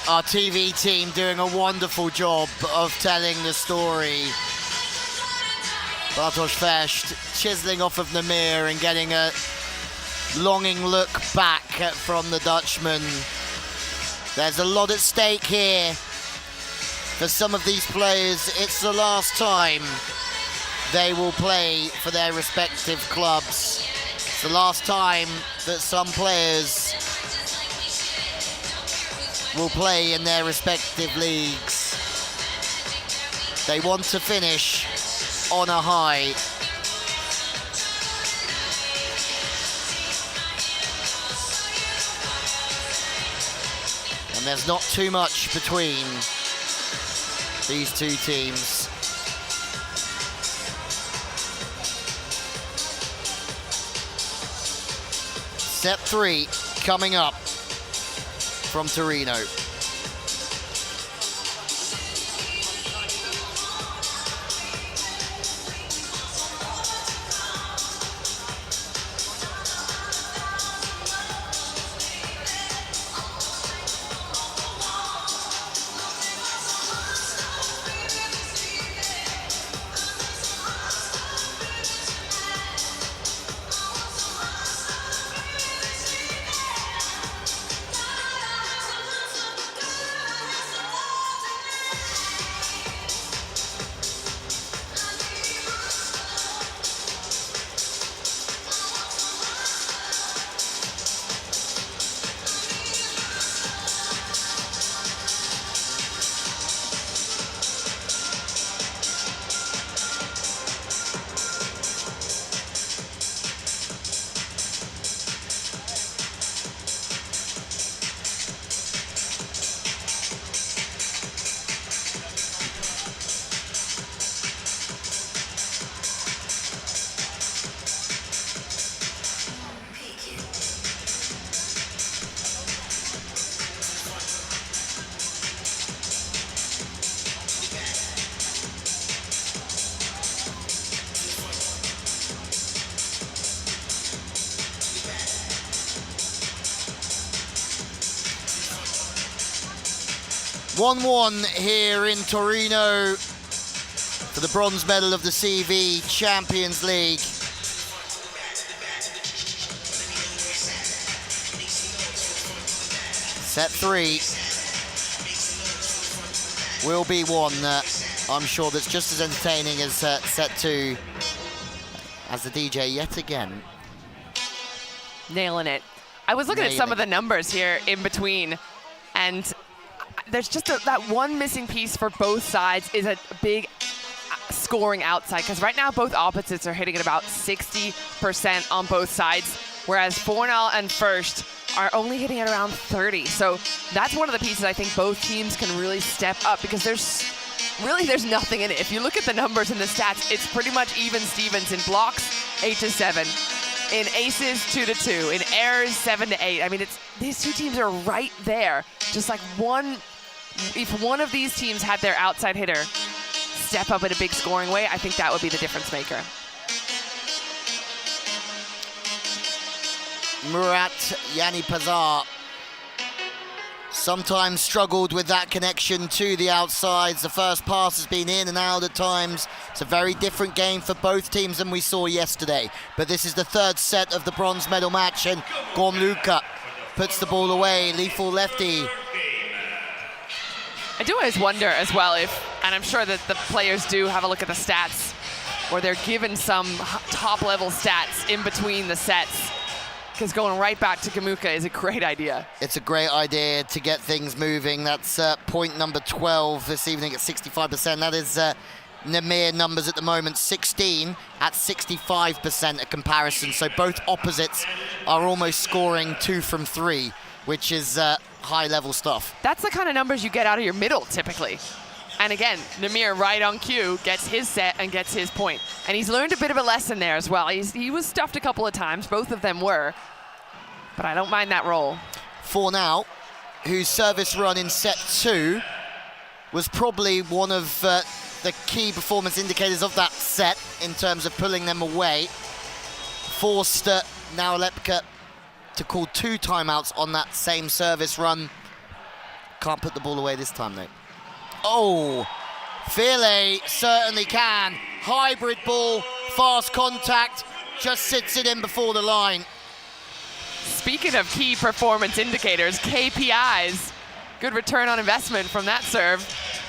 Our TV team doing a wonderful job of telling the story. Bartosz Fest chiseling off of Namir and getting a longing look back from the Dutchman. There's a lot at stake here for some of these players. It's the last time they will play for their respective clubs. It's the last time that some players will play in their respective leagues. They want to finish on a high. And there's not too much between these two teams. Set 3 coming up from Torino. (1-1) here in Torino for the bronze medal of the CV Champions League. Set 3 will be one, I'm sure, that's just as entertaining as set 2, as the DJ yet again. Nailing it. I was looking at some of the numbers here in between, and there's just that one missing piece for both sides is a big scoring outside, because right now both opposites are hitting at about 60% on both sides, whereas Fornal and First are only hitting at around 30. So that's one of the pieces I think both teams can really step up, because there's nothing in it. If you look at the numbers and the stats, it's pretty much even Stevens in blocks 8-7, in aces 2-2, in errors 7-8. I mean, these two teams are right there. Just like if one of these teams had their outside hitter step up in a big scoring way, I think that would be the difference maker. Murat Yanni-Pazar sometimes struggled with that connection to the outsides. The first pass has been in and out at times. It's a very different game for both teams than we saw yesterday. But this is the third set of the bronze medal match, and Gormluka puts the ball away. Lethal lefty. I do always wonder as well and I'm sure that the players do have a look at the stats, or they're given some top-level stats in between the sets, because going right back to Kamuka is a great idea. It's a great idea to get things moving. That's point number 12 this evening at 65%. That is Namir numbers at the moment, 16 at 65% a comparison. So both opposites are almost scoring 2 from 3, which is high-level stuff. That's the kind of numbers you get out of your middle, typically. And again, Namir right on cue gets his set and gets his point. And he's learned a bit of a lesson there as well. He was stuffed a couple of times, both of them were, but I don't mind that role. Fornal, whose service run in set 2 was probably one of the key performance indicators of that set in terms of pulling them away, forced now Lepka to call 2 timeouts on that same service run. Can't put the ball away this time, though. Oh, Philly certainly can. Hybrid ball, fast contact, just sits it in before the line. Speaking of key performance indicators, KPIs, good return on investment from that serve.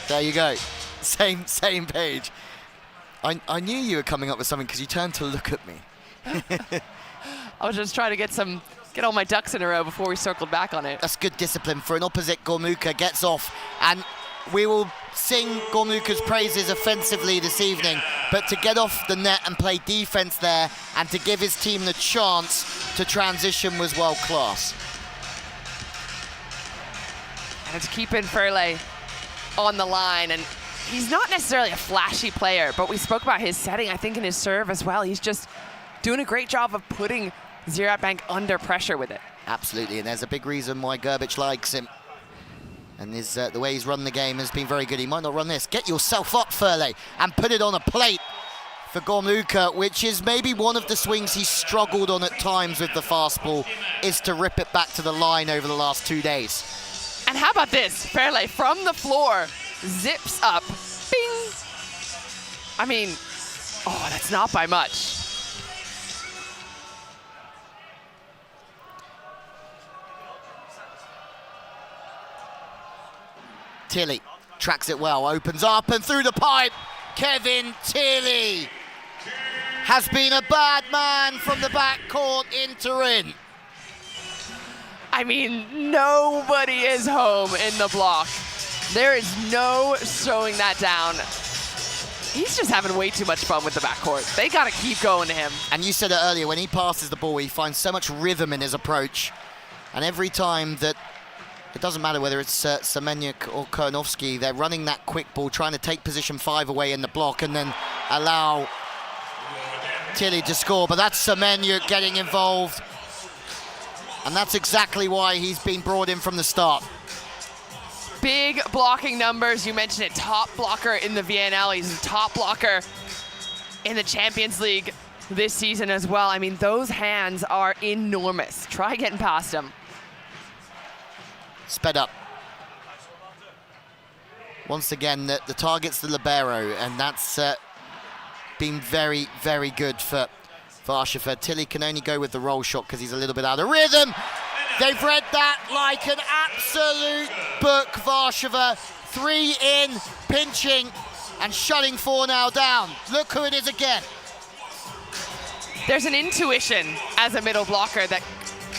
There you go. Same page. I knew you were coming up with something because you turned to look at me. I was just trying to get all my ducks in a row before we circled back on it. That's good discipline for an opposite. Gormuka gets off, and we will sing Gormuka's praises offensively this evening, but to get off the net and play defense there and to give his team the chance to transition was world class. And it's keeping Furley on the line, and he's not necessarily a flashy player, but we spoke about his setting, I think, in his serve as well. He's just doing a great job of putting Ziraat Bank under pressure with it. Absolutely, and there's a big reason why Gerbic likes him. And the way he's run the game has been very good. He might not run this. Get yourself up, Furley, and put it on a plate for Gormuka, which is maybe one of the swings he's struggled on at times with the fastball, is to rip it back to the line over the last 2 days. And how about this? Furley from the floor, zips up, bing! I mean, oh, that's not by much. Tilly tracks it well, opens up and through the pipe. Kevin Tilly has been a bad man from the backcourt in Turin. I mean, nobody is home in the block. There is no slowing that down. He's just having way too much fun with the backcourt. They got to keep going to him. And you said it earlier, when he passes the ball, he finds so much rhythm in his approach. And every time that, it doesn't matter whether it's Semenyuk or Kurnovsky, they're running that quick ball, trying to take position 5 away in the block and then allow Tilly to score. But that's Semenyuk getting involved. And that's exactly why he's been brought in from the start. Big blocking numbers. You mentioned it, top blocker in the VNL. He's a top blocker in the Champions League this season as well. I mean, those hands are enormous. Try getting past him. Sped up. Once again, the target's the libero, and that's been very, very good for Warszawa. Tilly can only go with the roll shot because he's a little bit out of rhythm. They've read that like an absolute book, Warszawa. 3 in, pinching, and shutting Fornal down. Look who it is again. There's an intuition as a middle blocker that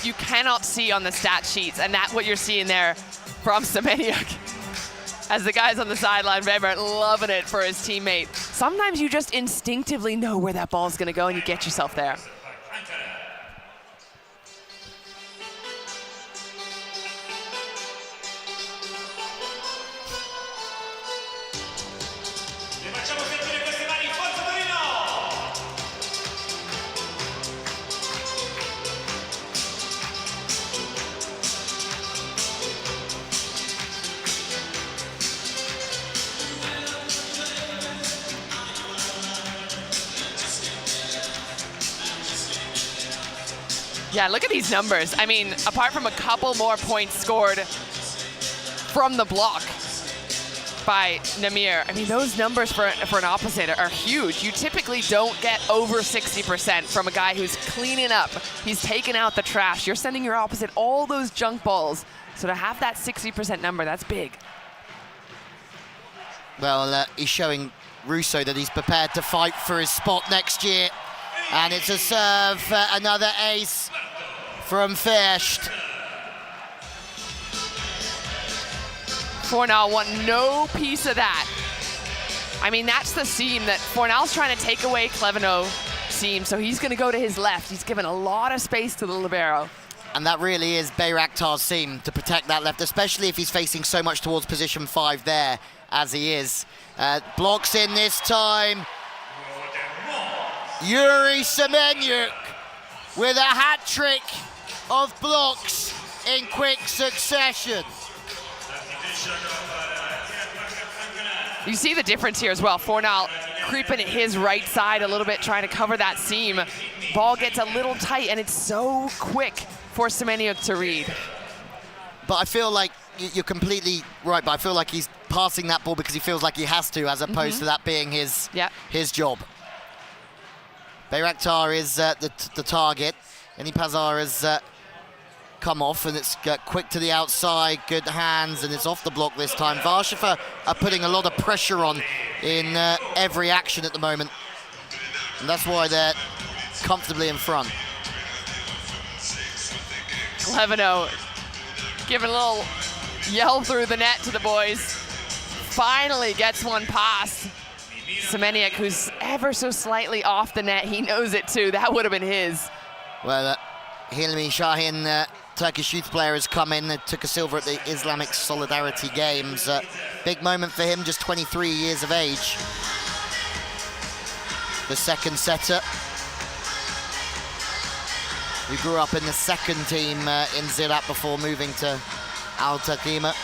you cannot see on the stat sheets, and that's what you're seeing there from Semenyuk. As the guys on the sideline, Weber loving it for his teammate. Sometimes you just instinctively know where that ball's gonna go and you get yourself there. Facciamo sentire queste mani, forza Torino! Yeah, look at these numbers. I mean, apart from a couple more points scored from the block by Namir, I mean, those numbers for an opposite are huge. You typically don't get over 60% from a guy who's cleaning up. He's taking out the trash. You're sending your opposite all those junk balls. So to have that 60% number, that's big. Well, he's showing Russo that he's prepared to fight for his spot next year. And it's a serve, another ace from Fersht. Fornal want no piece of that. I mean, that's the seam that Fornal's trying to take away Cleveno's seam, so he's going to go to his left. He's given a lot of space to the libero. And that really is Bayraktar's seam to protect that left, especially if he's facing so much towards position 5 there, as he is. Blocks in this time. Yuri Semenyuk with a hat trick of blocks in quick succession. You see the difference here as well. Fornal creeping at his right side a little bit, trying to cover that seam. Ball gets a little tight, and it's so quick for Semenyuk to read. But I feel like you're completely right, but I feel like he's passing that ball because he feels like he has to, as opposed to that being his job. Bayraktar is the target. Any Pazar has come off, and it's quick to the outside, good hands, and it's off the block this time. Warszawa are putting a lot of pressure on in every action at the moment, and that's why they're comfortably in front. Levino giving a little yell through the net to the boys. Finally gets one past Semeniuk, who's ever so slightly off the net. He knows it too. That would have been his. Well, Hilmi Şahin, Turkish youth player, has come in, took a silver at the Islamic Solidarity Games. Big moment for him, just 23 years of age. The second setter. We grew up in the second team in Ziraat before moving to Al Takima.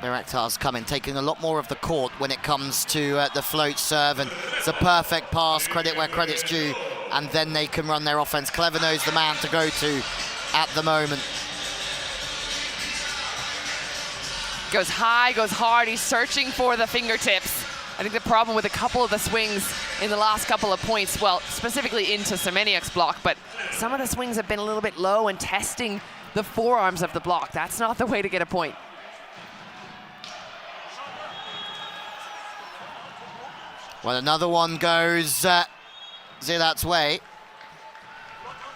Bayraktar's coming, taking a lot more of the court when it comes to the float serve, and it's a perfect pass, credit where credit's due, and then they can run their offense. Cleverno's the man to go to at the moment. Goes high, goes hard, he's searching for the fingertips. I think the problem with a couple of the swings in the last couple of points, well, specifically into Semeniuk's block, but some of the swings have been a little bit low and testing the forearms of the block. That's not the way to get a point. Well, another one goes Ziraat's way.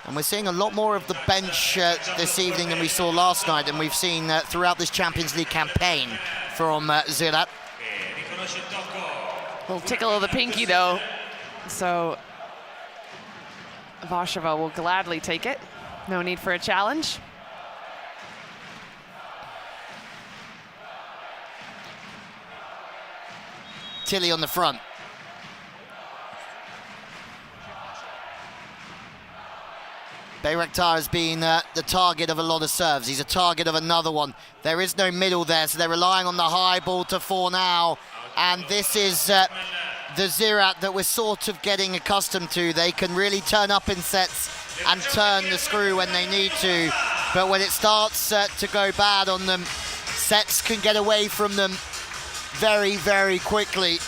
And we're seeing a lot more of the bench this evening than we saw last night, and we've seen throughout this Champions League campaign from Ziraat. Little tickle of the pinky, though. So Warszawa will gladly take it. No need for a challenge. Tilly on the front. Bayraktar has been the target of a lot of serves. He's a target of another one. There is no middle there, so they're relying on the high ball to Fornal. And this is the Ziraat that we're sort of getting accustomed to. They can really turn up in sets and turn the screw when they need to. But when it starts to go bad on them, sets can get away from them very, very quickly.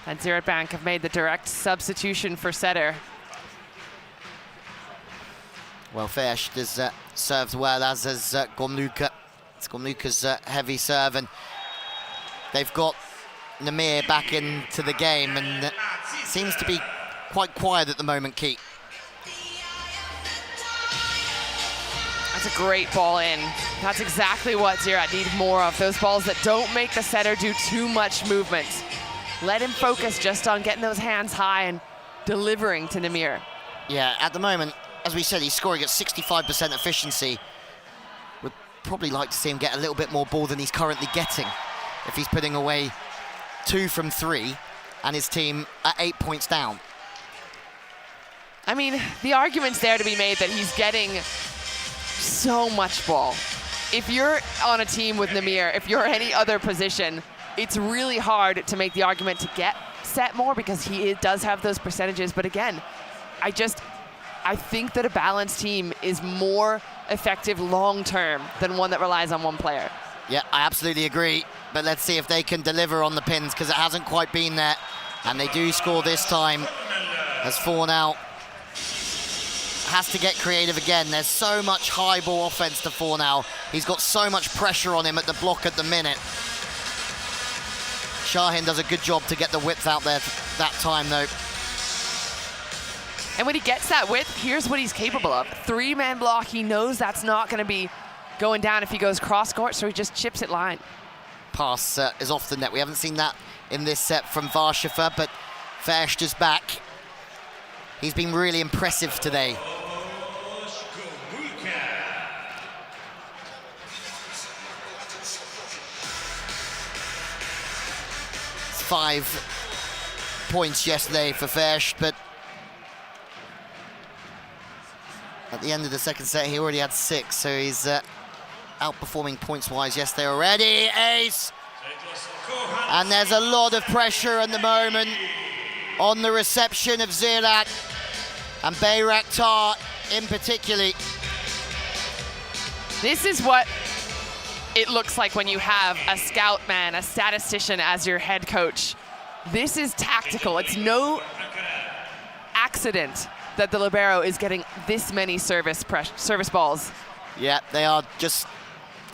And Ziraat Bank have made the direct substitution for setter. Well, Fersht has served well, as has Gomluka. It's Gomluka's heavy serve, and they've got Namir back into the game, and seems to be quite quiet at the moment, Keith. That's a great ball in. That's exactly what Ziraat need more of, those balls that don't make the setter do too much movement. Let him focus just on getting those hands high and delivering to Namir. Yeah, at the moment, as we said, he's scoring at 65% efficiency. Would probably like to see him get a little bit more ball than he's currently getting if he's putting away 2 from 3 and his team at 8 points down. I mean, the argument's there to be made that he's getting so much ball. If you're on a team with Namir, if you're any other position, it's really hard to make the argument to get set more because he does have those percentages. But again, I think that a balanced team is more effective long-term than one that relies on one player. Yeah, I absolutely agree. But let's see if they can deliver on the pins, because it hasn't quite been there. And they do score this time as Fornal has to get creative again. There's so much high ball offense to Fornal. He's got so much pressure on him at the block at the minute. Şahin does a good job to get the width out there that time, though. And when he gets that width, here's what he's capable of. 3-man block, he knows that's not going to be going down if he goes cross-court, so he just chips it line. Pass is off the net. We haven't seen that in this set from Warszawa, but Fersht is back. He's been really impressive today. It's 5 points yesterday for Fersht, but at the end of the second set, he already had 6, so he's outperforming points-wise yesterday already. Ace! And there's a lot of pressure at the moment on the reception of Ziraat and Bayraktar in particular. This is what it looks like when you have a scout man, a statistician as your head coach. This is tactical. It's no accident that the libero is getting this many service balls. Yeah, they are just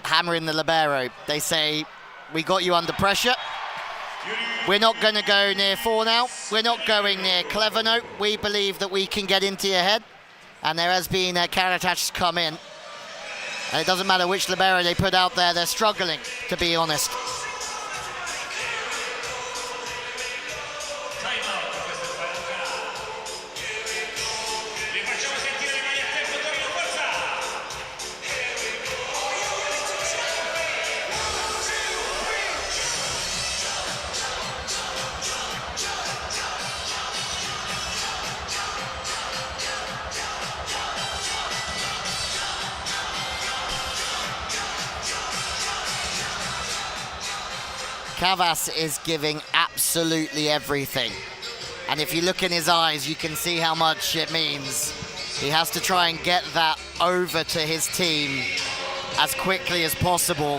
hammering the libero. They say, we got you under pressure. We're not going to go near Fornau. We're not going near Clevernote. We believe that we can get into your head. And there has been Karatas come in. And it doesn't matter which libero they put out there, they're struggling, to be honest. Kavas is giving absolutely everything. And if you look in his eyes, you can see how much it means. He has to try and get that over to his team as quickly as possible.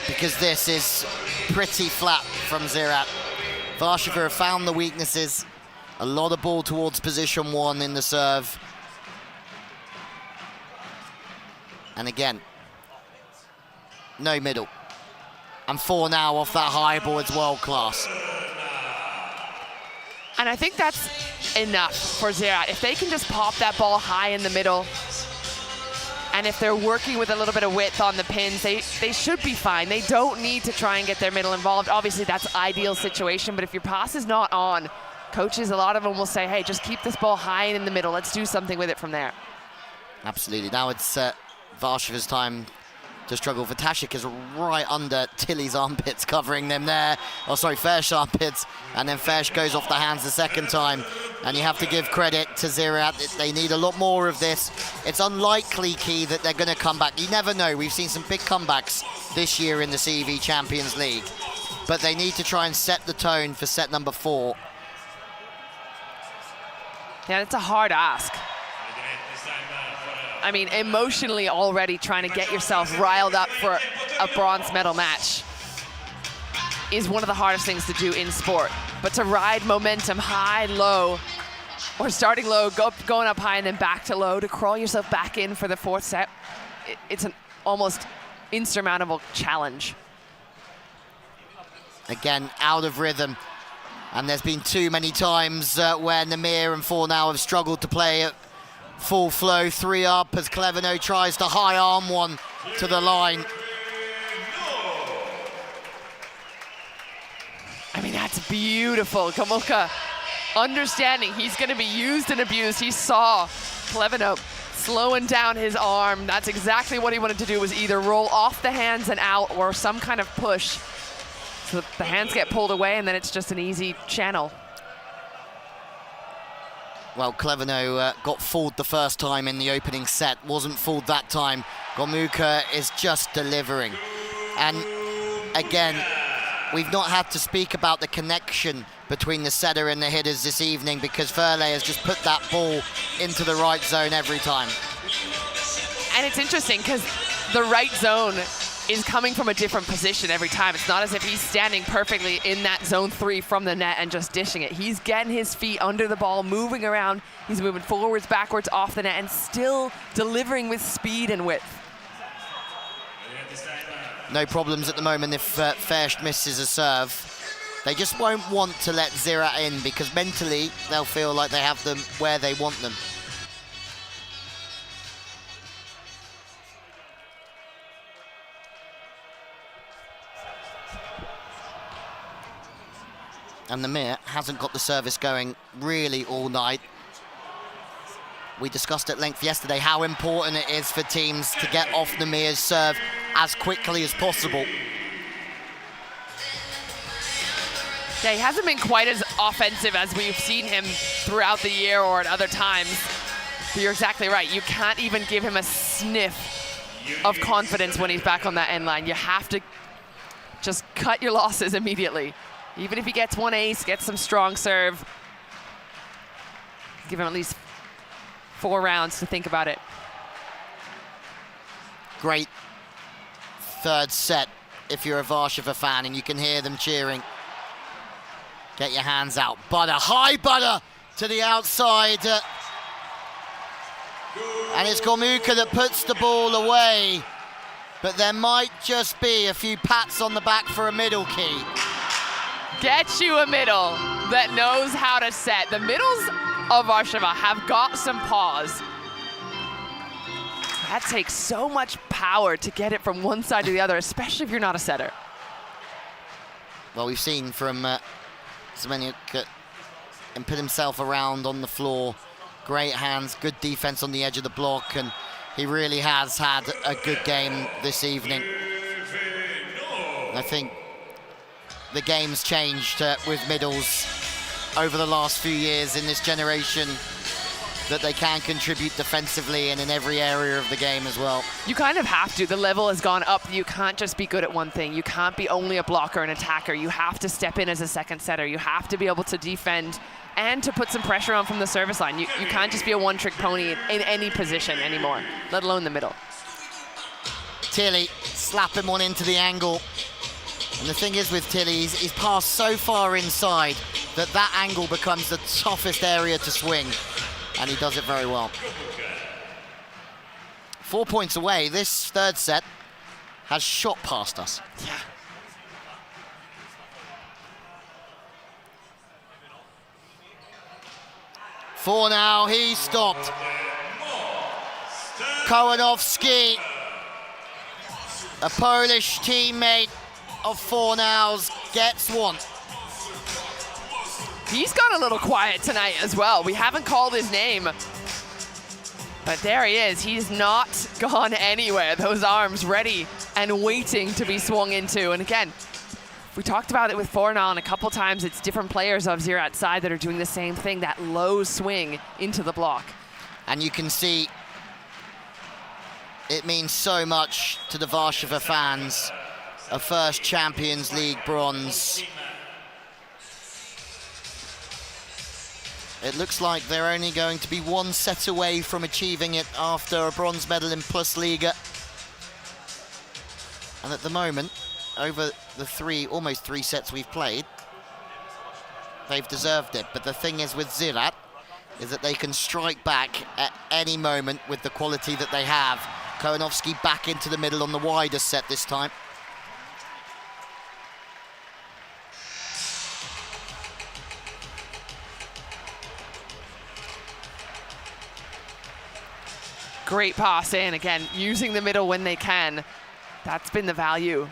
Because this is pretty flat from Ziraat. Warszawa have found the weaknesses. A lot of ball towards position one in the serve. And again, no middle. And Fornau off that high ball, it's world class. And I think that's enough for Ziraat. If they can just pop that ball high in the middle, and if they're working with a little bit of width on the pins, they should be fine. They don't need to try and get their middle involved. Obviously, that's ideal situation, but if your pass is not on, coaches, a lot of them will say, hey, just keep this ball high in the middle. Let's do something with it from there. Absolutely. Now it's Warszawa's time to struggle. Vatashik is right under Tilly's armpits, covering them there. Oh, sorry, Fersh's armpits. And then Fersh goes off the hands the second time. And you have to give credit to Ziraat. They need a lot more of this. It's unlikely, Key, that they're going to come back. You never know. We've seen some big comebacks this year in the CV Champions League. But they need to try and set the tone for set number 4. Yeah, it's a hard ask. I mean, emotionally already trying to get yourself riled up for a bronze medal match is one of the hardest things to do in sport. But to ride momentum high, low, or starting low, going up high and then back to low, to crawl yourself back in for the 4th set, it's an almost insurmountable challenge. Again, out of rhythm. And there's been too many times where Namir and Fornau have struggled to play at full flow. 3 up as Cleverno tries to high arm one to the line. I mean, that's beautiful. Kamuka understanding he's going to be used and abused. He saw Cleverno slowing down his arm. That's exactly what he wanted to do, was either roll off the hands and out or some kind of push. So the hands get pulled away and then it's just an easy channel. Well, Cleverno got fooled the first time in the opening set, wasn't fooled that time. Gomuka is just delivering. And again, we've not had to speak about the connection between the setter and the hitters this evening because Furley has just put that ball into the right zone every time. And it's interesting because the right zone is coming from a different position every time. It's not as if he's standing perfectly in that zone 3 from the net and just dishing it. He's getting his feet under the ball, moving around. He's moving forwards, backwards, off the net, and still delivering with speed and width. No problems at the moment if Fersh misses a serve. They just won't want to let Ziraat in because mentally they'll feel like they have them where they want them. And Namir hasn't got the service going really all night. We discussed at length yesterday how important it is for teams to get off Namir's serve as quickly as possible. Yeah, he hasn't been quite as offensive as we've seen him throughout the year or at other times. But you're exactly right. You can't even give him a sniff of confidence when he's back on that end line. You have to just cut your losses immediately. Even if he gets one ace, gets some strong serve, give him at least 4 rounds to think about it. Great third set if you're a Warszawa fan and you can hear them cheering. Get your hands out. Butter, high butter to the outside. And it's Gomuka that puts the ball away. But there might just be a few pats on the back for a middle key. Get you a middle that knows how to set. The middles of Warszawa have got some pause. That takes so much power to get it from one side to the other, especially if you're not a setter. Well, we've seen from Zmeniuk and put himself around on the floor. Great hands, good defense on the edge of the block, and he really has had a good game this evening. I think the game's changed with middles over the last few years in this generation, that they can contribute defensively and in every area of the game as well. You kind of have to. The level has gone up. You can't just be good at one thing. You can't be only a blocker and attacker. You have to step in as a second setter. You have to be able to defend and to put some pressure on from the service line. You can't just be a one-trick pony in any position anymore, let alone the middle. Tilly slapping one into the angle. And the thing is with Tilly, he's passed so far inside that angle becomes the toughest area to swing. And he does it very well. 4 points away. This third set has shot past us. Yeah. For now, he stopped. Kołanowski, a Polish teammate of Fornow's, gets one. He's gone a little quiet tonight as well. We haven't called his name, but there he is. He's not gone anywhere. Those arms ready and waiting to be swung into. And again, we talked about it with Fornow, and a couple times it's different players of Ziraat's side that are doing the same thing, that low swing into the block. And you can see it means so much to the Warszawa fans. A first Champions League bronze. It looks like they're only going to be one set away from achieving it after a bronze medal in PlusLiga. And at the moment, over the almost three sets we've played, they've deserved it. But the thing is with Ziraat is that they can strike back at any moment with the quality that they have. Kołanowski back into the middle on the wider set this time. Great pass in, again, using the middle when they can. That's been the value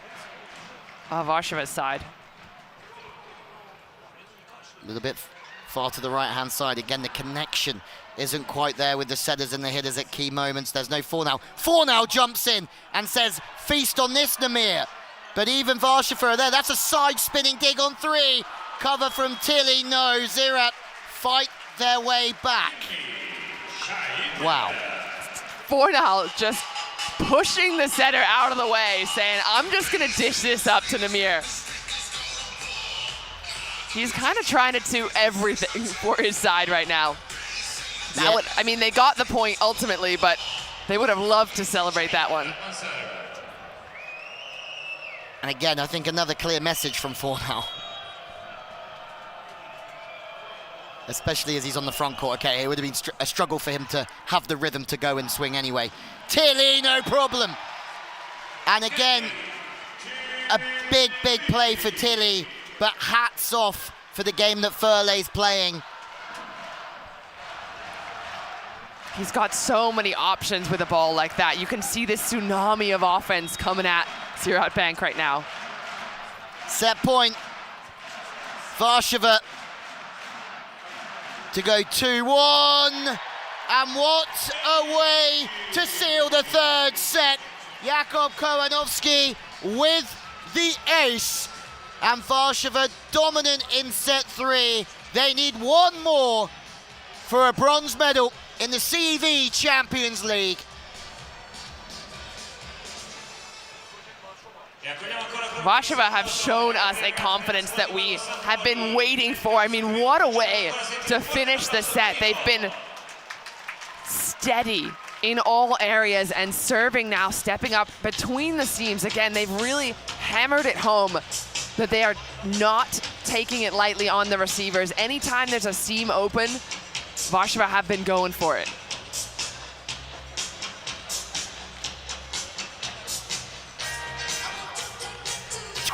of Warszawa's side. A little bit far to the right-hand side. Again, the connection isn't quite there with the setters and the hitters at key moments. There's no Fornow. Fornow jumps in and says, feast on this, Namir. But even Warszawa are there. That's a side-spinning dig on 3. Cover from Tilly. No, Ziraat fight their way back. Wow. Fornow just pushing the setter out of the way, saying, I'm just going to dish this up to Namir. He's kind of trying to do everything for his side right now. That would, I mean, they got the point ultimately, but they would have loved to celebrate that one. And again, I think another clear message from Fornow. Especially as he's on the front court. Okay, it would have been a struggle for him to have the rhythm to go and swing anyway. Tilly, no problem. And again, a big, big play for Tilly, but hats off for the game that Furley's playing. He's got so many options with a ball like that. You can see this tsunami of offense coming at Ziraat Bank right now. Set point. Warszawa to go 2-1. And what a way to seal the third set. Jakub Kołanowski with the ace. And Warszawa dominant in set 3. They need one more for a bronze medal in the CV Champions League. Warszawa have shown us a confidence that we have been waiting for. I mean, what a way to finish the set. They've been steady in all areas and serving now, stepping up between the seams. Again, they've really hammered it home that they are not taking it lightly on the receivers. Anytime there's a seam open, Warszawa have been going for it.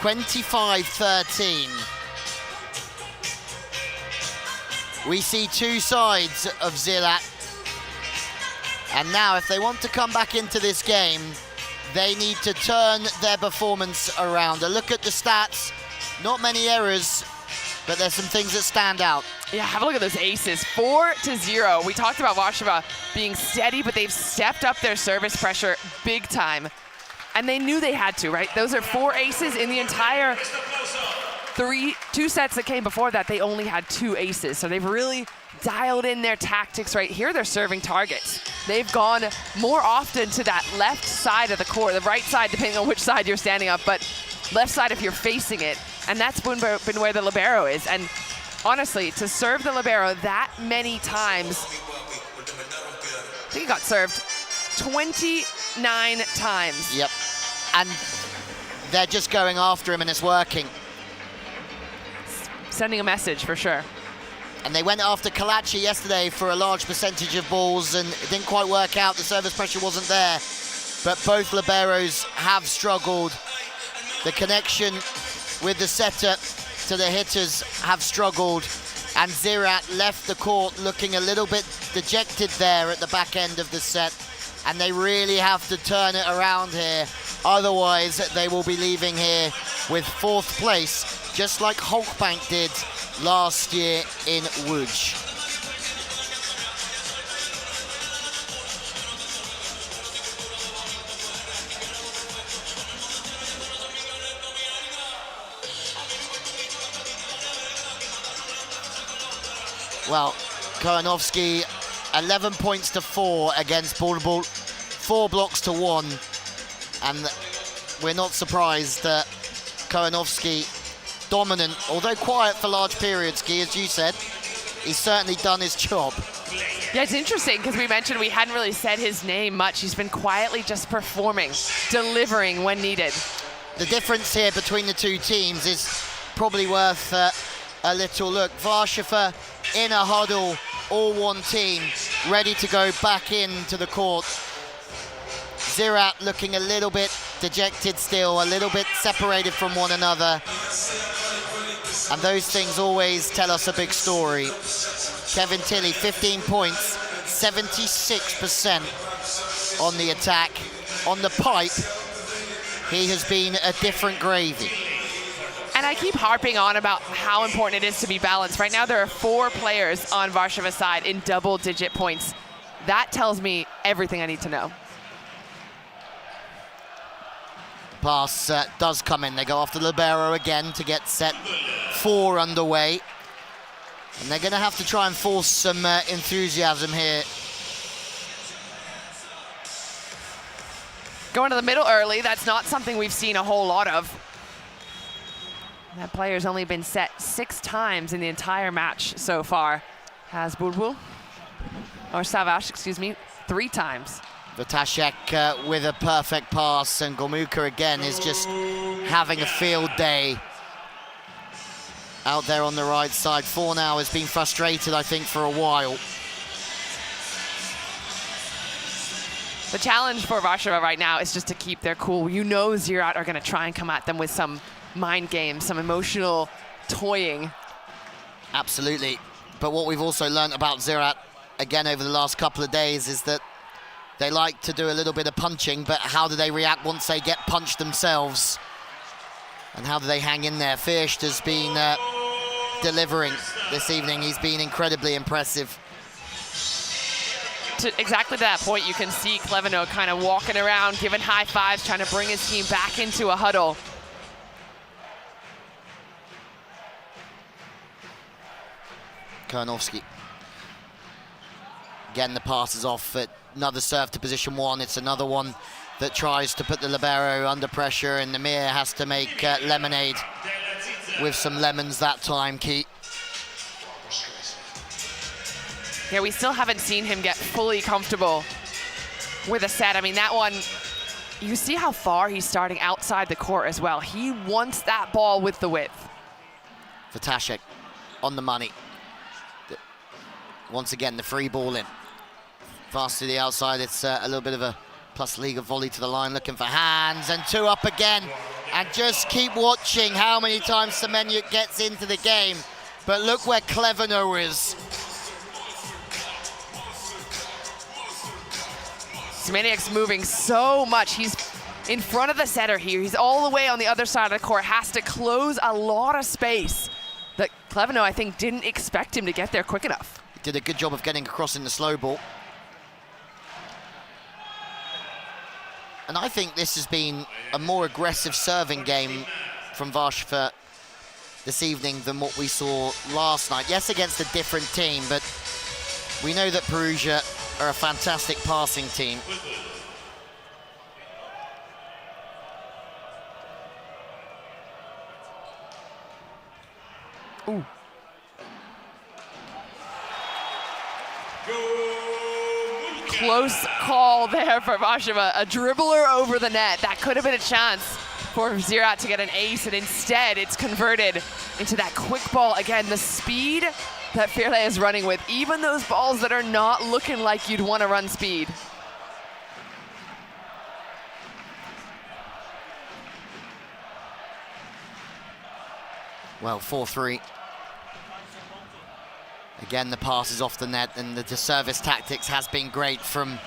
(25-13). We see two sides of Ziraat. And now if they want to come back into this game, they need to turn their performance around. A look at the stats, not many errors, but there's some things that stand out. Yeah, have a look at those aces, 4-0. We talked about Warszawa being steady, but they've stepped up their service pressure big time. And they knew they had to, right? Those are 4 aces in the entire two sets that came before that. They only had 2 aces. So they've really dialed in their tactics right here. They're serving targets. They've gone more often to that left side of the court, the right side, depending on which side you're standing up, but left side if you're facing it. And that's been where the libero is. And honestly, to serve the libero that many times, I think he got served 29 times. Yep. And they're just going after him and it's working. Sending a message for sure. And they went after Kalachi yesterday for a large percentage of balls and it didn't quite work out. The service pressure wasn't there. But both liberos have struggled. The connection with the setter to the hitters have struggled. And Ziraat left the court looking a little bit dejected there at the back end of the set. And they really have to turn it around here. Otherwise, they will be leaving here with 4th place, just like Hulkbank did last year in Łódź. Well, Kojanowski, 11 points to 4 against Volleyball, 4 blocks to 1. And we're not surprised that Kojanowski, dominant, although quiet for large periods, Guy, as you said, he's certainly done his job. Yeah, it's interesting because we mentioned we hadn't really said his name much. He's been quietly just performing, delivering when needed. The difference here between the two teams is probably worth a little look. Warszawa in a huddle, all one team, ready to go back into the court. Ziraat looking a little bit dejected still, a little bit separated from one another. And those things always tell us a big story. Kevin Tilley, 15 points, 76% on the attack. On the pipe, he has been a different gravy. And I keep harping on about how important it is to be balanced. Right now there are 4 players on Warszawa's side in double-digit points. That tells me everything I need to know. Pass does come in. They go after libero again to get set 4 underway. And they're going to have to try and force some enthusiasm here. Going to the middle early, that's not something we've seen a whole lot of. That player's only been set 6 times in the entire match so far. Has Bulbul, or Savaş, excuse me, 3 times. Votashek with a perfect pass, and Gomuka again is just having a field day out there on the right side. Fornau has been frustrated, I think, for a while. The challenge for Warszawa right now is just to keep their cool. You know Ziraat are going to try and come at them with some mind games, some emotional toying. Absolutely. But what we've also learned about Ziraat, again, over the last couple of days is that they like to do a little bit of punching, but how do they react once they get punched themselves? And how do they hang in there? Fürst has been delivering this evening. He's been incredibly impressive. Exactly to that point, you can see Kleveno kind of walking around, giving high fives, trying to bring his team back into a huddle. Kurnovsky. Again, the pass is off. Another serve to position 1. It's another one that tries to put the libero under pressure, and Namir has to make lemonade with some lemons that time, Keith. Yeah, we still haven't seen him get fully comfortable with a set. I mean, that one, you see how far he's starting outside the court as well. He wants that ball with the width. Vatashek on the money. Once again, the free ball in. Fast to the outside, it's a little bit of a PlusLiga volley to the line, looking for hands, and 2 up again. And just keep watching how many times Semenyuk gets into the game. But look where Cleverno is. Semenyuk's moving so much. He's in front of the setter here. He's all the way on the other side of the court, has to close a lot of space that Cleverno, I think, didn't expect him to get there quick enough. He did a good job of getting across in the slow ball. And I think this has been a more aggressive serving game from Warszawa this evening than what we saw last night. Yes, against a different team, but we know that Perugia are a fantastic passing team. Ooh. Close call there for Warszawa. A dribbler over the net. That could have been a chance for Ziraat to get an ace, and instead it's converted into that quick ball. Again, the speed that Firle is running with, even those balls that are not looking like you'd want to run speed. Well, 4-3. Again, the pass is off the net, and the service tactics has been great from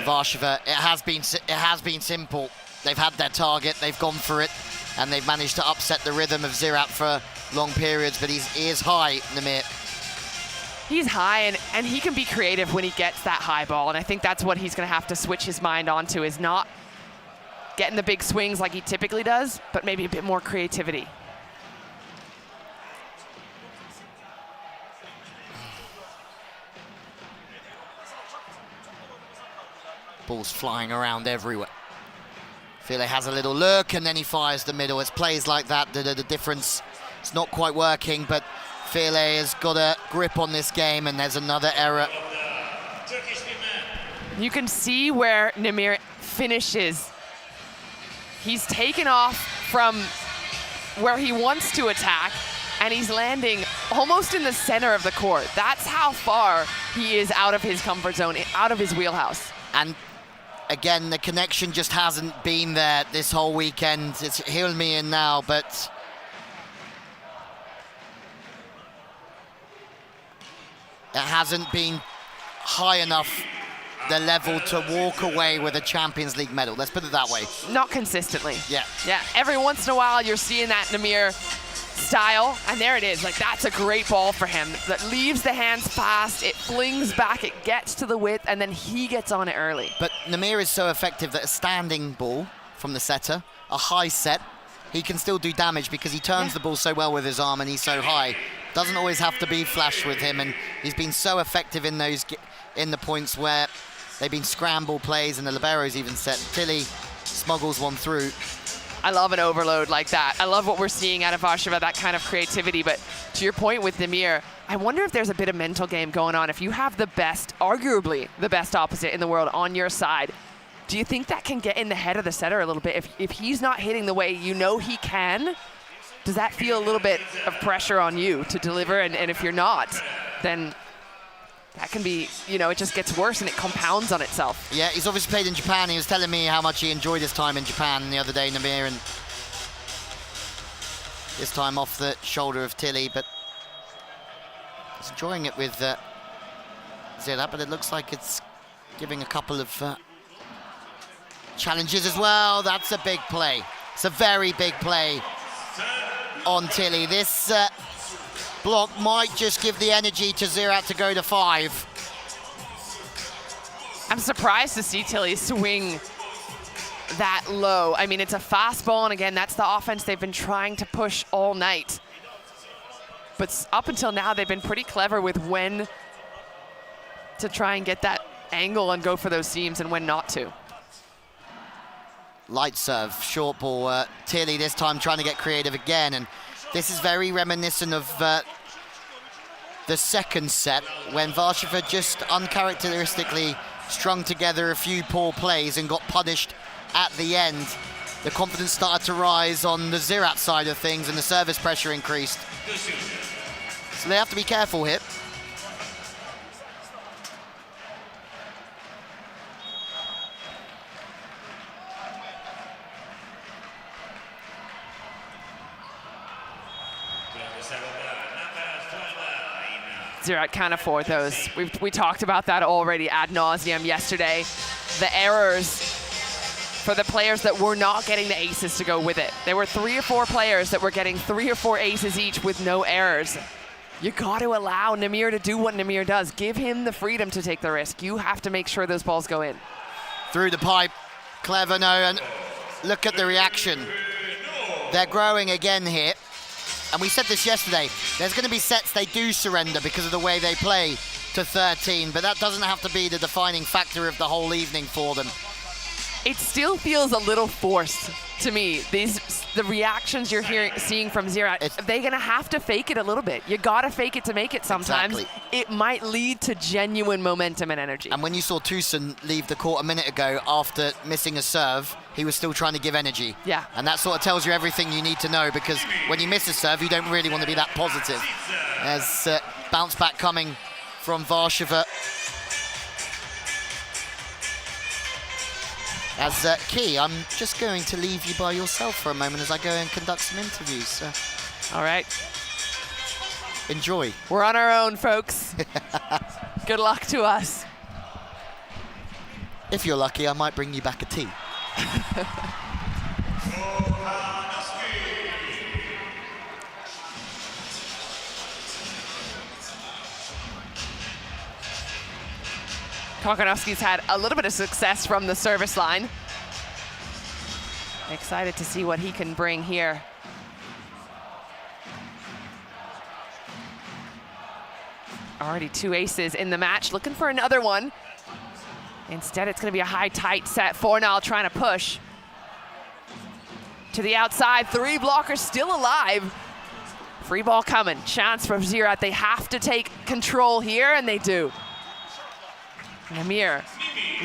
Warszawa. It has been simple. They've had their target, they've gone for it, and they've managed to upset the rhythm of Ziraat for long periods, but he is high, Namir. He's high, and he can be creative when he gets that high ball, and I think that's what he's going to have to switch his mind onto, is not getting the big swings like he typically does, but maybe a bit more creativity. Ball's flying around everywhere. Firle has a little look, and then he fires the middle. It's plays like that, the difference. It's not quite working, but Firle has got a grip on this game, and there's another error. You can see where Namir finishes. He's taken off from where he wants to attack, and he's landing almost in the center of the court. That's how far he is out of his comfort zone, out of his wheelhouse. And again, the connection just hasn't been there this whole weekend. It's Hilmi in now, but it hasn't been high enough, the level, to walk away with a Champions League medal. Let's put it that way. Not consistently. Yeah. Yeah, every once in a while you're seeing that Namir style, and there it is. Like, that's a great ball for him that leaves the hands fast, it flings back, it gets to the width, and then he gets on it early. But Namir is so effective that a standing ball from the setter, a high set, he can still do damage because he turns the ball so well with his arm and he's so high. Doesn't always have to be flash with him, and he's been so effective in the points where they've been scramble plays and the libero's even set. Tilly smuggles one through. I love an overload like that. I love what we're seeing out of Warszawa, that kind of creativity. But to your point with Namir, I wonder if there's a bit of mental game going on. If you have the best, arguably the best opposite in the world on your side, do you think that can get in the head of the setter a little bit? If he's not hitting the way you know he can, does that feel a little bit of pressure on you to deliver? And if you're not, then that can be, you know, it just gets worse and it compounds on itself. Yeah, he's obviously played in Japan. He was telling me how much he enjoyed his time in Japan the other day, Namir, and this time off the shoulder of Tilly, but he's enjoying it with Ziraat, but it looks like it's giving a couple of challenges as well. That's a big play. It's a very big play on Tilly. This block might just give the energy to Ziraat to go to 5. I'm surprised to see Tilly swing that low. I mean, it's a fastball, and again, that's the offense they've been trying to push all night. But up until now, they've been pretty clever with when to try and get that angle and go for those seams and when not to. Light serve, short ball. Tilly this time trying to get creative again, and this is very reminiscent of the second set when Warszawa just uncharacteristically strung together a few poor plays and got punished at the end. The confidence started to rise on the Ziraat side of things and the service pressure increased. So they have to be careful here. Ziraat can't afford those. We talked about that already ad nauseum yesterday. The errors for the players that were not getting the aces to go with it. There were 3 or 4 players that were getting 3 or 4 aces each with no errors. You got to allow Namir to do what Namir does. Give him the freedom to take the risk. You have to make sure those balls go in. Through the pipe, clever no, and look at the reaction. They're growing again here. And we said this yesterday, there's going to be sets they do surrender because of the way they play to 13, but that doesn't have to be the defining factor of the whole evening for them. It still feels a little forced to me. The reactions you're seeing from Ziraat, they're going to have to fake it a little bit. You got to fake it to make it sometimes. Exactly. It might lead to genuine momentum and energy. And when you saw Tucson leave the court a minute ago after missing a serve, he was still trying to give energy. Yeah. And that sort of tells you everything you need to know, because when you miss a serve, you don't really want to be that positive. As bounce back coming from Warszawa. As Key, I'm just going to leave you by yourself for a moment as I go and conduct some interviews. So. All right. Enjoy. We're on our own, folks. Good luck to us. If you're lucky, I might bring you back a tea. Kokonowski's had a little bit of success from the service line. Excited to see what he can bring here. Already 2 aces in the match, looking for another one. Instead, it's going to be a high, tight set. Fornal trying to push to the outside. 3 blockers still alive. Free ball coming. Chance from Ziraat. They have to take control here, and they do. Namir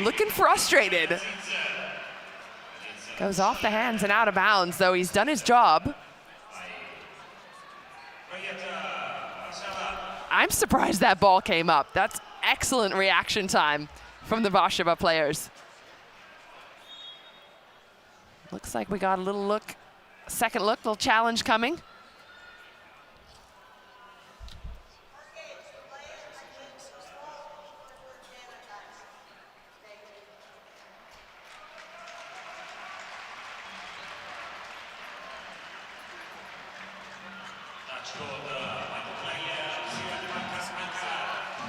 looking frustrated. Goes off the hands and out of bounds, though he's done his job. I'm surprised that ball came up. That's excellent reaction time from the Warszawa players. Looks like we got a little look, second look, little challenge coming.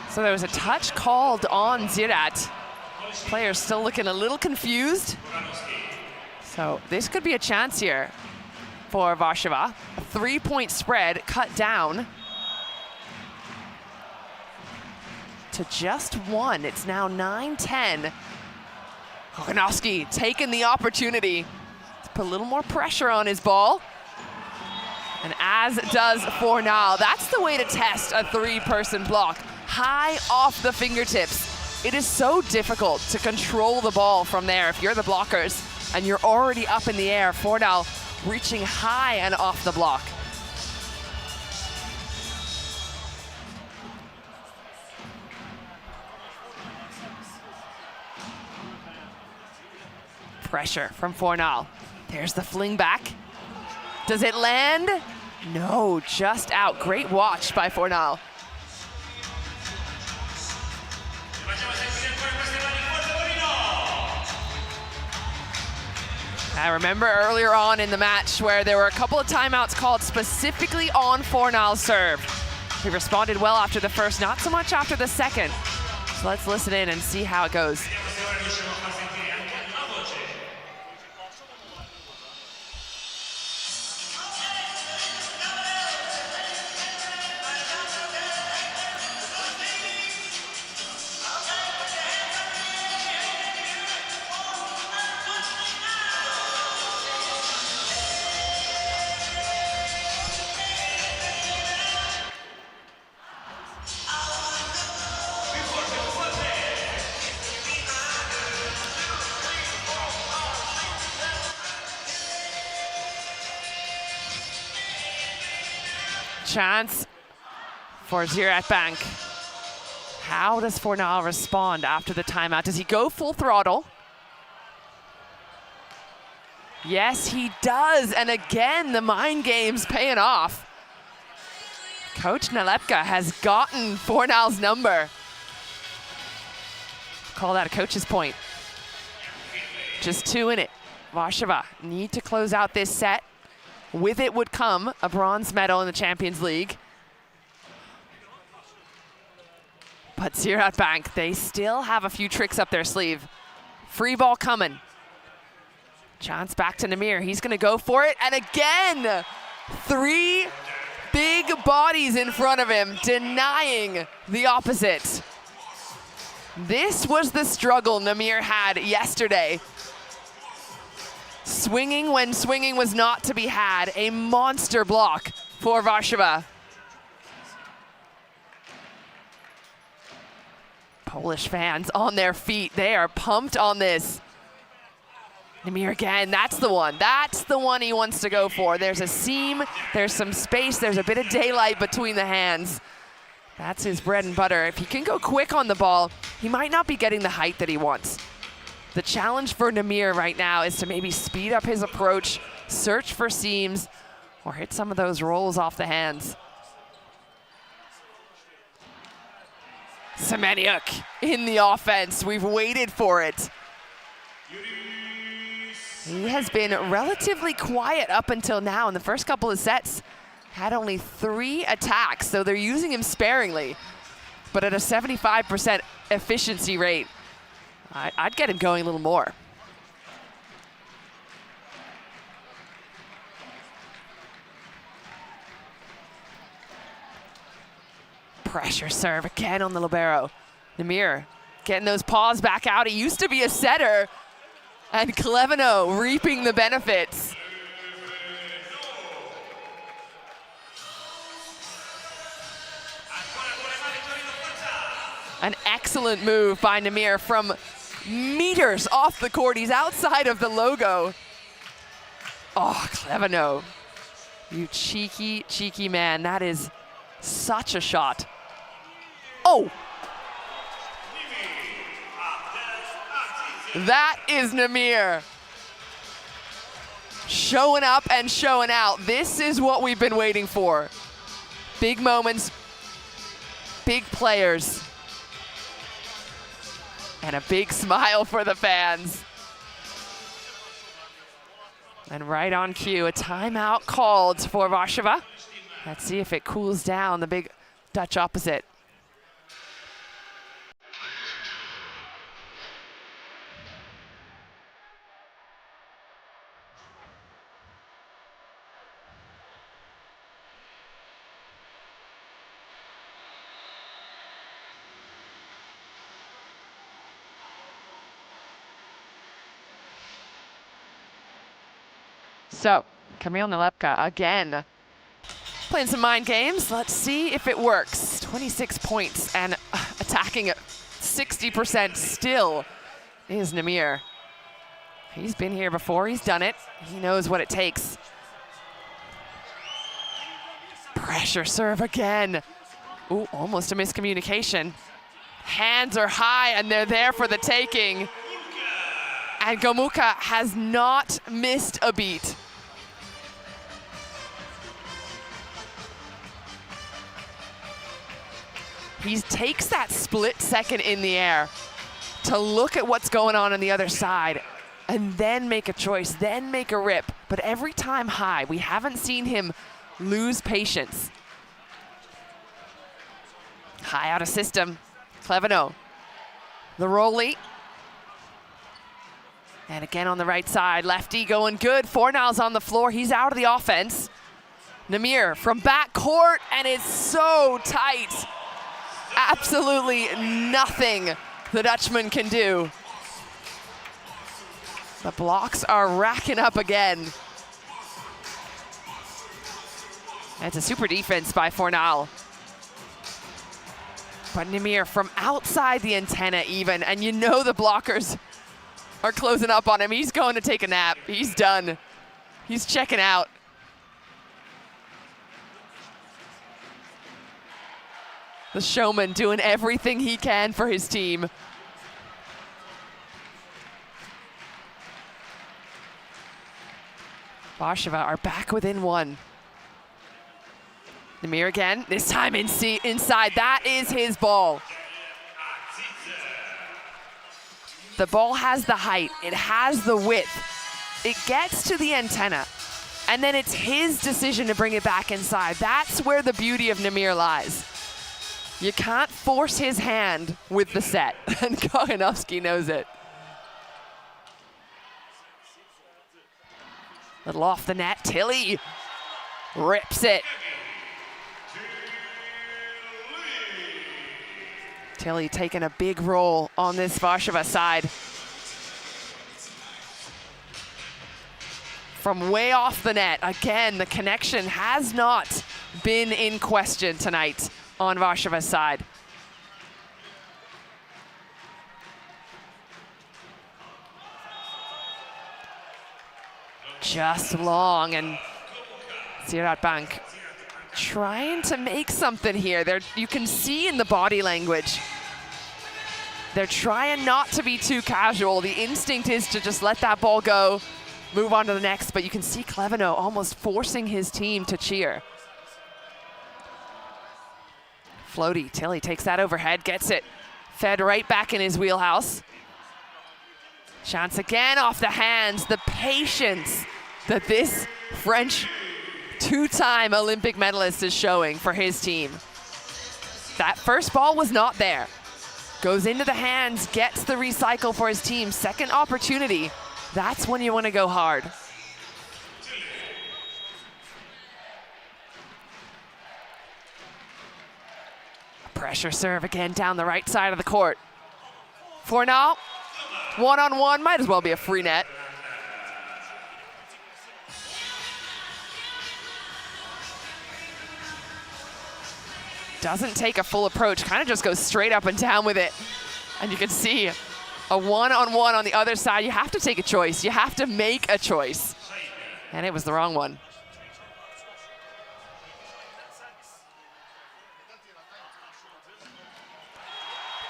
So there was a touch called on Ziraat. Players still looking a little confused. So this could be a chance here for Warszawa. A 3-point spread cut down to just 1. It's now 9-10. Kokonowski taking the opportunity to put a little more pressure on his ball. And as does Fornal. That's the way to test a 3-person block. High off the fingertips. It is so difficult to control the ball from there if you're the blockers and you're already up in the air. Fornal reaching high and off the block. Pressure from Fornal. There's the fling back. Does it land? No, just out. Great watch by Fornal. I remember earlier on in the match where there were a couple of timeouts called specifically on Fornal's serve. He responded well after the first, not so much after the second. So let's listen in and see how it goes. chance for Ziraat Bank. How does Fornal respond after the timeout? Does he go full throttle? Yes, he does. And again, the mind game's paying off. Coach Nalepka has gotten Fornal's number. Call that a coach's point. Just 2 in it. Warszawa need to close out this set. With it would come a bronze medal in the Champions League. But Ziraat Bank, they still have a few tricks up their sleeve. Free ball coming. Chance back to Namir. He's going to go for it. And again, 3 big bodies in front of him, denying the opposite. This was the struggle Namir had yesterday. Swinging when swinging was not to be had. A monster block for Warszawa. Polish fans on their feet. They are pumped on this. Namir again, that's the one. That's the one he wants to go for. There's a seam, there's some space, there's a bit of daylight between the hands. That's his bread and butter. If he can go quick on the ball, he might not be getting the height that he wants. The challenge for Namir right now is to maybe speed up his approach, search for seams, or hit some of those rolls off the hands. Semeniuk in the offense. We've waited for it. He has been relatively quiet up until now. In the first couple of sets, had only 3 attacks, so they're using him sparingly, but at a 75% efficiency rate. I'd get him going a little more. Pressure serve again on the libero. Namir getting those paws back out. He used to be a setter. And Kleveno reaping the benefits. An excellent move by Namir from meters off the court. He's outside of the logo. Oh, Kleveno. You cheeky, cheeky man. That is such a shot. Oh! That is Namir. Showing up and showing out. This is what we've been waiting for. Big moments, big players, and a big smile for the fans. And right on cue, a timeout called for Warszawa. Let's see if it cools down the big Dutch opposite. So, Kamil Nalepka again playing some mind games. Let's see if it works. 26 points and attacking at 60% still is Namir. He's been here before, he's done it. He knows what it takes. Pressure serve again. Ooh, almost a miscommunication. Hands are high and they're there for the taking. And Gomuka has not missed a beat. He takes that split second in the air to look at what's going on the other side and then make a choice, then make a rip. But every time high, we haven't seen him lose patience. High out of system, Kleveno. The rollie. And again on the right side, lefty going good. Fornal's on the floor, he's out of the offense. Namir from back court, and it's so tight. Absolutely nothing the Dutchman can do. The blocks are racking up again. It's a super defense by Fornal. But Namir from outside the antenna even, and you know the blockers are closing up on him. He's going to take a nap. He's done. He's checking out. The showman doing everything he can for his team. Warszawa are back within one. Namir again, this time inside. That is his ball. The ball has the height, it has the width. It gets to the antenna, and then it's his decision to bring it back inside. That's where the beauty of Namir lies. You can't force his hand with the set, and Kochanovsky knows it. Little off the net, Tilly rips it. Tilly taking a big role on this Warszawa side. From way off the net, again, the connection has not been in question tonight on Warszawa's side. Just long, and Ziraat Bank trying to make something here. You can see in the body language, they're trying not to be too casual. The instinct is to just let that ball go, move on to the next, but you can see Kleveno almost forcing his team to cheer. Floaty, Tilly takes that overhead, gets it fed right back in his wheelhouse. Chance again off the hands. The patience that this French two-time Olympic medalist is showing for his team. That first ball was not there. Goes into the hands, gets the recycle for his team. Second opportunity, that's when you want to go hard. Pressure serve again down the right side of the court. Fornal, one-on-one, might as well be a free net. Doesn't take a full approach, kind of just goes straight up and down with it. And you can see a one-on-one on the other side. You have to take a choice. You have to make a choice. And it was the wrong one.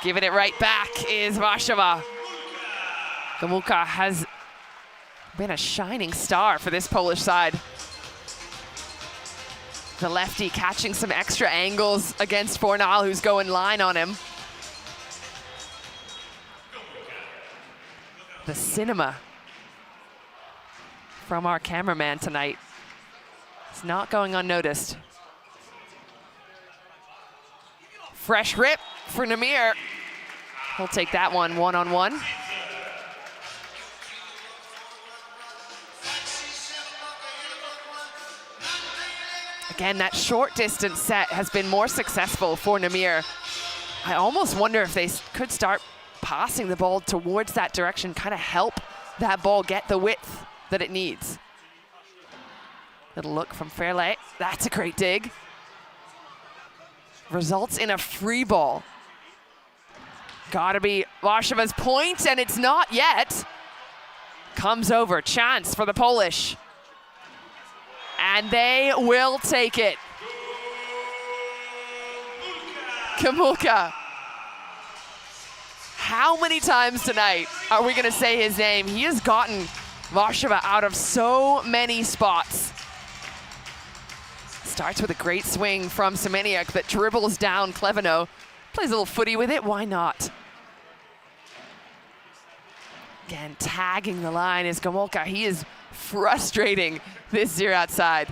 Giving it right back is Warszawa. Gomułka has been a shining star for this Polish side. The lefty catching some extra angles against Fornal, who's going line on him. The cinema from our cameraman tonight is not going unnoticed. Fresh rip for Namir. He'll take that one-on-one. Again, that short distance set has been more successful for Namir. I almost wonder if they could start passing the ball towards that direction, kind of help that ball get the width that it needs. Little look from Fairley. That's a great dig. Results in a free ball. Gotta be Warszawa's point, and it's not yet. Comes over, chance for the Polish. And they will take it. Gomułka. How many times tonight are we gonna say his name? He has gotten Warszawa out of so many spots. Starts with a great swing from Semeniuk that dribbles down Kleveno. Plays a little footy with it, why not? Again, tagging the line is Gomułka. He is frustrating this Ziraat side.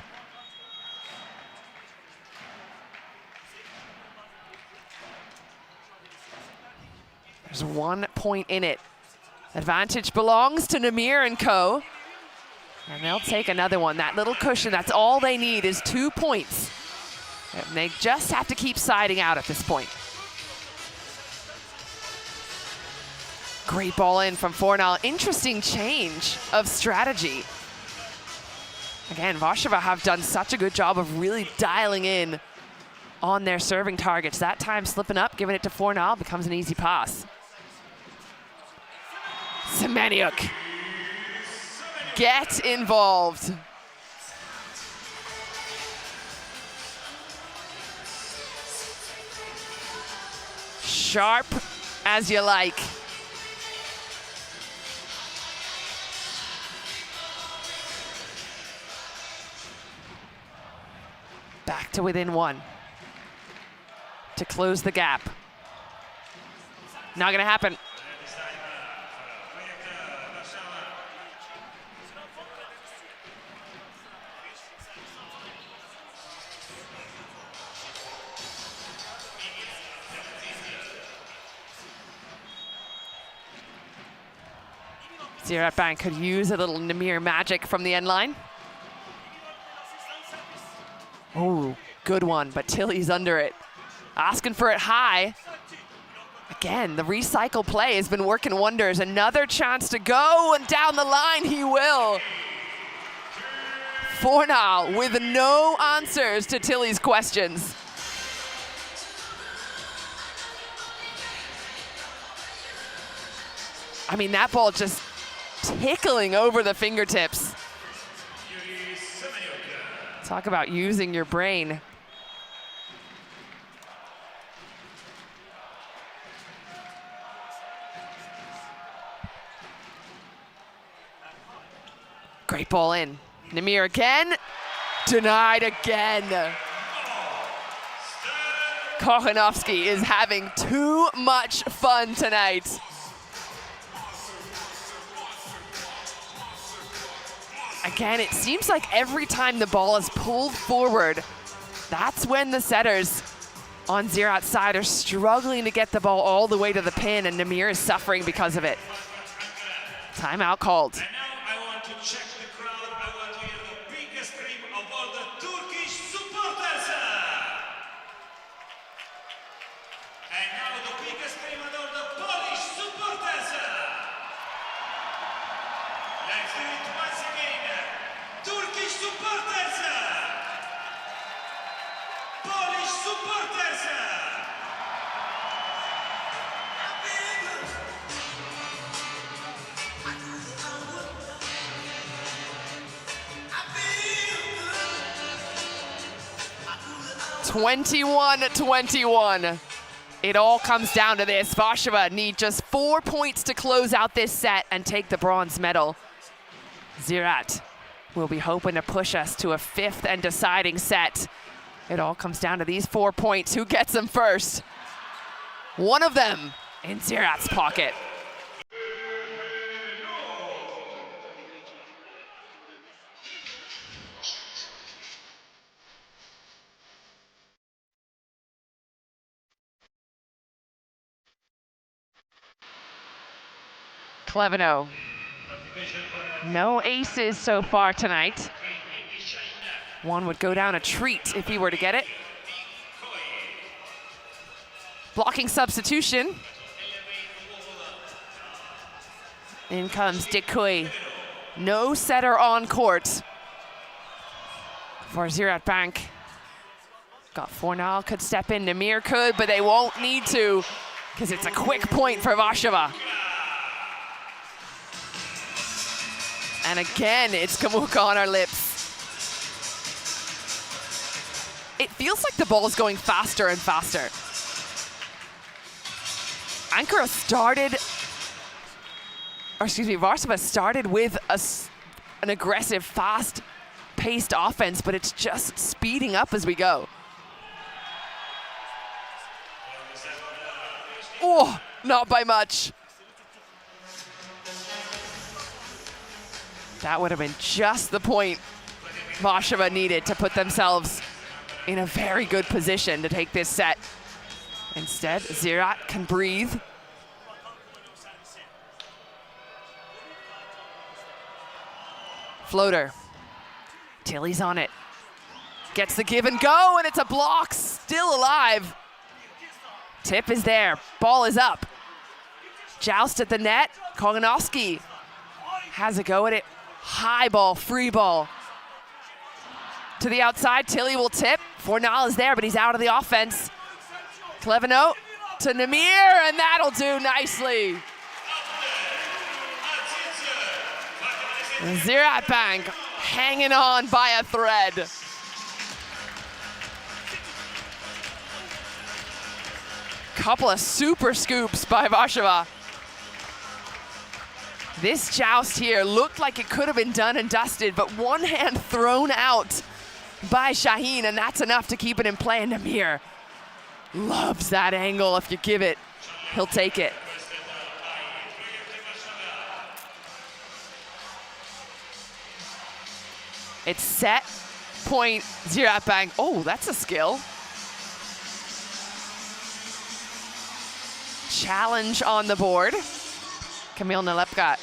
There's 1 point in it. Advantage belongs to Namir and co. And they'll take another one. That little cushion, that's all they need is 2 points. And they just have to keep siding out at this point. Great ball in from Fornal. Interesting change of strategy. Again, Warszawa have done such a good job of really dialing in on their serving targets. That time slipping up, giving it to Fornal, becomes an easy pass. Semeniuk. Get involved. sharp as you like. Back to within 1 to close the gap. Not gonna happen. Ziraat Bank could use a little Namir magic from the end line. Oh, good one, but Tilly's under it. Asking for it high. Again, the recycle play has been working wonders. Another chance to go, and down the line he will. Fornal with no answers to Tilly's questions. I mean, that ball just tickling over the fingertips. Talk about using your brain. Great ball in. Namir again. Denied again. Kochanowski is having too much fun tonight. Again, it seems like every time the ball is pulled forward, that's when the setters on Ziraat's side are struggling to get the ball all the way to the pin, and Namir is suffering because of it. Timeout called. And now I want to check the crowd. I want to hear the biggest scream of all the Turkish supporters. And now the biggest scream of all the Polish supporters. Let's do it once again. Turkish supporters. Polish supporters. 21-21. It all comes down to this. Warszawa need just 4 points to close out this set and take the bronze medal. Ziraat will be hoping to push us to a 5th and deciding set. It all comes down to these 4 points. Who gets them first? One of them in Ziraat's pocket. Cleveno. No aces so far tonight. One would go down a treat if he were to get it. Blocking substitution. In comes Dikui. No setter on court for Ziraat Bank. Got Fornal could step in, Namir could, but they won't need to because it's a quick point for Warszawa. And again, it's Kamuka on our lips. It feels like the ball is going faster and faster. Ankara started, or excuse me, Warszawa started with an aggressive, fast-paced offense, but it's just speeding up as we go. Oh, not by much. That would have been just the point Warszawa needed to put themselves in a very good position to take this set. Instead, Ziraat can breathe. Floater. Tilly's on it. Gets the give and go, and it's a block, still alive. Tip is there, ball is up. Joust at the net, Kochanowski has a go at it. High ball, free ball. To the outside, Tilly will tip. Fornal is there, but he's out of the offense. Cleveno to Namir, and that'll do nicely. Ziraat Bank hanging on by a thread. couple of super scoops by Warszawa. This joust here looked like it could have been done and dusted, but one hand thrown out by Shaheen, and that's enough to keep it in play. And Namir loves that angle. If you give it, he'll take it. It's set, point, Ziraat Bank. Oh, that's a skill. Challenge on the board. Kamil Nalepka,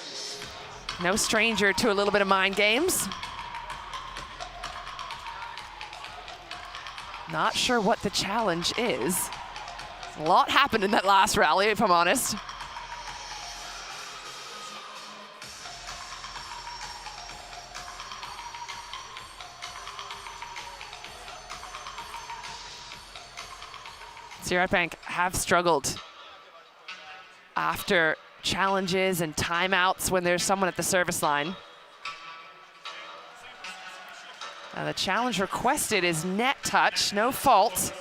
no stranger to a little bit of mind games. Not sure what the challenge is. A lot happened in that last rally, if I'm honest. Ziraat Bank have struggled after challenges and timeouts when there's someone at the service line. Now the challenge requested is net touch, no fault.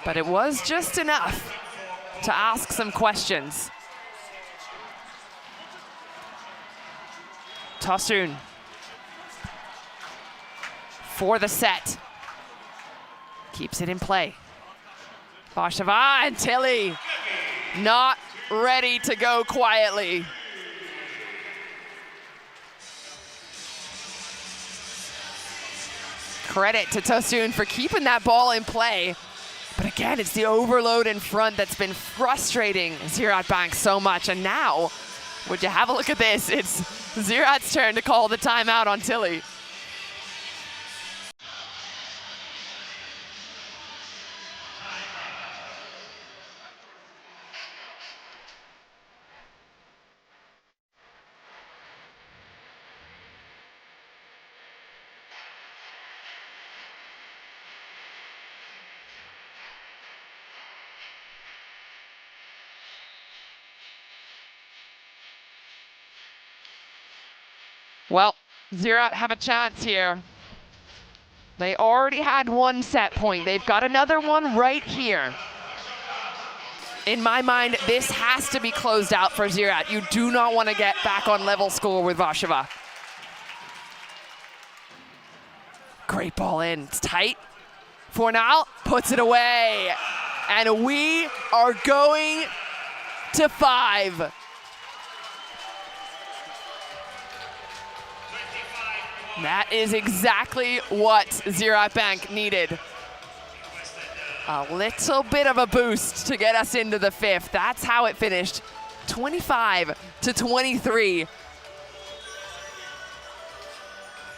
But it was just enough to ask some questions. Tosun for the set. Keeps it in play. Warszawa and Tilly not ready to go quietly. Credit to Tosun for keeping that ball in play. But again, it's the overload in front that's been frustrating Ziraat Bank so much. And now, would you have a look at this? It's Ziraat's turn to call the timeout on Tilly. Well, Ziraat have a chance here. They already had one set point. They've got another one right here. In my mind, this has to be closed out for Ziraat. You do not want to get back on level score with Warszawa. Great ball in, it's tight. Fornal puts it away. And we are going to 5. That is exactly what Ziraat Bank needed. A little bit of a boost to get us into the 5th. That's how it finished, 25-23.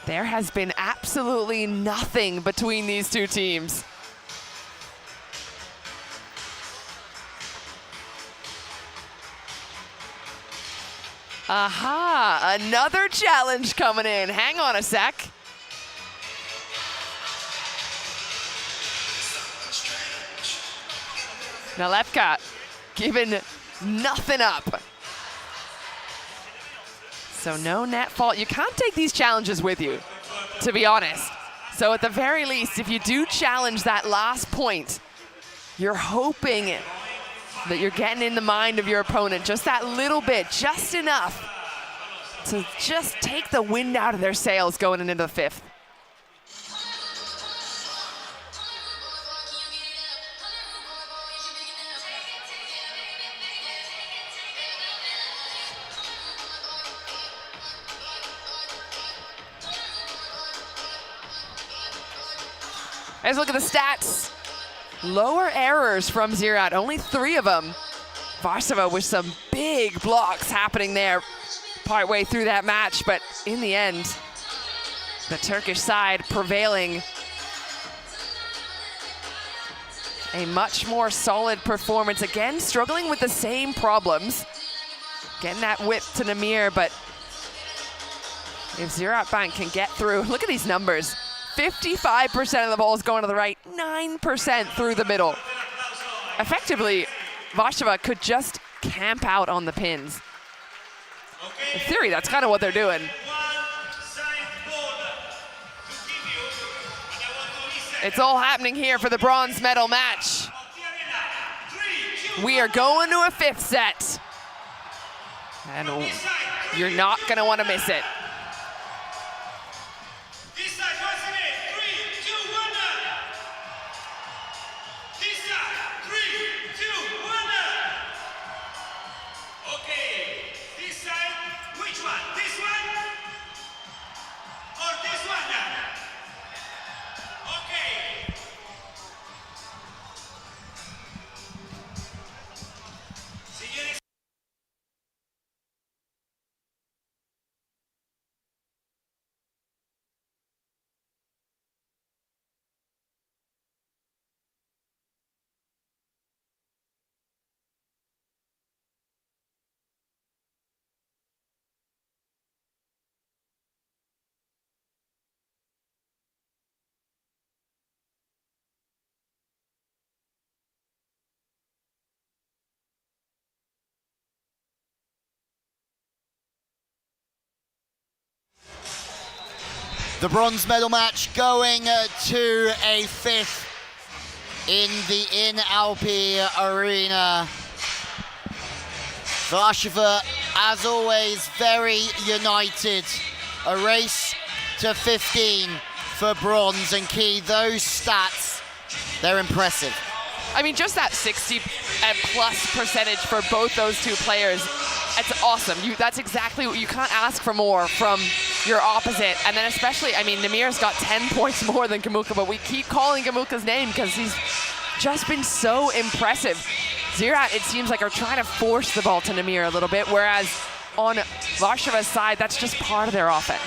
There has been absolutely nothing between these two teams. Aha, another challenge coming in. Hang on a sec. Nalepka giving nothing up. So no net fault. You can't take these challenges with you, to be honest. So at the very least, if you do challenge that last point, you're hoping that you're getting in the mind of your opponent just that little bit, just enough to just take the wind out of their sails going into the 5th. Let's look at the stats. Lower errors from Ziraat, only 3 of them. Warszawa with some big blocks happening there partway through that match, but in the end, the Turkish side prevailing. A much more solid performance. Again, struggling with the same problems. Getting that width to Namir, but if Ziraat Bank can get through, look at these numbers. 55% of the balls going to the right, 9% through the middle. Effectively, Warszawa could just camp out on the pins. In theory, that's kind of what they're doing. It's all happening here for the bronze medal match. We are going to a 5th set. And you're not going to want to miss it. This side, once again, 3, 2, 1. This side, 3, 2, 1. Okay, this side, which one? This one? Or this one? Okay. Signori. The bronze medal match going to a 5th in the In Alpi Arena. Warszawa, as always, very united. A race to 15 for bronze, and Key, those stats, they're impressive. I mean, just that 60+ percentage for both those two players, it's awesome. That's exactly what you can't ask for more from your opposite. And then especially, I mean, Namir's got 10 points more than Gamulka, but we keep calling Gamulka's name because he's just been so impressive. Ziraat, it seems like, are trying to force the ball to Namir a little bit, whereas on Warszawa's side, that's just part of their offense.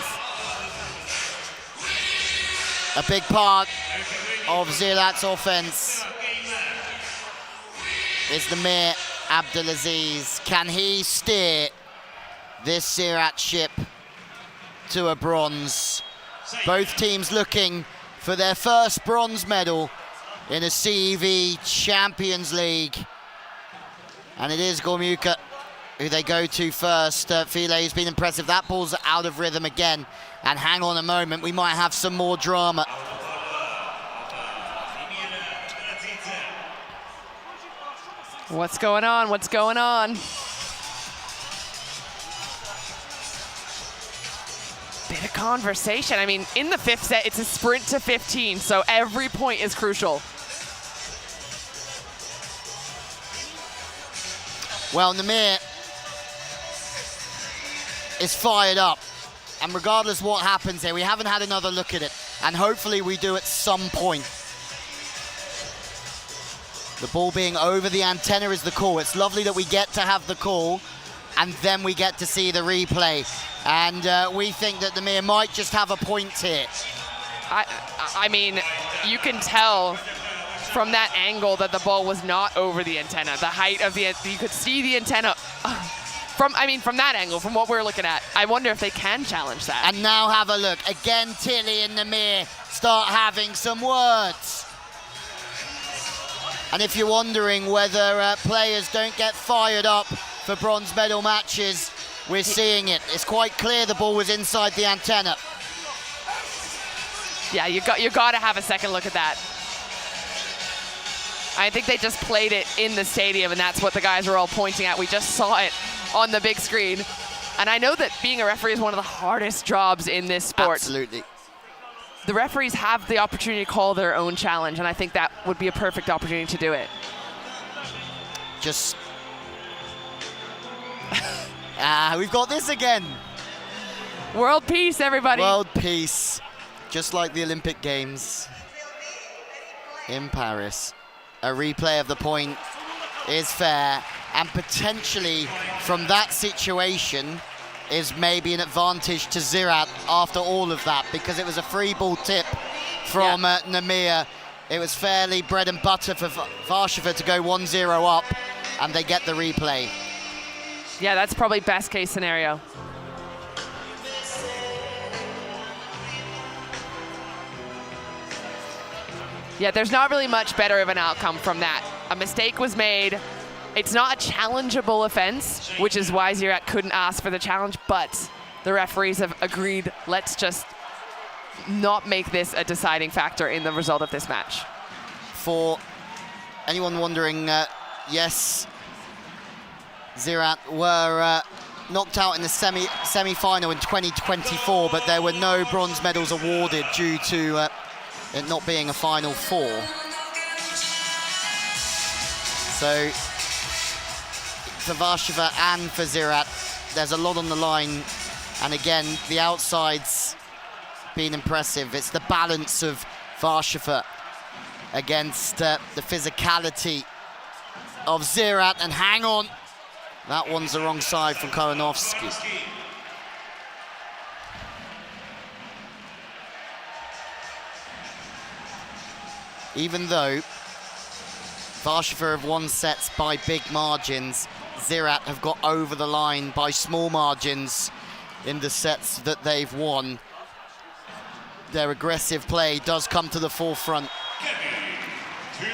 A big part of Ziraat's offense is Namir Abdelaziz. Can he steer this Ziraat ship to a bronze? Both teams looking for their first bronze medal in a CEV Champions League. And it is Gamulka who they go to first. Filet's been impressive. That ball's out of rhythm again. And hang on a moment, we might have some more drama. What's going on? What's going on? Bit of conversation. I mean, in the 5th set, it's a sprint to 15, so every point is crucial. Well, Namir is fired up. And regardless what happens here, we haven't had another look at it. And hopefully we do at some point. The ball being over the antenna is the call. It's lovely that we get to have the call and then we get to see the replay. And we think that Namir might just have a point here. I mean, you can tell from that angle that the ball was not over the antenna. The height of the, you could see the antenna from that angle, from what we're looking at. I wonder if they can challenge that. And now have a look. Again, Tilly and Namir start having some words. And if you're wondering whether players don't get fired up for bronze medal matches, we're seeing it. It's quite clear the ball was inside the antenna. Yeah, you got to have a second look at that. I think they just played it in the stadium, and that's what the guys are all pointing at. We just saw it on the big screen. And I know that being a referee is one of the hardest jobs in this sport. Absolutely. The referees have the opportunity to call their own challenge, and I think that would be a perfect opportunity to do it. Just... we've got this again. World peace, everybody. World peace. Just like the Olympic Games in Paris. A replay of the point is fair, and potentially from that situation is maybe an advantage to Ziraat after all of that, because it was a free ball tip from Namir. It was fairly bread and butter for Warszawa to go 1-0 up, and they get the replay. Yeah, that's probably best case scenario. Yeah, there's not really much better of an outcome from that. A mistake was made. It's not a challengeable offense, which is why Ziraat couldn't ask for the challenge, but the referees have agreed, let's just not make this a deciding factor in the result of this match. For anyone wondering, yes, Ziraat were knocked out in the semi-final in 2024, but there were no bronze medals awarded due to it not being a Final Four. So for Warszawa and for Ziraat, there's a lot on the line. And again, the outside's been impressive. It's the balance of Warszawa against the physicality of Ziraat. And hang on, that one's the wrong side from Karanovsky. Even though Warszawa have won sets by big margins, Ziraat have got over the line by small margins in the sets that they've won. Their aggressive play does come to the forefront.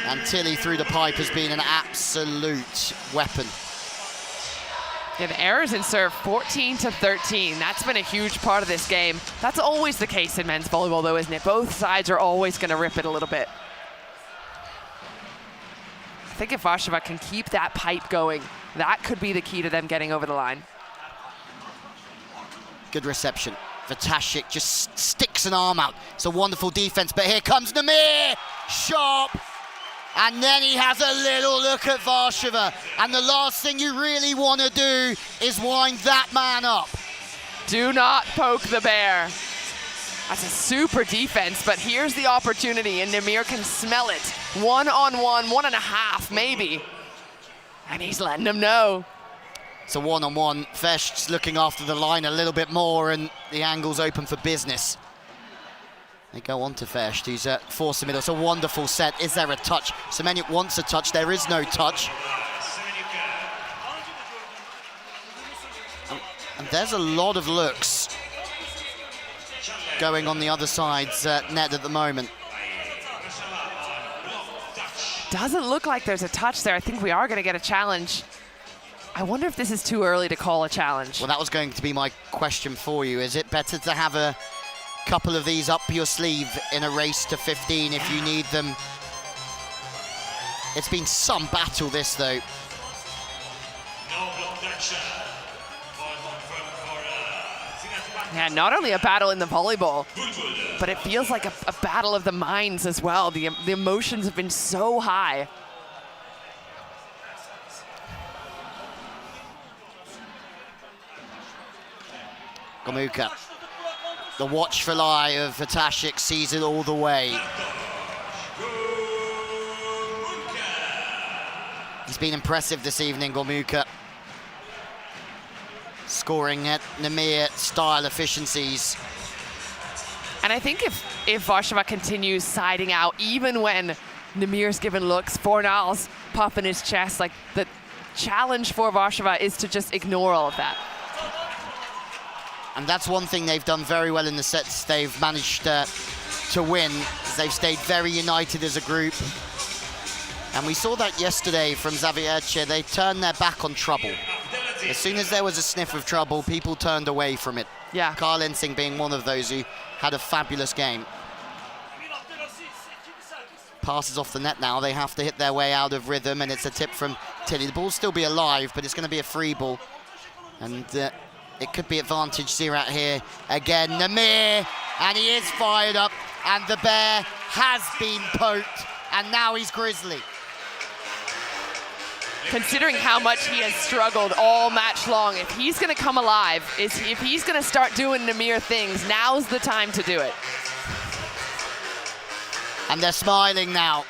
And Tilly through the pipe has been an absolute weapon. Yeah, the errors in serve, 14-13. That's been a huge part of this game. That's always the case in men's volleyball, though, isn't it? Both sides are always going to rip it a little bit. I think if Warszawa can keep that pipe going, that could be the key to them getting over the line. Good reception. Vitashik just sticks an arm out. It's a wonderful defense, but here comes Namir! Sharp! And then he has a little look at Warszawa. And the last thing you really want to do is wind that man up. Do not poke the bear. That's a super defense, but here's the opportunity, and Namir can smell it. 1-on-1, 1.5 maybe. And he's letting them know. It's a one-on-one. Fesch's looking after the line a little bit more, and the angle's open for business. They go on to Fesch, who's forced the middle. It's a wonderful set. Is there a touch? Semeniuk wants a touch. There is no touch. And there's a lot of looks going on the other side's net at the moment. Doesn't look like there's a touch there. I think we are going to get a challenge. I wonder if this is too early to call a challenge. Well, that was going to be my question for you. Is it better to have a couple of these up your sleeve in a race to 15 if you need them? It's been some battle, this, though. Yeah, not only a battle in the volleyball, but it feels like a battle of the minds as well. The emotions have been so high. Gomuka. The watchful eye of Vitashik sees it all the way. He's been impressive this evening, Gomuka. Scoring at Namir style efficiencies. And I think if Warszawa continues siding out, even when Namir's given looks, Fornal's puffing his chest, like the challenge for Warszawa is to just ignore all of that. And that's one thing they've done very well in the sets they've managed to win. They've stayed very united as a group. And we saw that yesterday from Zawiercie. They turned their back on trouble. As soon as there was a sniff of trouble, people turned away from it. Yeah. Carl Ensing being one of those who had a fabulous game. Passes off the net now. They have to hit their way out of rhythm, and it's a tip from Tilly. The ball will still be alive, but it's going to be a free ball. And it could be advantage Ziraat here. Again, Namir, and he is fired up, and the bear has been poked, and now he's grizzly. Considering how much he has struggled all match long, if he's going to come alive, if he's going to start doing Namir things, now's the time to do it. And they're smiling now.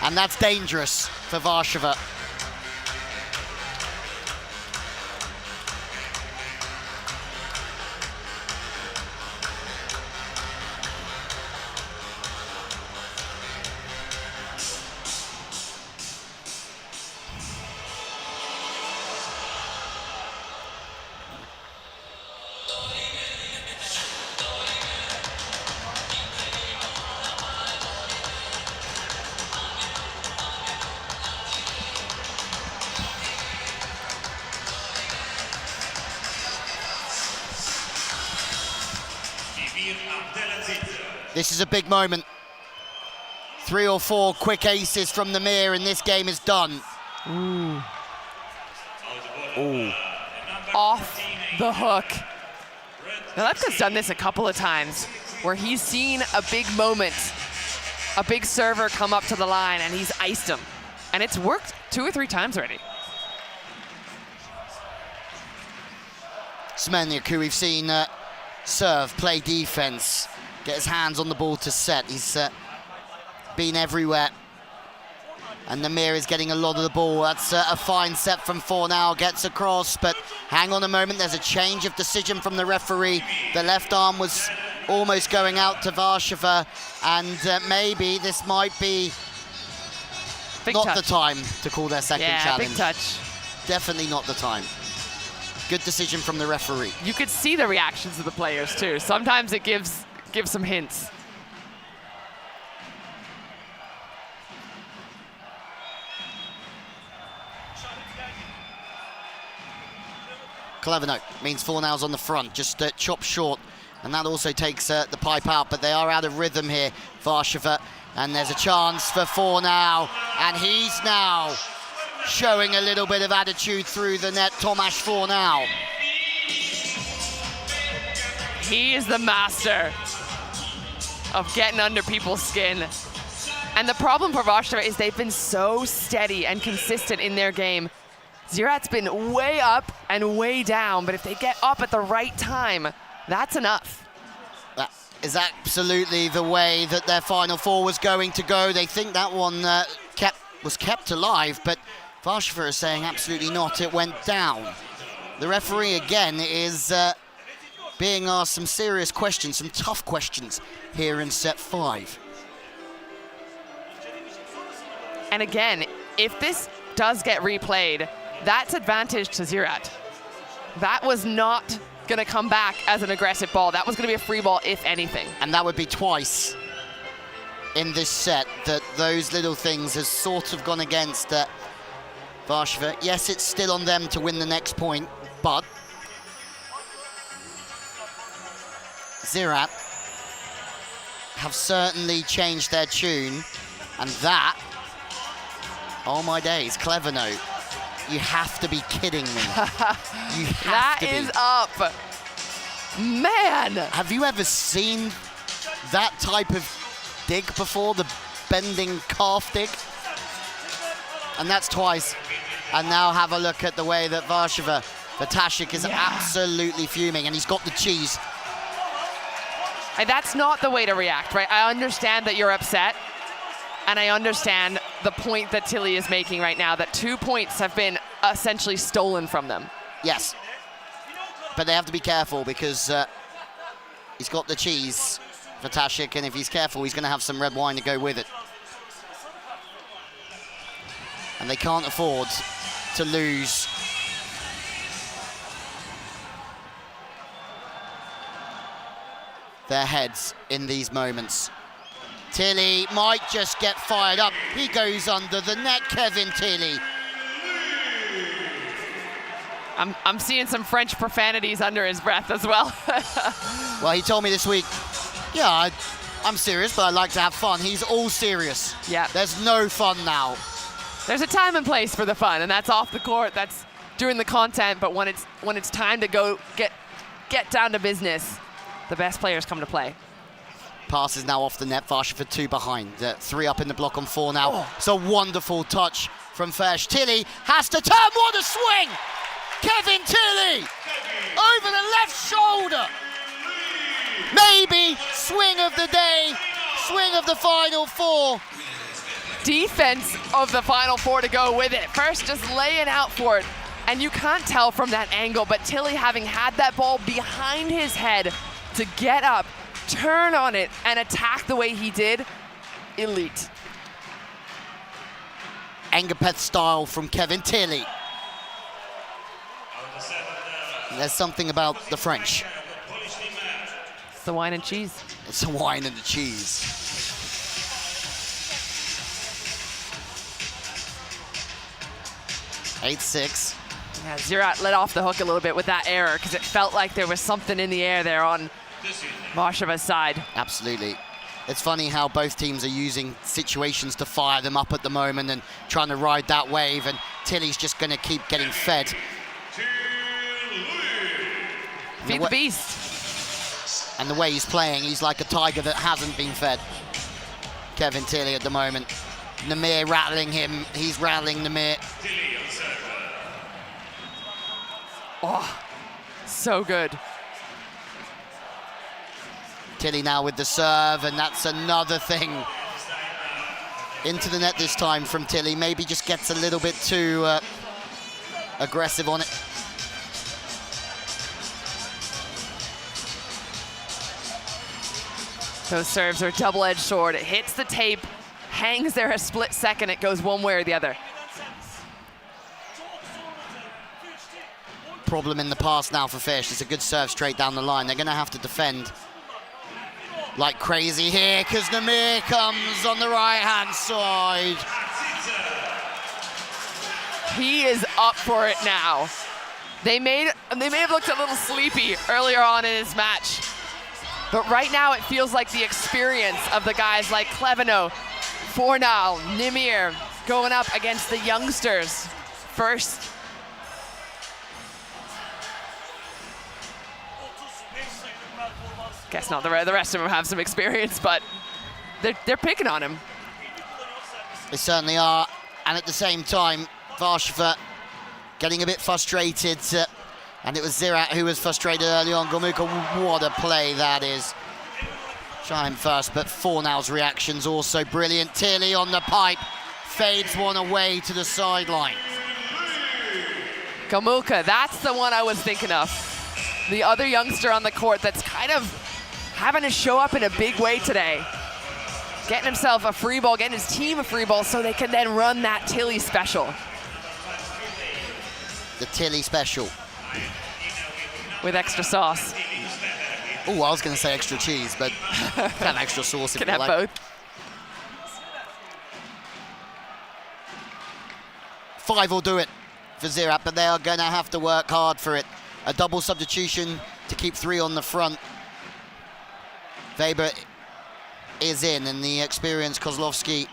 And that's dangerous for Warszawa. This is a big moment. 3 or 4 quick aces from the Mir and this game is done. Ooh. Off the hook. Now Lett's done this a couple of times where he's seen a big moment, a big server come up to the line and he's iced him. And it's worked 2 or 3 times already. Smenyak, who we've seen serve, play defense, get his hands on the ball to set. He's been everywhere. And the Mir is getting a lot of the ball. That's a fine set from Fornal, gets across, but hang on a moment, there's a change of decision from the referee. The left arm was almost going out to Warszawa, and maybe this might be Big not touch. the time to call their second challenge. Big touch. Definitely not the time. Good decision from the referee. You could see the reactions of the players too. Sometimes it gives some hints. Clever note, means Fornal's on the front, just chopped short, and that also takes the pipe out, but they are out of rhythm here, Warszawa, and there's a chance for Fornal, and he's now showing a little bit of attitude through the net, Tomasz Fornal. He is the master of getting under people's skin. And the problem for Warszawa is they've been so steady and consistent in their game. Ziraat's been way up and way down, but if they get up at the right time, that's enough. That is absolutely the way that their Final Four was going to go. They think that one was kept alive, but Warszawa is saying absolutely not, it went down. The referee again is being asked some serious questions, some tough questions here in set 5. And again, if this does get replayed, that's advantage to Ziraat. That was not going to come back as an aggressive ball. That was going to be a free ball, if anything. And that would be twice in this set that those little things has sort of gone against Warszawa. Yes, it's still on them to win the next point, but Ziraat have certainly changed their tune, and that, oh my days, clever note. You have to be kidding me. You have to be. That is up. Man! Have you ever seen that type of dig before, the bending calf dig? And that's twice. And now have a look at the way that Warszawa, Vatashik is absolutely fuming, and he's got the cheese. And that's not the way to react, right? I understand that you're upset, and I understand the point that Tilly is making right now, that 2 points have been essentially stolen from them. Yes. But they have to be careful because he's got the cheese, Vatashik, and if he's careful, he's going to have some red wine to go with it. And they can't afford to lose. Their heads in these moments. Tilly might just get fired up. He goes under the net, Kevin Tilly. I'm seeing some French profanities under his breath as well. Well, he told me this week, yeah, I'm serious, but I like to have fun. He's all serious. Yeah. There's no fun now. There's a time and place for the fun, and that's off the court, that's during the content, but when it's time to go get down to business, the best players come to play. Pass is now off the net, Warszawa for 2 behind. 3 up in the block on 4 now. Oh. It's a wonderful touch from Fesh. Tilly has to turn, what a swing! Kevin Tilly over the left shoulder. Maybe swing of the day, swing of the Final Four. Defense of the Final Four to go with it. First, just laying out for it. And you can't tell from that angle, but Tilly having had that ball behind his head to get up, turn on it, and attack the way he did, elite. Engapeth style from Kevin Tilly. There's something about the French. It's the wine and cheese. It's the wine and the cheese. (8-6). Yeah, Ziraat let off the hook a little bit with that error because it felt like there was something in the air there on Warszawa's side. Absolutely. It's funny how both teams are using situations to fire them up at the moment and trying to ride that wave, and Tilly's just going to keep getting fed. Feed the beast. And the way he's playing, he's like a tiger that hasn't been fed. Kevin Tilly at the moment. Namir rattling him, he's rattling Namir. Oh, so good. Tilly now with the serve, and that's another thing. Into the net this time from Tilly. Maybe just gets a little bit too aggressive on it. Those serves are a double-edged sword. It hits the tape, hangs there a split second, it goes one way or the other. Problem in the pass now for Fish. It's a good serve straight down the line. They're going to have to defend like crazy here, because Namir comes on the right-hand side. He is up for it now. They may have looked a little sleepy earlier on in his match, but right now it feels like the experience of the guys like Kleveno, Fornal, Nimir going up against the youngsters first. Guess not. The rest of them have some experience, but they're picking on him. They certainly are, and at the same time, Warszawa getting a bit frustrated, and it was Ziraat who was frustrated early on. Gomuka, what a play that is. Try him first, but Fornal's reaction's also brilliant. Tilly on the pipe, fades one away to the sideline. Gomuka, that's the one I was thinking of. The other youngster on the court that's kind of having to show up in a big way today. Getting himself a free ball, getting his team a free ball so they can then run that Tilly special. The Tilly special. With extra sauce. Oh, I was going to say extra cheese, but can extra sauce if Can you have like. both. 5 will do it for Ziraat, but they are going to have to work hard for it. A double substitution to keep 3 on the front. Weber is in, and the experienced Kozlovsky,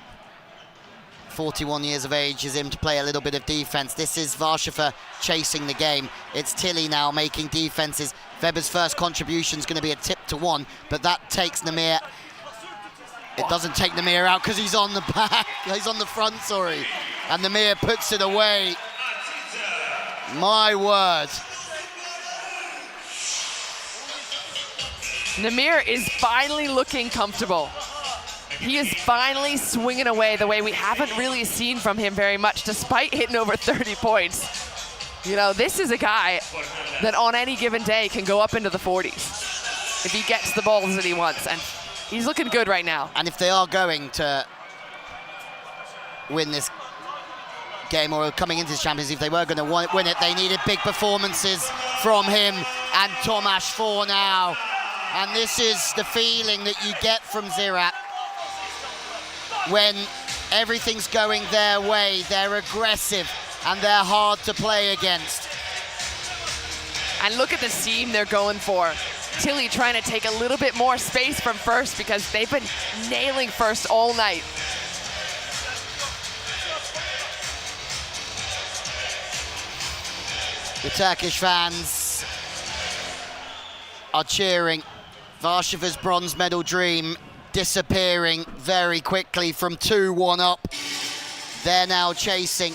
41 years of age, is in to play a little bit of defense. This is Warszawa chasing the game. It's Tilly now making defenses. Weber's first contribution is going to be a tip to 1, but that takes Namir. It doesn't take Namir out because he's on the back. He's on the front, sorry. And Namir puts it away. My word. Namir is finally looking comfortable. He is finally swinging away the way we haven't really seen from him very much, despite hitting over 30 points. You know, this is a guy that on any given day can go up into the 40s if he gets the balls that he wants, and he's looking good right now. And if they are going to win this game, or coming into this Champions League, if they were going to win it, they needed big performances from him and Tomasz Fornal. And this is the feeling that you get from Ziraat when everything's going their way. They're aggressive and they're hard to play against. And look at the seam they're going for. Tilly trying to take a little bit more space from first because they've been nailing first all night. The Turkish fans are cheering. Warszawa's bronze medal dream disappearing very quickly from 2-1 up. They're now chasing.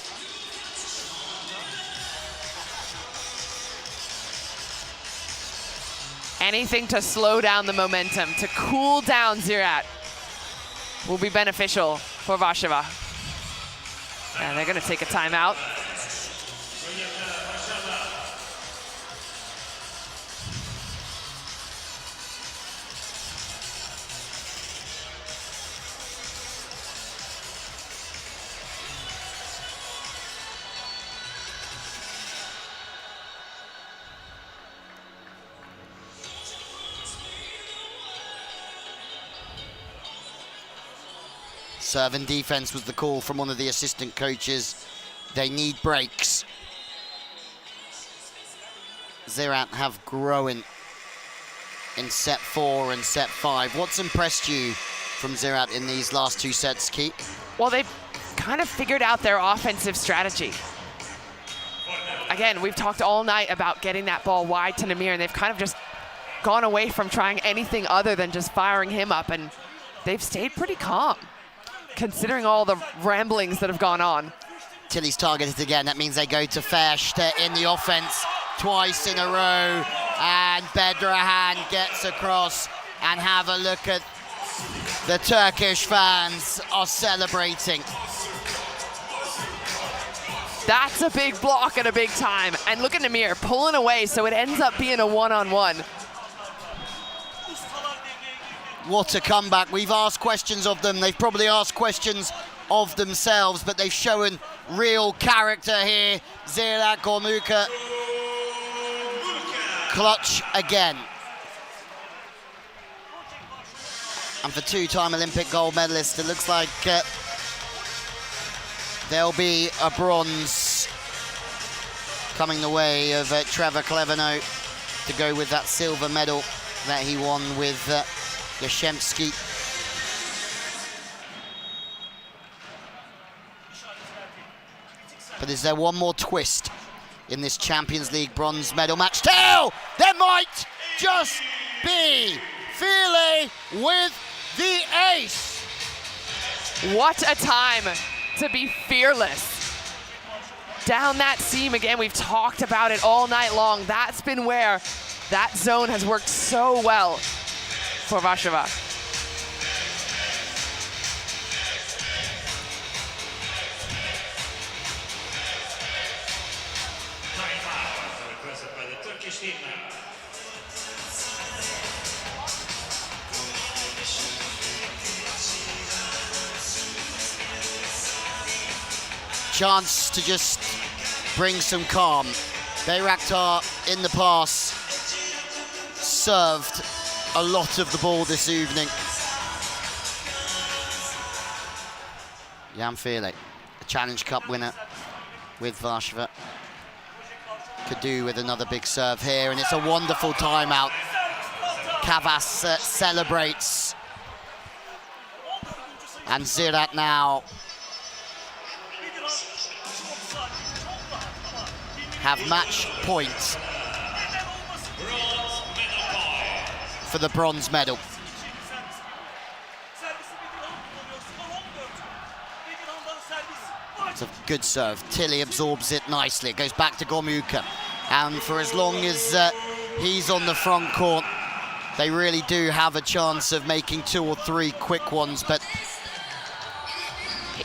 Anything to slow down the momentum, to cool down Ziraat, will be beneficial for Warszawa. And they're going to take a timeout. Serve and defense was the call from one of the assistant coaches. They need breaks. Ziraat have grown in set 4 and set 5. What's impressed you from Ziraat in these last 2 sets, Keith? Well, they've kind of figured out their offensive strategy. Again, we've talked all night about getting that ball wide to Namir, and they've kind of just gone away from trying anything other than just firing him up, and they've stayed pretty calm, considering all the ramblings that have gone on. Tilly's targeted again. That means they go to Fersht in the offense twice in a row, and Bedrahan gets across, and have a look at the Turkish fans are celebrating. That's a big block at a big time. And look at Namir pulling away, so it ends up being a one-on-one. What a comeback. We've asked questions of them. They've probably asked questions of themselves, but they've shown real character here. Ziraat Gormuka clutch again. And for 2-time Olympic gold medalist, it looks like there'll be a bronze coming the way of Trevor Kleveno to go with that silver medal that he won with Yashemsky. But is there one more twist in this Champions League bronze medal match? Still, there might just be. Feely with the ace. What a time to be fearless. Down that seam again, we've talked about it all night long. That's been where that zone has worked so well for Warszawa. Requested by the Turkish team now. Chance to just bring some calm. Bayraktar in the pass served a lot of the ball this evening. Jan Feely, a Challenge Cup winner with Warszawa. Could do with another big serve here, and it's a wonderful timeout. Kavas celebrates. And Ziraat now have match point for the bronze medal. It's a good serve. Tilly absorbs it nicely. It goes back to Gormuka. And for as long as he's on the front court, they really do have a chance of making 2 or 3 quick ones, but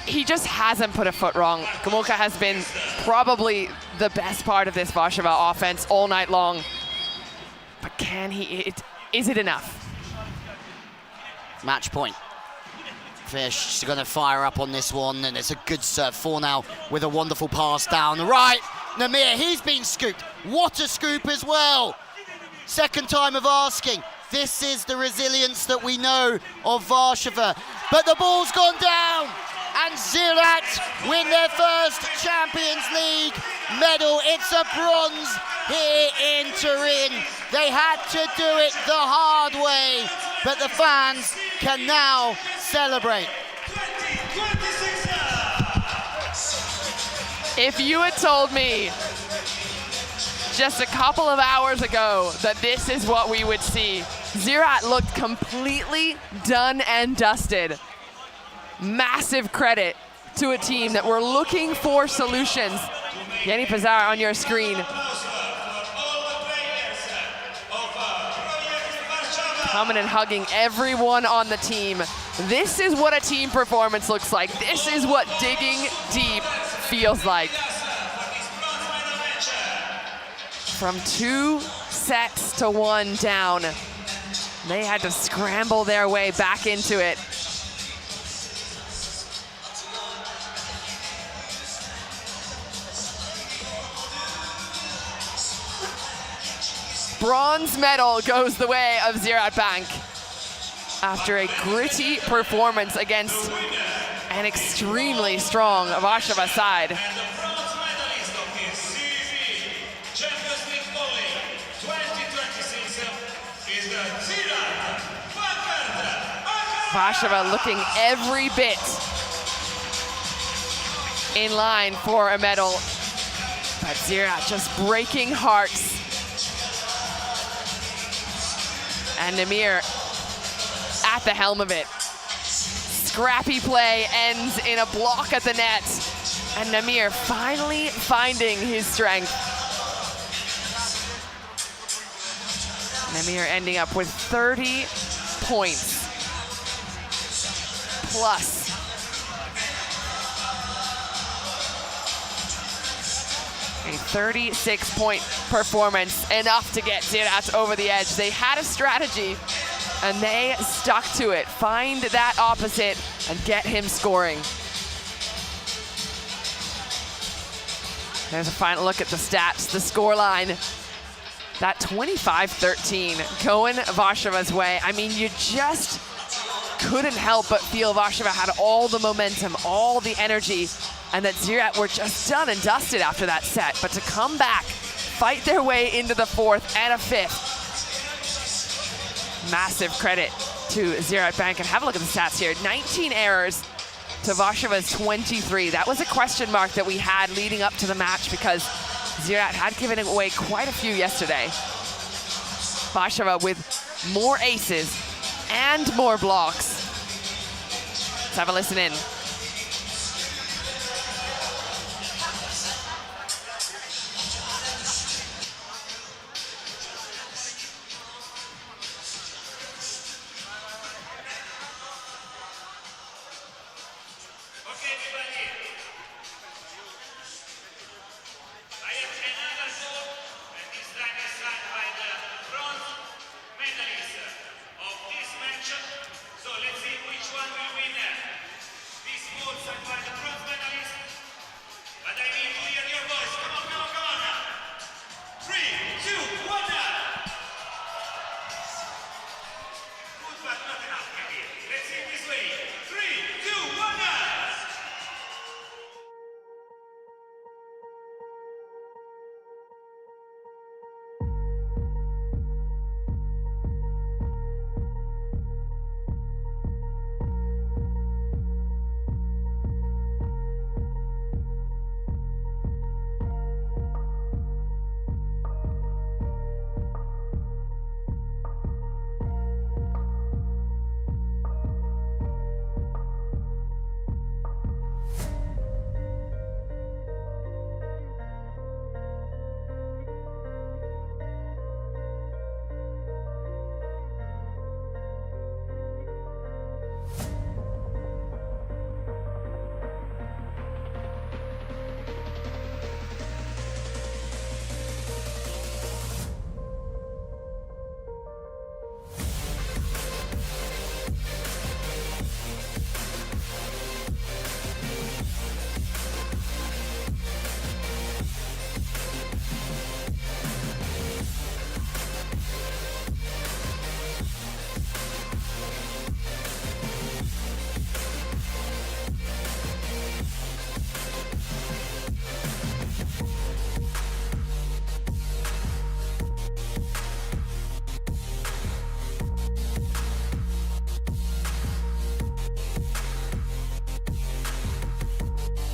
he just hasn't put a foot wrong. Gormuka has been probably the best part of this Warszawa offense all night long. But can he, is it enough? Match point. Fish is going to fire up on this one, and it's a good serve for now with a wonderful pass down the right. Namir, he's been scooped. What a scoop as well. Second time of asking. This is the resilience that we know of Warszawa. But the ball's gone down, and Ziraat win their first Champions League medal. It's a bronze here in Turin. They had to do it the hard way, but the fans can now celebrate. If you had told me just a couple of hours ago that this is what we would see, Ziraat looked completely done and dusted. Massive credit to a team that were looking for solutions. Yanni Pazar on your screen. Coming and hugging everyone on the team. This is what a team performance looks like. This is what digging deep feels like. From 2 sets to 1 down, they had to scramble their way back into it. Bronze medal goes the way of Ziraat Bank after a gritty performance against an extremely strong Warszawa side. Champions League Volley 2026 is the Ziraat Bankkart Ankara. Warszawa looking every bit in line for a medal. But Ziraat just breaking hearts. And Namir at the helm of it. Scrappy play ends in a block at the net. And Namir finally finding his strength. Namir ending up with 30 points. Plus a 36-point performance, enough to get Ziraat over the edge. They had a strategy, and they stuck to it. Find that opposite and get him scoring. There's a final look at the stats, the scoreline. That 25-13 going Warszawa's way. I mean, you just couldn't help but feel Warszawa had all the momentum, all the energy, and that Ziraat were just done and dusted after that set. But to come back, fight their way into the fourth and a fifth. Massive credit to Ziraat Bank. And have a look at the stats here. 19 errors to Warszawa's 23. That was a question mark that we had leading up to the match because Ziraat had given away quite a few yesterday. Warszawa with more aces and more blocks. Let's have a listen in.